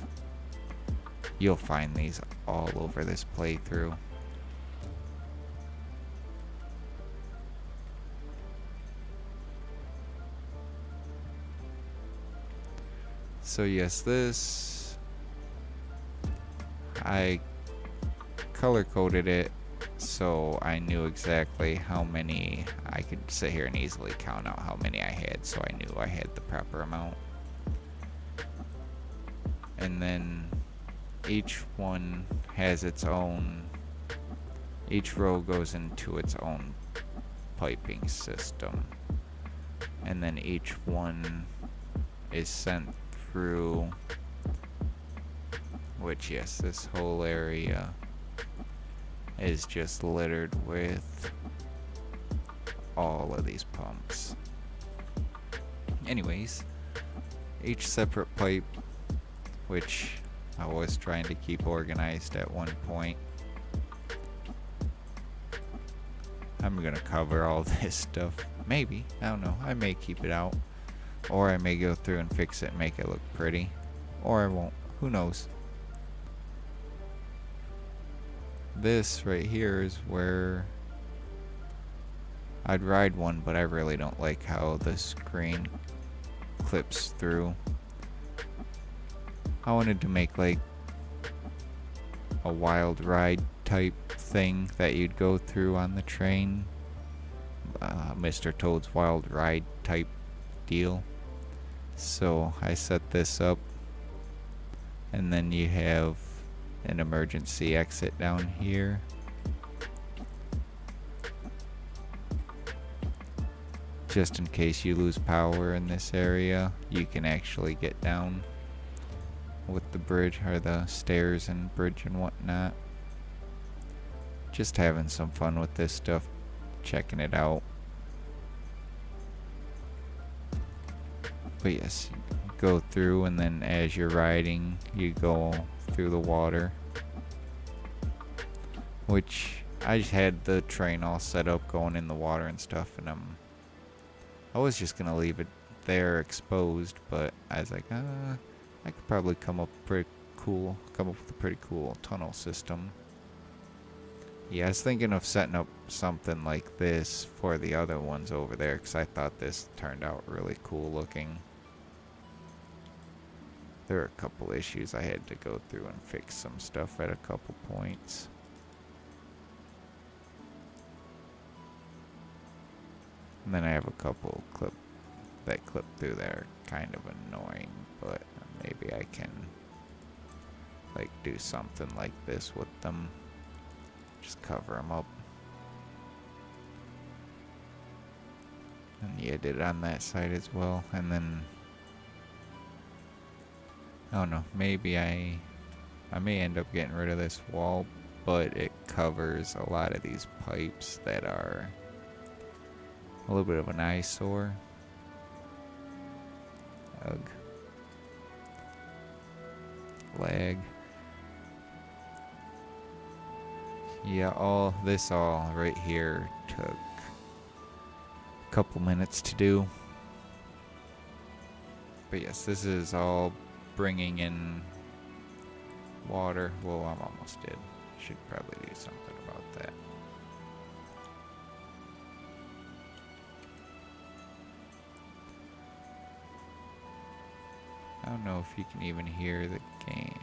You'll find these all over this playthrough. So yes, this, I color coded it so I knew exactly how many. I could sit here and easily count out how many I had, so I knew I had the proper amount. And then each one has its own, each row goes into its own piping system, and then each one is sent through, which, yes, this whole area is just littered with all of these pumps. Anyways, each separate pipe, which I was trying to keep organized at one point. I'm gonna cover all this stuff. Maybe, I don't know. I may keep it out, or I may go through and fix it and make it look pretty, or I won't. Who knows? This right here is where I'd ride one, but I really don't like how the screen clips through. I wanted to make like a wild ride type thing that you'd go through on the train. Mr. Toad's Wild Ride type deal. So I set this up, and then you have an emergency exit down here. Just in case you lose power in this area, you can actually get down with the bridge, or the stairs and bridge and whatnot. Just having some fun with this stuff, checking it out. But yes, you go through, and then as you're riding, you go through the water. Which, I just had the train all set up going in the water and stuff, and I was just gonna leave it there exposed, but I was like, I could probably come up with a pretty cool tunnel system. Yeah, I was thinking of setting up something like this for the other ones over there, because I thought this turned out really cool looking. There are a couple issues I had to go through and fix some stuff at a couple points. And then I have a couple that clip through there, kind of annoying, but maybe I can like do something like this with them. Just cover them up. And yeah, did it on that side as well. And then, I don't know, maybe I may end up getting rid of this wall, but it covers a lot of these pipes that are a little bit of an eyesore. Ugh. Lag. Yeah, all right here took a couple minutes to do. But yes, this is all bringing in water. Well, I'm almost dead. Should probably do something about that. I don't know if you can even hear the game.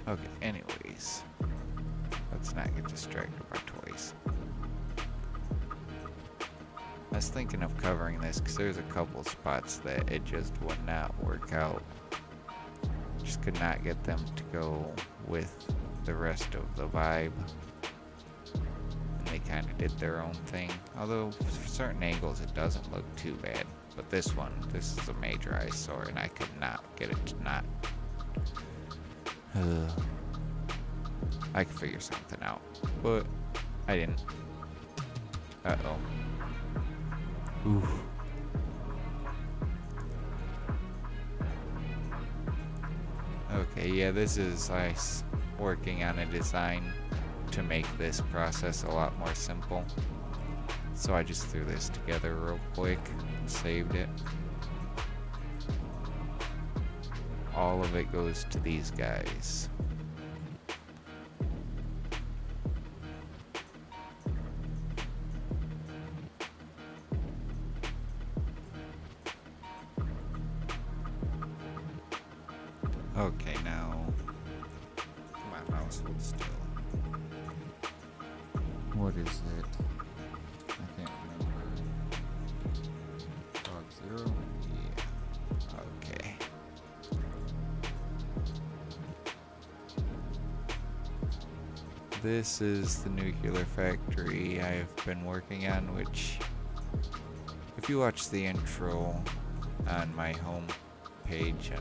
Okay, anyways, let's not get distracted by toys. I was thinking of covering this because there's a couple spots that it just would not work out. Just could not get them to go with the rest of the vibe. And they kind of did their own thing. Although, for certain angles it doesn't look too bad. But this is a major eyesore, and I could not get it to not. I could figure something out, but I didn't. Uh-oh. Oof. Okay, yeah, this is us working on a design to make this process a lot more simple. So I just threw this together real quick and saved it. all of it goes to these guys. Okay, now my mouse hold still. What is it? I can't remember. Dog 0? Yeah. Okay. This is the nuclear factory I've been working on, which, if you watch the intro on my home page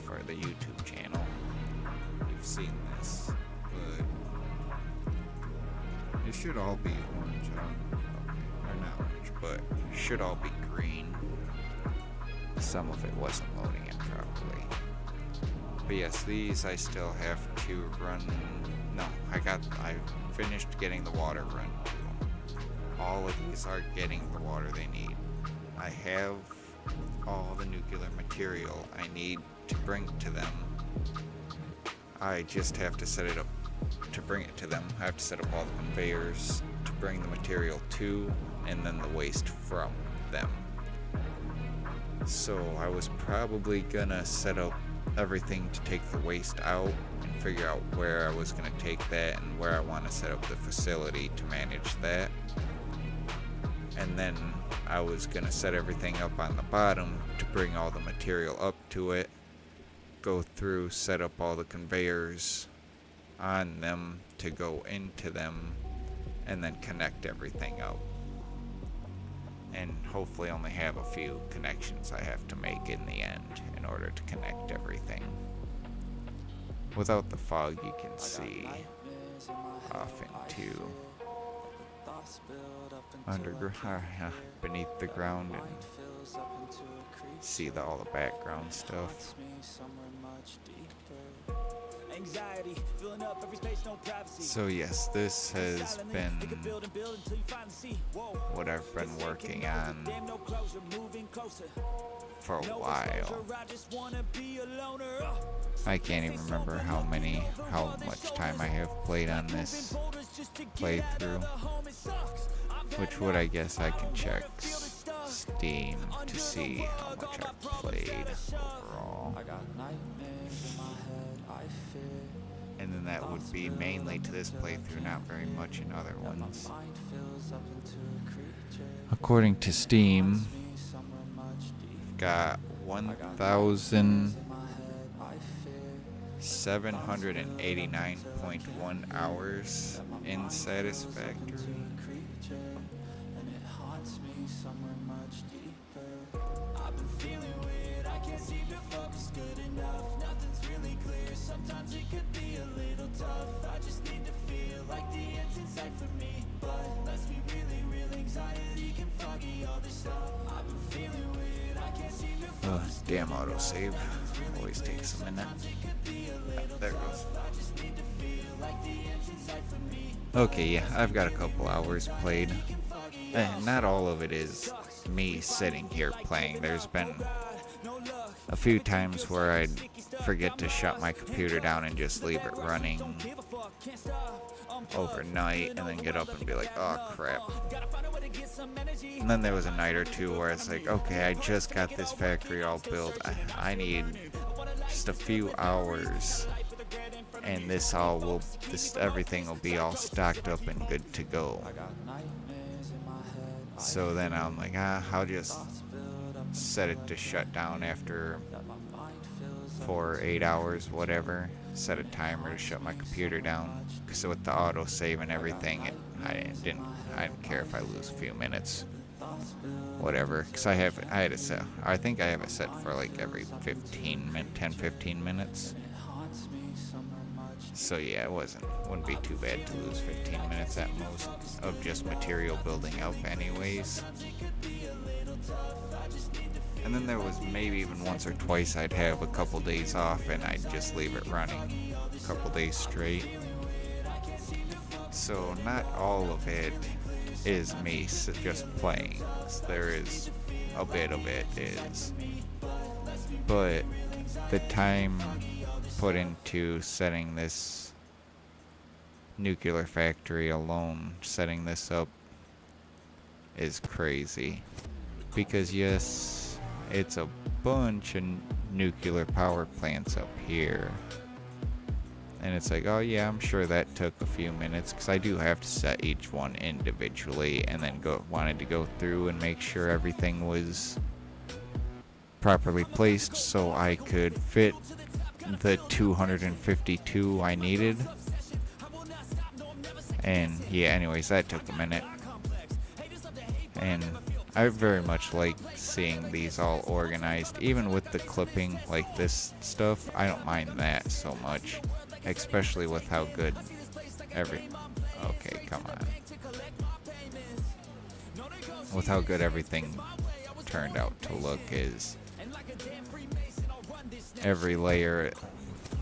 for the YouTube channel, you've seen this, but it should all be orange, or not orange, but it should all be green. Some of it wasn't loading it properly. But yes, these I still have to run. No, I finished getting the water run to them. All of these are getting the water they need. I have all the nuclear material I need to bring to them. I just have to set it up to bring it to them. I have to set up all the conveyors to bring the material to, and then the waste from them. So I was probably gonna set up everything to take the waste out and figure out where I was gonna take that and where I want to set up the facility to manage that. And then I was gonna set everything up on the bottom to bring all the material up to it, go through, set up all the conveyors on them to go into them, and then connect everything up. And hopefully only have a few connections I have to make in the end in order to connect everything. Without the fog, you can see off into underground, beneath the ground, and see all the background stuff. So yes, this has been what I've been working on for a while. I can't even remember how much time I have played on this playthrough. Which would, I guess I can check Steam to see how much I've played overall. And then that would be mainly to this playthrough, not very much in other ones. According to Steam, I've got 1,789.1 hours in Satisfactory. Sometimes it could be a little tough. I just need to feel like the end's in sight for me. But let's be really real, anxiety can foggy all this stuff. I've been feeling weird, I can't seem to focus. Damn autosave. Always takes a minute. There it goes. Okay, yeah, I've got a couple hours played. And not all of it is me sitting here playing. There's been a few times where I'd forget to shut my computer down and just leave it running overnight and then get up and be like, oh crap. And then there was a night or two where it's like, okay, I just got this factory all built. I need just a few hours and everything will be all stocked up and good to go. So then I'm like, I'll just set it to shut down after 4 or 8 hours, whatever. Set a timer to shut my computer down. So with the auto save and everything, I didn't care if I lose a few minutes, whatever. Because I had it set. I think I have it set for like every 10-15 minutes. So yeah, it wouldn't be too bad to lose 15 minutes at most of just material building up anyways. And then there was maybe even once or twice I'd have a couple days off and I'd just leave it running a couple days straight. So not all of it is me just playing. There is a bit of it is. But the time put into setting this nuclear factory alone, setting this up, is crazy. Because yes, it's a bunch of nuclear power plants up here. And it's like, oh yeah, I'm sure that took a few minutes, because I do have to set each one individually, and then wanted to go through and make sure everything was properly placed so I could fit the 252 I needed. And yeah, anyways, that took a minute. And I very much like seeing these all organized, even with the clipping like this stuff. I don't mind that so much, especially with how good okay, come on. With how good everything turned out to look is every layer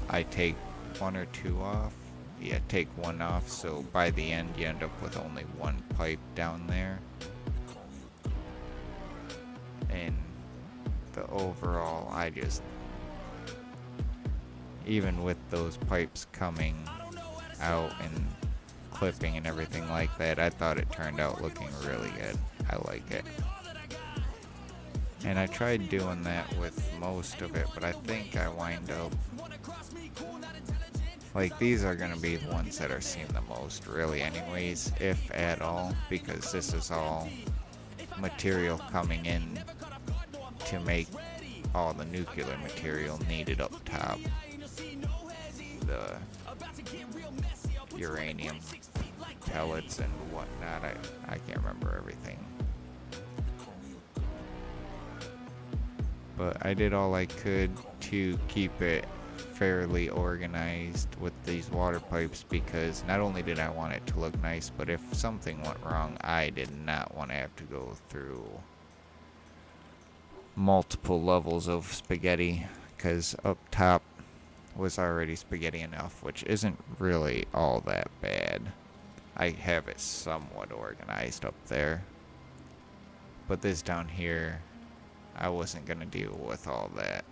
I take one or two off. Yeah, take one off, so by the end you end up with only one pipe down there. And the overall, even with those pipes coming out and clipping and everything like that, I thought it turned out looking really good. I like it. And I tried doing that with most of it, but I think I wind up, like, these are going to be the ones that are seen the most, really, anyways, if at all, because this is all material coming in to make all the nuclear material needed up top. The uranium pellets and whatnot, I can't remember everything. But I did all I could to keep it fairly organized with these water pipes, because not only did I want it to look nice, but if something went wrong, I did not want to have to go through multiple levels of spaghetti, because up top was already spaghetti enough, which isn't really all that bad. I have it somewhat organized up there, but this down here, I wasn't gonna deal with all that.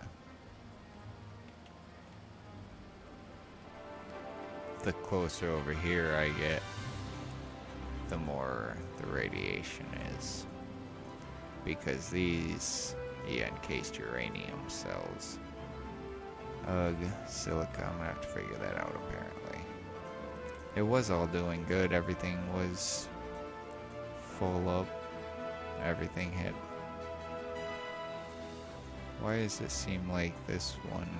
The closer over here I get, the more the radiation is, because these encased uranium cells. Ugh, silica, I'm gonna have to figure that out apparently. It was all doing good, everything was full up, everything hit. Why does it seem like this one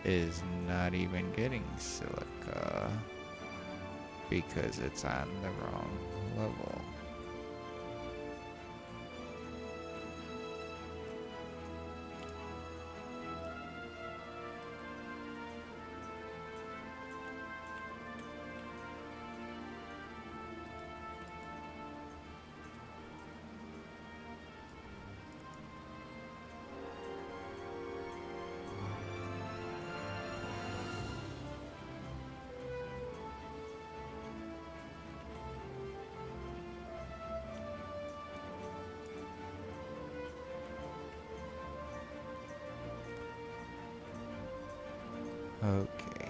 is not even getting silica? Because it's on the wrong level. Okay.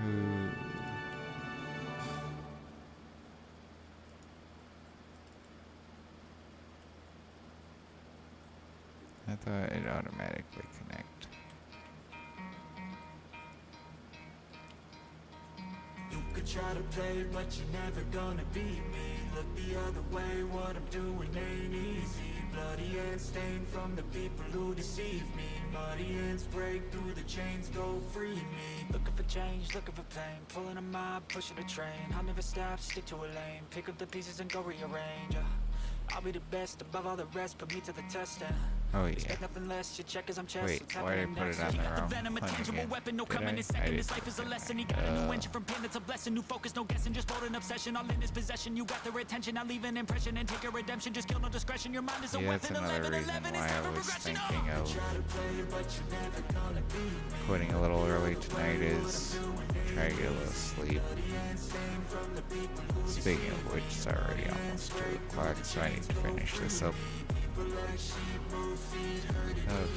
Ooh. I thought it'd automatically connect. You could try to play, but you're never gonna beat me. Look the other way, what I'm doing ain't easy. Bloody hands stained from the people who deceive me. Muddy hands break through the chains, go free me. Looking for change, looking for pain. Pulling a mob, pushing a train. I'll never stop, stick to a lane. Pick up the pieces and go rearrange. I'll be the best above all the rest, put me to the test and Oh yeah. Expect nothing less, you check as I'm chest. Wait, What's why did I happening put next? it on the Got the wrong venom, a one tangible again? weapon, no Did coming I? in second. I This didn't. life is a lesson. He got a new engine from pain, that's a blessing. New focus, no guessing, just bold and obsession. All in his possession, you got their attention. I leave an impression and take a redemption. Just kill no discretion. Your mind is a Yeah, that's weapon. another 11, reason 11 why is never I was progression. thinking of quitting a little early tonight is try to get a little sleep. Speaking of which, it's already almost 2 o'clock, so I need to finish this up.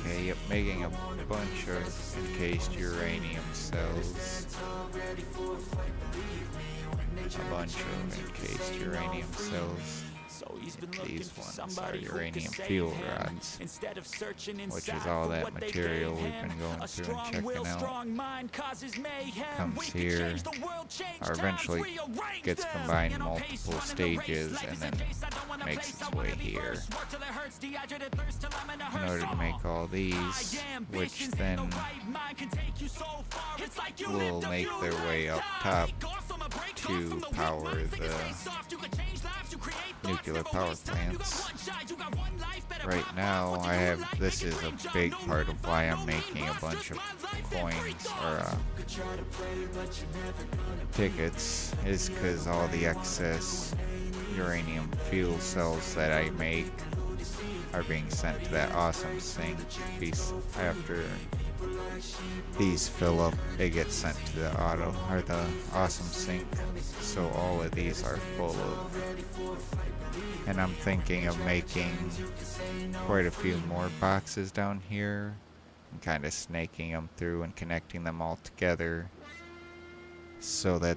Okay, yep, making a bunch of encased uranium cells. A bunch of encased uranium cells. So he's been looking These for ones are somebody who uranium could save fuel him. rods, Instead of searching which inside is all for that what they material gave we've him. been going A through and strong checking will, out. strong mind causes mayhem. Comes We can here, change the world, change or times, eventually rearrange gets them. combined Staying on pace, multiple running the race. stages Life and is a then case, I don't wanna makes place, its I wanna way be here. first. Work till it hurts, dehydrated thirst till I'm in a In hearse. order to make all these, which then will make their way up top to power the nuclear power plants. Right now, I have, this is a big part of why I'm making a bunch of coins, or tickets, is because all the excess uranium fuel cells that I make are being sent to that awesome sink. After these fill up, it gets sent to the the awesome sink. So all of these are full of, and I'm thinking of making quite a few more boxes down here and kind of snaking them through and connecting them all together so that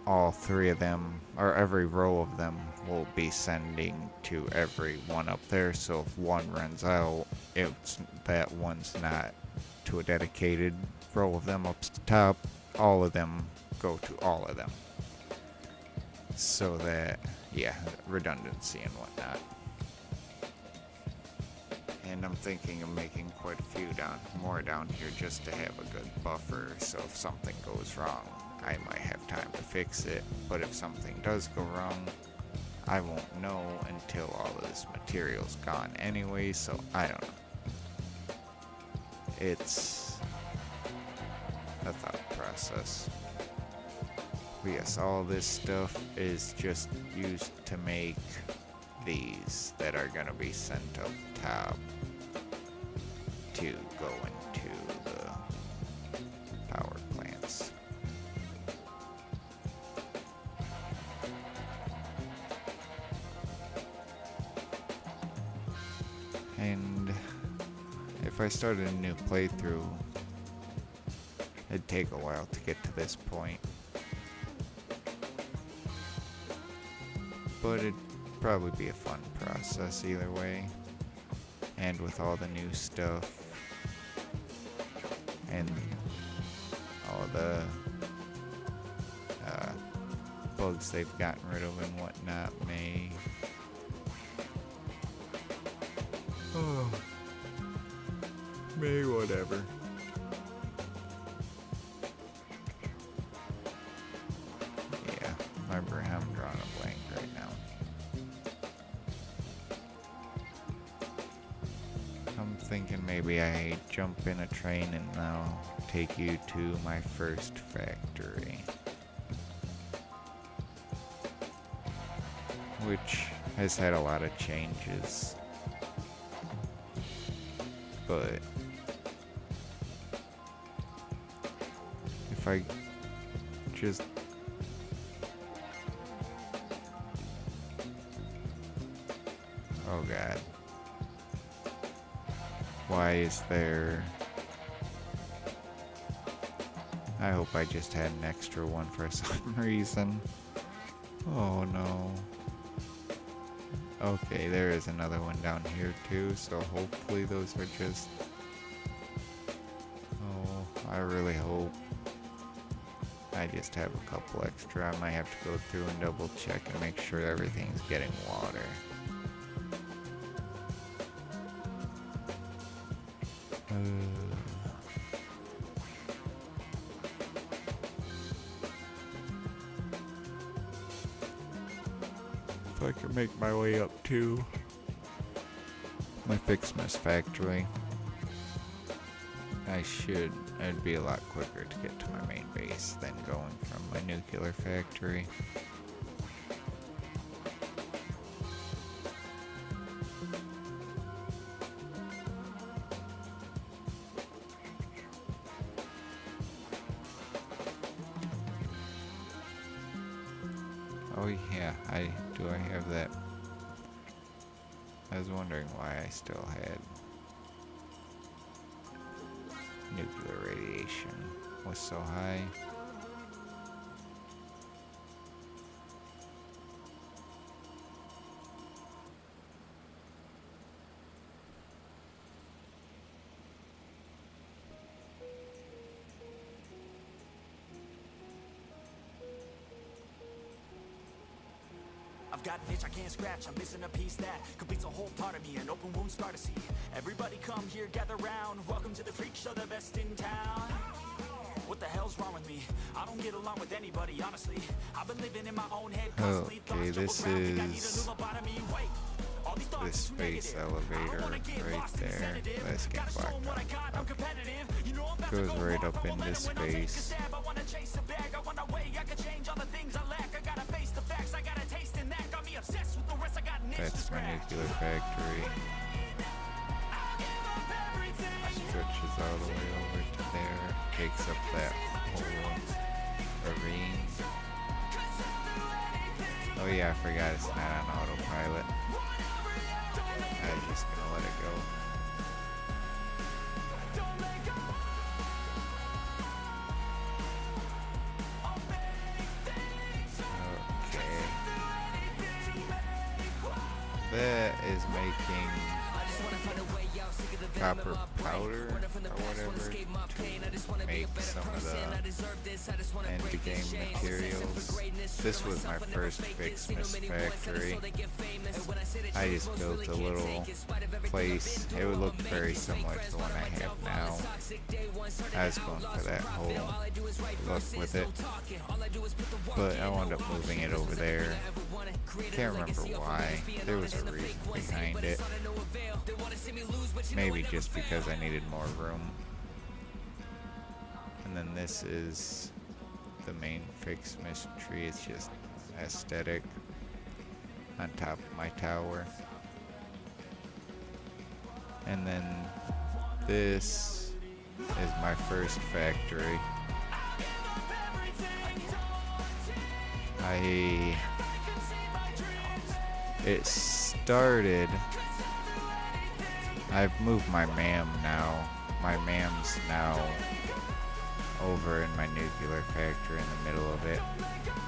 all 3 of them, or every row of them, will be sending to every one up there. So if one runs out, that one's not to a dedicated row of them up top. All of them go to all of them. So that, yeah, redundancy and whatnot. And I'm thinking of making quite a few more down here just to have a good buffer, so if something goes wrong, I might have time to fix it. But if something does go wrong, I won't know until all of this material's gone anyway, so I don't know. It's a thought process. But yes, all this stuff is just used to make these that are gonna be sent up top to go into the power plants. And if I started a new playthrough, it'd take a while to get to this point. But it'd probably be a fun process either way. And with all the new stuff and all the bugs they've gotten rid of and whatnot, may whatever. Yeah, I'm drawing a blank right now. I'm thinking maybe I jump in a train and I'll take you to my first factory, which has had a lot of changes, but if I just oh god, why is there, I hope I just had an extra one for some reason. Oh no. Okay, there is another one down here too, so hopefully those are just, oh, I really hope I just have a couple extra. I might have to go through and double check and make sure everything's getting water. If I can make my way up to my Fixmas factory. It'd be a lot quicker to get to my main base than going from my nuclear factory. Oh yeah, I have that. I was wondering why I still had nuclear radiation was so high. I've got an itch I can't scratch, I'm missing a piece that completes a whole part of me, an open wound scar to see. Everybody come here, gather round, welcome to the freak show, the best in town. What the hell's wrong with me? I don't get along with anybody, honestly. I've been living in my own head constantly. Okay, this is this space elevator right there. Let's get blocked out. Okay. Goes right up into space. That's my nuclear factory. Stretches all the way over to there. Takes up that whole ravine. Oh yeah, I forgot it's not on autopilot. I was just gonna let it go. That is making copper powder or whatever to make some of the end game materials. This was my first Fixmas factory. I just built a little place. It would look very similar to the one I have now. I was going for that whole look with it, but I wound up moving it over there. Can't remember why. There was a reason behind it. Maybe just because I needed more room. And then this is the main Fixmas tree. It's just aesthetic on top of my tower. And then this is my first factory. It started, I've moved my MAM now. My MAM's now over in my nuclear factory in the middle of it.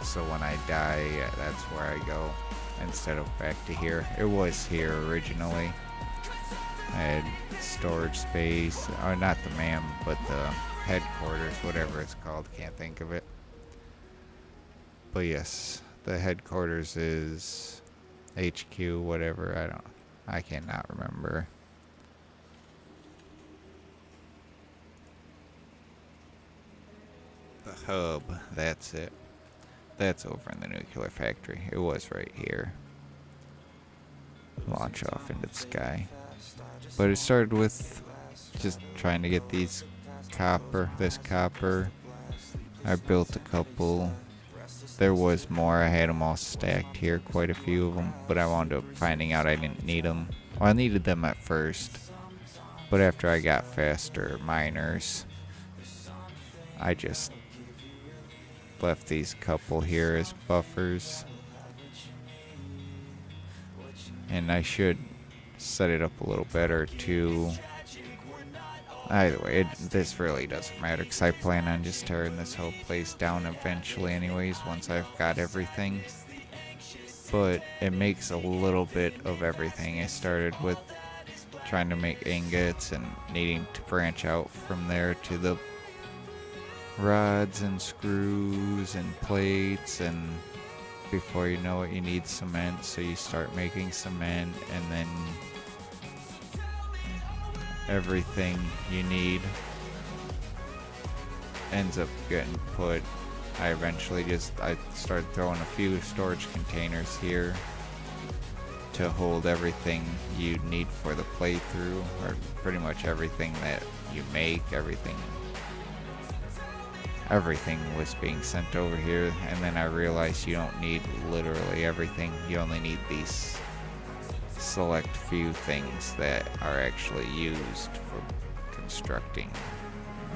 So when I die, that's where I go instead of back to here. It was here originally. I had storage space, or not the MAM, but the headquarters, whatever it's called, can't think of it. But yes, the headquarters is HQ, whatever, I cannot remember. The hub, that's it. That's over in the nuclear factory. It was right here. Launch off into the sky. But it started with just trying to get this copper. I built a couple. There was more. I had them all stacked here, quite a few of them, but I wound up finding out I didn't need them. Well, I needed them at first, but after I got faster miners, I just left these couple here as buffers. And I should set it up a little better to... Either way, this really doesn't matter because I plan on just tearing this whole place down eventually anyways once I've got everything. But it makes a little bit of everything. I started with trying to make ingots and needing to branch out from there to the rods and screws and plates, and before you know it you need cement, so you start making cement, and then everything you need ends up getting put. I started throwing a few storage containers here to hold everything you need for the playthrough, or pretty much everything that you make, everything was being sent over here. And then I realized you don't need literally everything. You only need these select few things that are actually used for constructing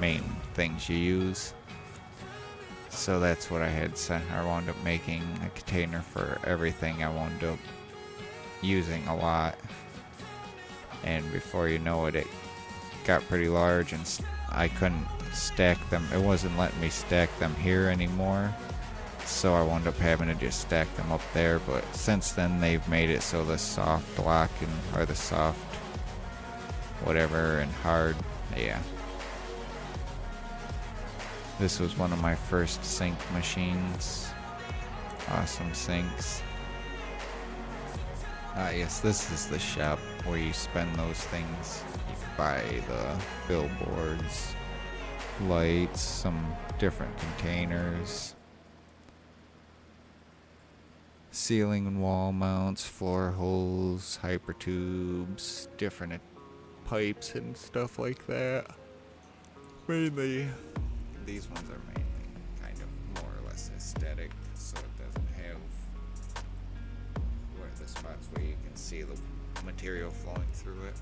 main things you use. So that's what I had sent. I wound up making a container for everything. I wound up using a lot, and before you know it, it got pretty large, and I couldn't stack them. It wasn't letting me stack them here anymore, so I wound up having to just stack them up there. But since then, they've made it so the soft lock or the soft whatever and hard, yeah. This was one of my first sink machines. Awesome sinks. Yes, this is the shop where you spend those things. You can buy the billboards, lights, some different containers, ceiling and wall mounts, floor holes, hyper tubes, different pipes and stuff like that. Mainly, these ones are mainly kind of more or less aesthetic, so it doesn't have where the spots where you can see the material flowing through it.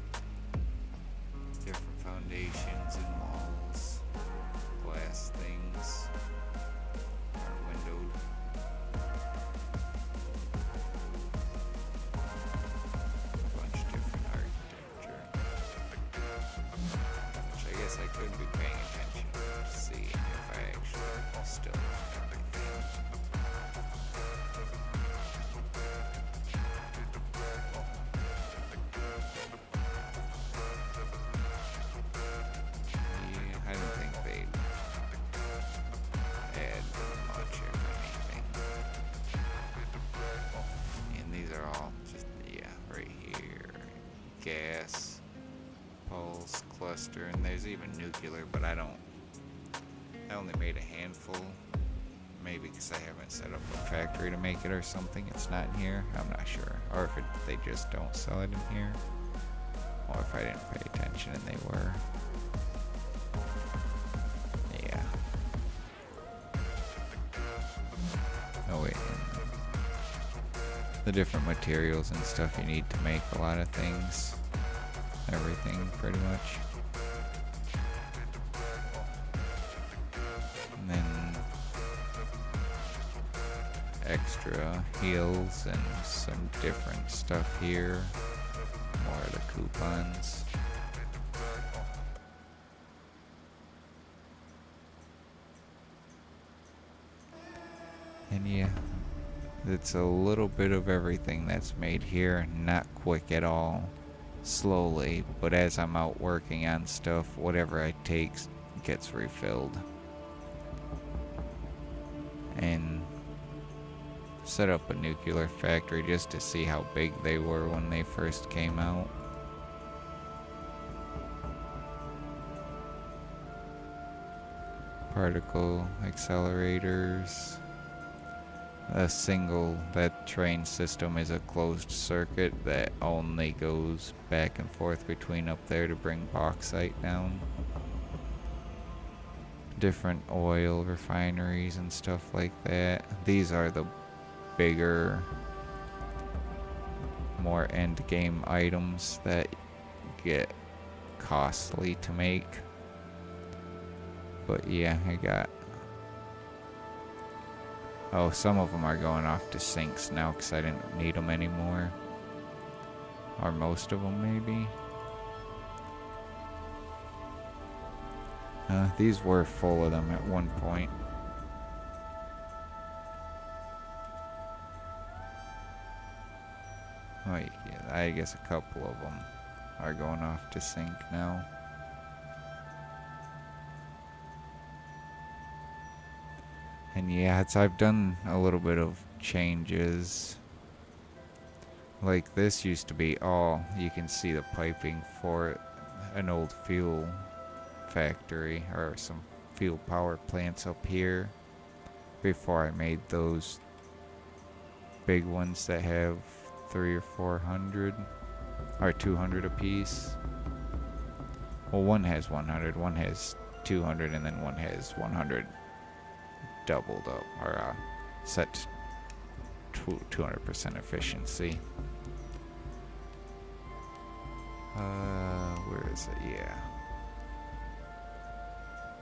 Different foundations and walls, glass things, are windowed. A bunch of different architecture, which I guess I could be paying attention to see if I actually still have everything. I don't think they'd add much if anything. And these are all just, yeah, right here. Gas, pulse, cluster, and there's even nuclear, but I only made a handful. Maybe because I haven't set up a factory to make it or something. It's not in here. I'm not sure. Or if they just don't sell it in here. Or if I didn't pay attention and they were. Yeah. Oh wait. The different materials and stuff you need to make a lot of things. Everything, pretty much. And then extra heels and some different stuff here. More of the coupons. And yeah, it's a little bit of everything that's made here. Not quick at all. Slowly, but as I'm out working on stuff, whatever I take gets refilled. And set up a nuclear factory just to see how big they were when they first came out. Particle accelerators. That train system is a closed circuit that only goes back and forth between up there to bring bauxite down. Different oil refineries and stuff like that. These are the bigger, more end game items that get costly to make. But yeah, I got... Oh, some of them are going off to sinks now because I didn't need them anymore. Or most of them, maybe. These were full of them at one point. Oh, yeah, I guess a couple of them are going off to sink now. And yeah, I've done a little bit of changes. Like this used to be all, you can see the piping for an old fuel factory or some fuel power plants up here before I made those big ones that have 3 or 400 or 200 apiece. Well, one has 100, one has 200, and then one has 100 doubled up or set to 200% efficiency. Where is it? Yeah.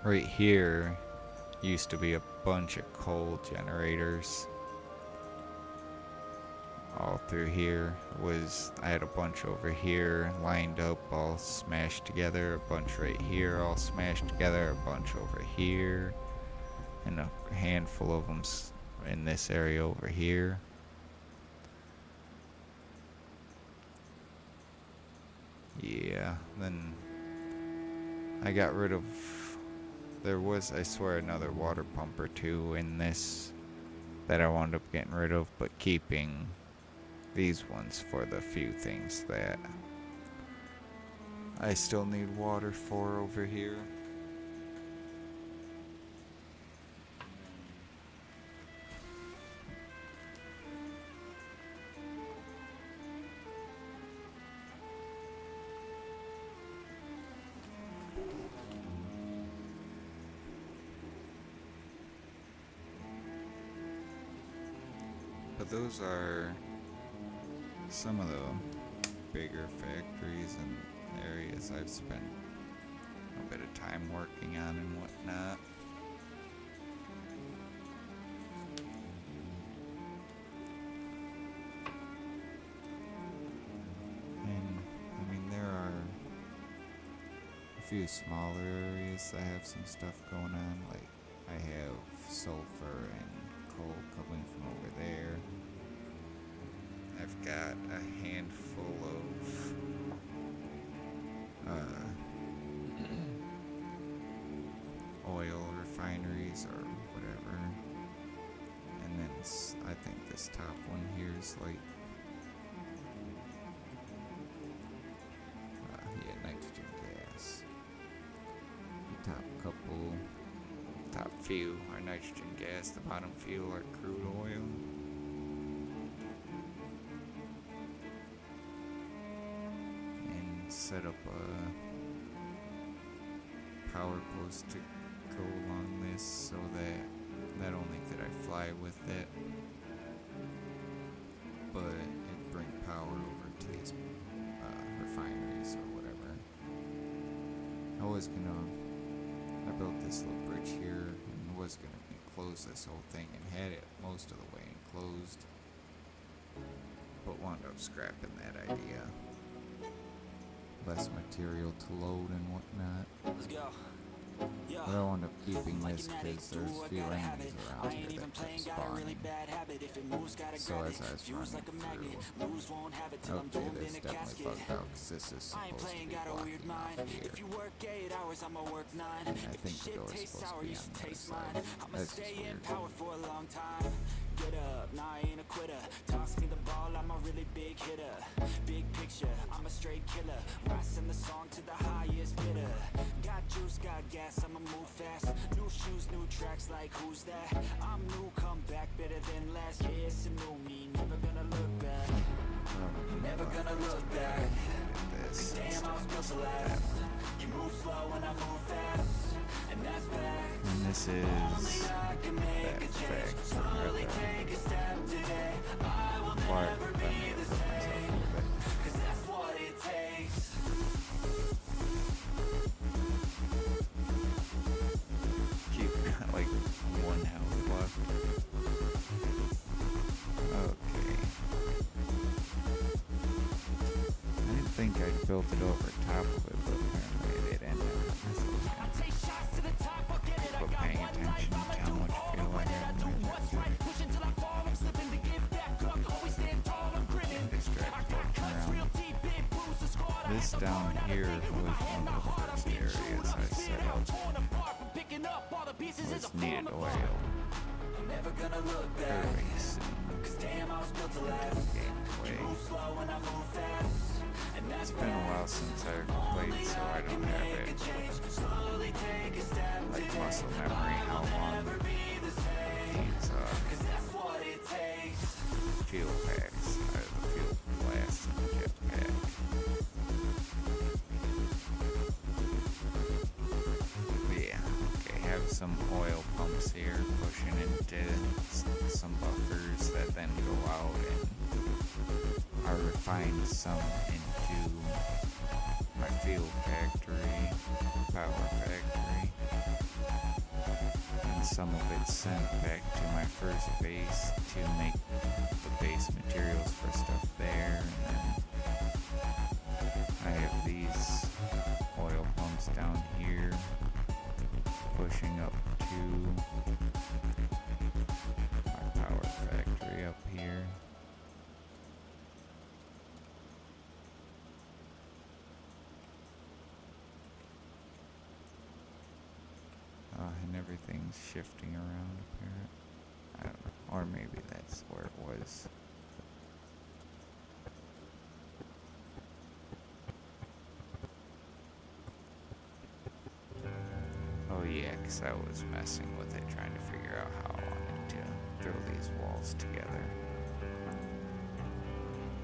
Right here used to be a bunch of coal generators. All through here I had a bunch over here lined up, all smashed together, a bunch right here all smashed together, a bunch over here, and a handful of them in this area over here. Yeah, then I got rid of, there was, I swear, another water pump or two in this that I wound up getting rid of, but keeping these ones for the few things that I still need water for over here. But those are some of the bigger factories and areas I've spent a bit of time working on and whatnot. And I mean, there are a few smaller areas that have some stuff going on, like I have sulfur and coal coming from over there. I've got a handful of oil refineries or whatever, and then I think this top one here is like yeah, nitrogen gas. The top few are nitrogen gas, the bottom few are crude oil. Set up a power post to go along this so that not only could I fly with it, but it'd bring power over to these refineries or whatever. I built this little bridge here and was gonna enclose this whole thing and had it most of the way enclosed, but wound up scrapping that idea. Less material to load and whatnot. Let's go. But I wound up keeping this because there's few enemies around here that kept spawning. So as I was running through, okay, this definitely bugged out because this is supposed to be blocking off here. And I think the door's supposed to be on the other side. That's just weird. Get up, nah, I ain't a quitter. Toss me the ball, I'm a really big hitter. Big picture, I'm a straight killer. Rising the song to the highest bidder. Got juice, got gas, I'ma move fast. New shoes, new tracks, like who's that? I'm new, come back better than last. Yeah, it's a new me, never gonna look back. Never gonna look back. Damn, I was built to last. You move slow and I move fast. And that's fact. And this is that fact. Slowly take a step today. I will never be the same. Cause that's what it takes. Keep like one house left. Okay. I didn't think I'd built it over top of it, but apparently it ended up. But paying attention to how much fuel I had in my this down here was one of the first areas I set up. Was needed oil. Airways and it's been a while since I played, so I don't have it like muscle memory how long these fuel packs, the fuel some oil pumps here, pushing into some buffers that then go out and are refined some into my field factory, power factory, and some of it's sent back to my first base to make the base materials for stuff there. And then I have these oil pumps down here pushing up to my power factory up here. And everything's shifting around here. I don't know. Or maybe that's where it was. Oh yeah, because I was messing with it, trying to figure out how I wanted to throw these walls together.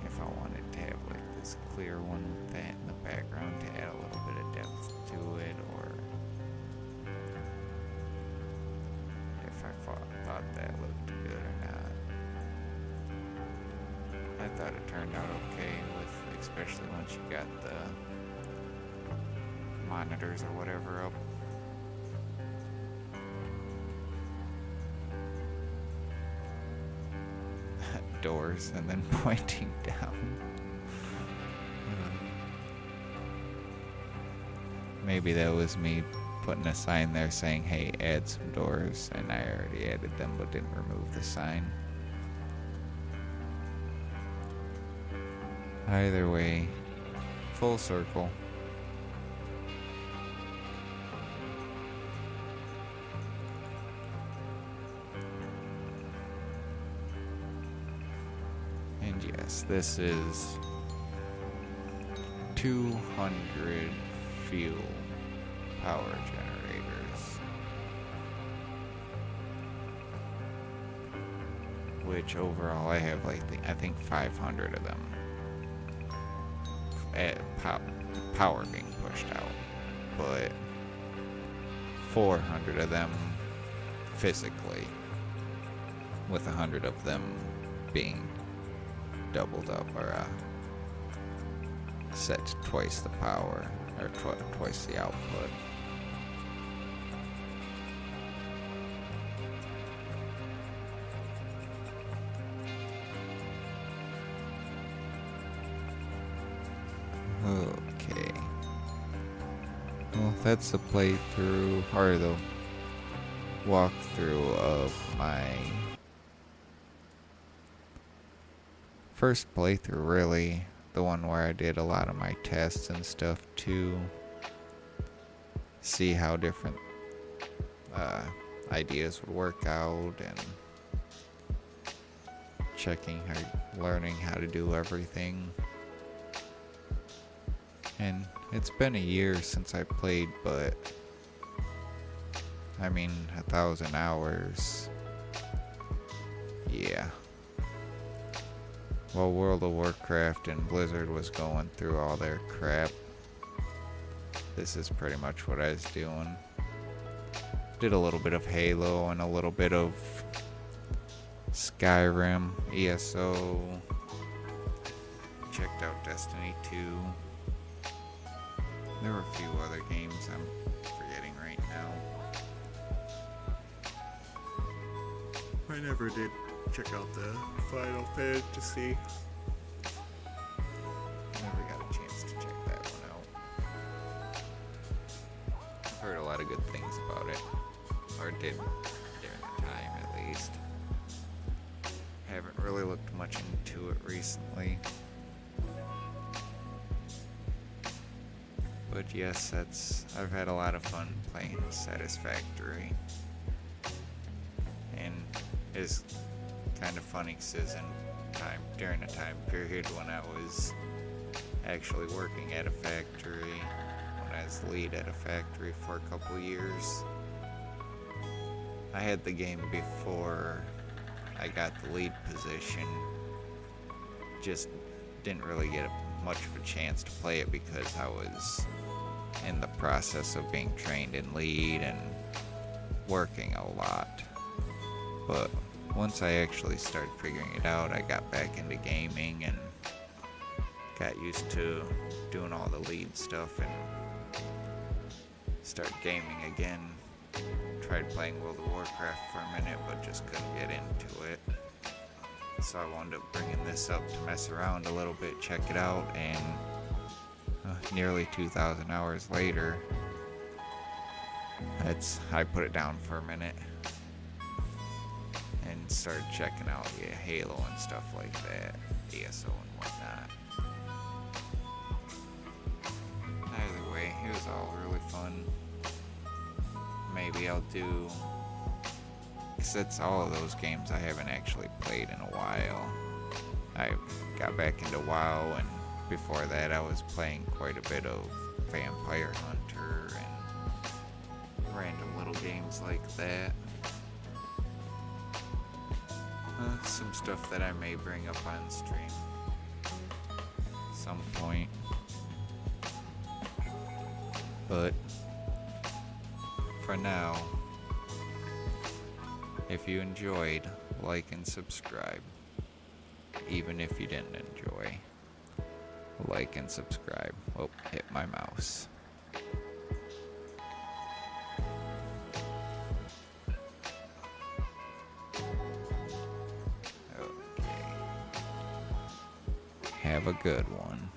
If I wanted to have like this clear one with that in the background to add a little bit of depth to it, or if I thought that looked good or not. I thought it turned out okay, with especially once you got the monitors or whatever up. Doors and then pointing down. Maybe that was me putting a sign there saying, hey, add some doors, and I already added them but didn't remove the sign. Either way, full circle. And yes, this is 200 fuel power generators, which overall I have like I think 500 of them at power being pushed out, but 400 of them physically, with 100 of them being doubled up or set to twice the power or twice the output. Okay. Well, that's the playthrough, or the walkthrough of my first playthrough, really. The one where I did a lot of my tests and stuff to see how different ideas would work out, and learning how to do everything. And it's been a year since I played, but I mean, 1,000 hours. Yeah. While World of Warcraft and Blizzard was going through all their crap, this is pretty much what I was doing. Did a little bit of Halo and a little bit of Skyrim, ESO. Checked out Destiny 2. There were a few other games I'm forgetting right now. I never did check out the Final Fantasy. Never got a chance to check that one out. I've heard a lot of good things about it. Or did during the time, at least. Haven't really looked much into it recently. But yes, I've had a lot of fun playing Satisfactory. And it's kind of funny because during a time period when I was actually working at a factory, when I was lead at a factory for a couple years. I had the game before I got the lead position, just didn't really get much of a chance to play it because I was in the process of being trained in lead and working a lot. But once I actually started figuring it out, I got back into gaming and got used to doing all the lead stuff and started gaming again. Tried playing World of Warcraft for a minute, but just couldn't get into it. So I wound up bringing this up to mess around a little bit, check it out, and nearly 2,000 hours later, I put it down for a minute and started checking out Halo and stuff like that, ESO and whatnot. Either way, it was all really fun. Maybe I'll do, because it's all of those games I haven't actually played in a while. I got back into WoW, and before that I was playing quite a bit of Vampire Hunter and random little games like that. Some stuff that I may bring up on stream some point. But for now, if you enjoyed, like and subscribe. Even if you didn't enjoy, like and subscribe. Oh, hit my mouse. Okay. Have a good one.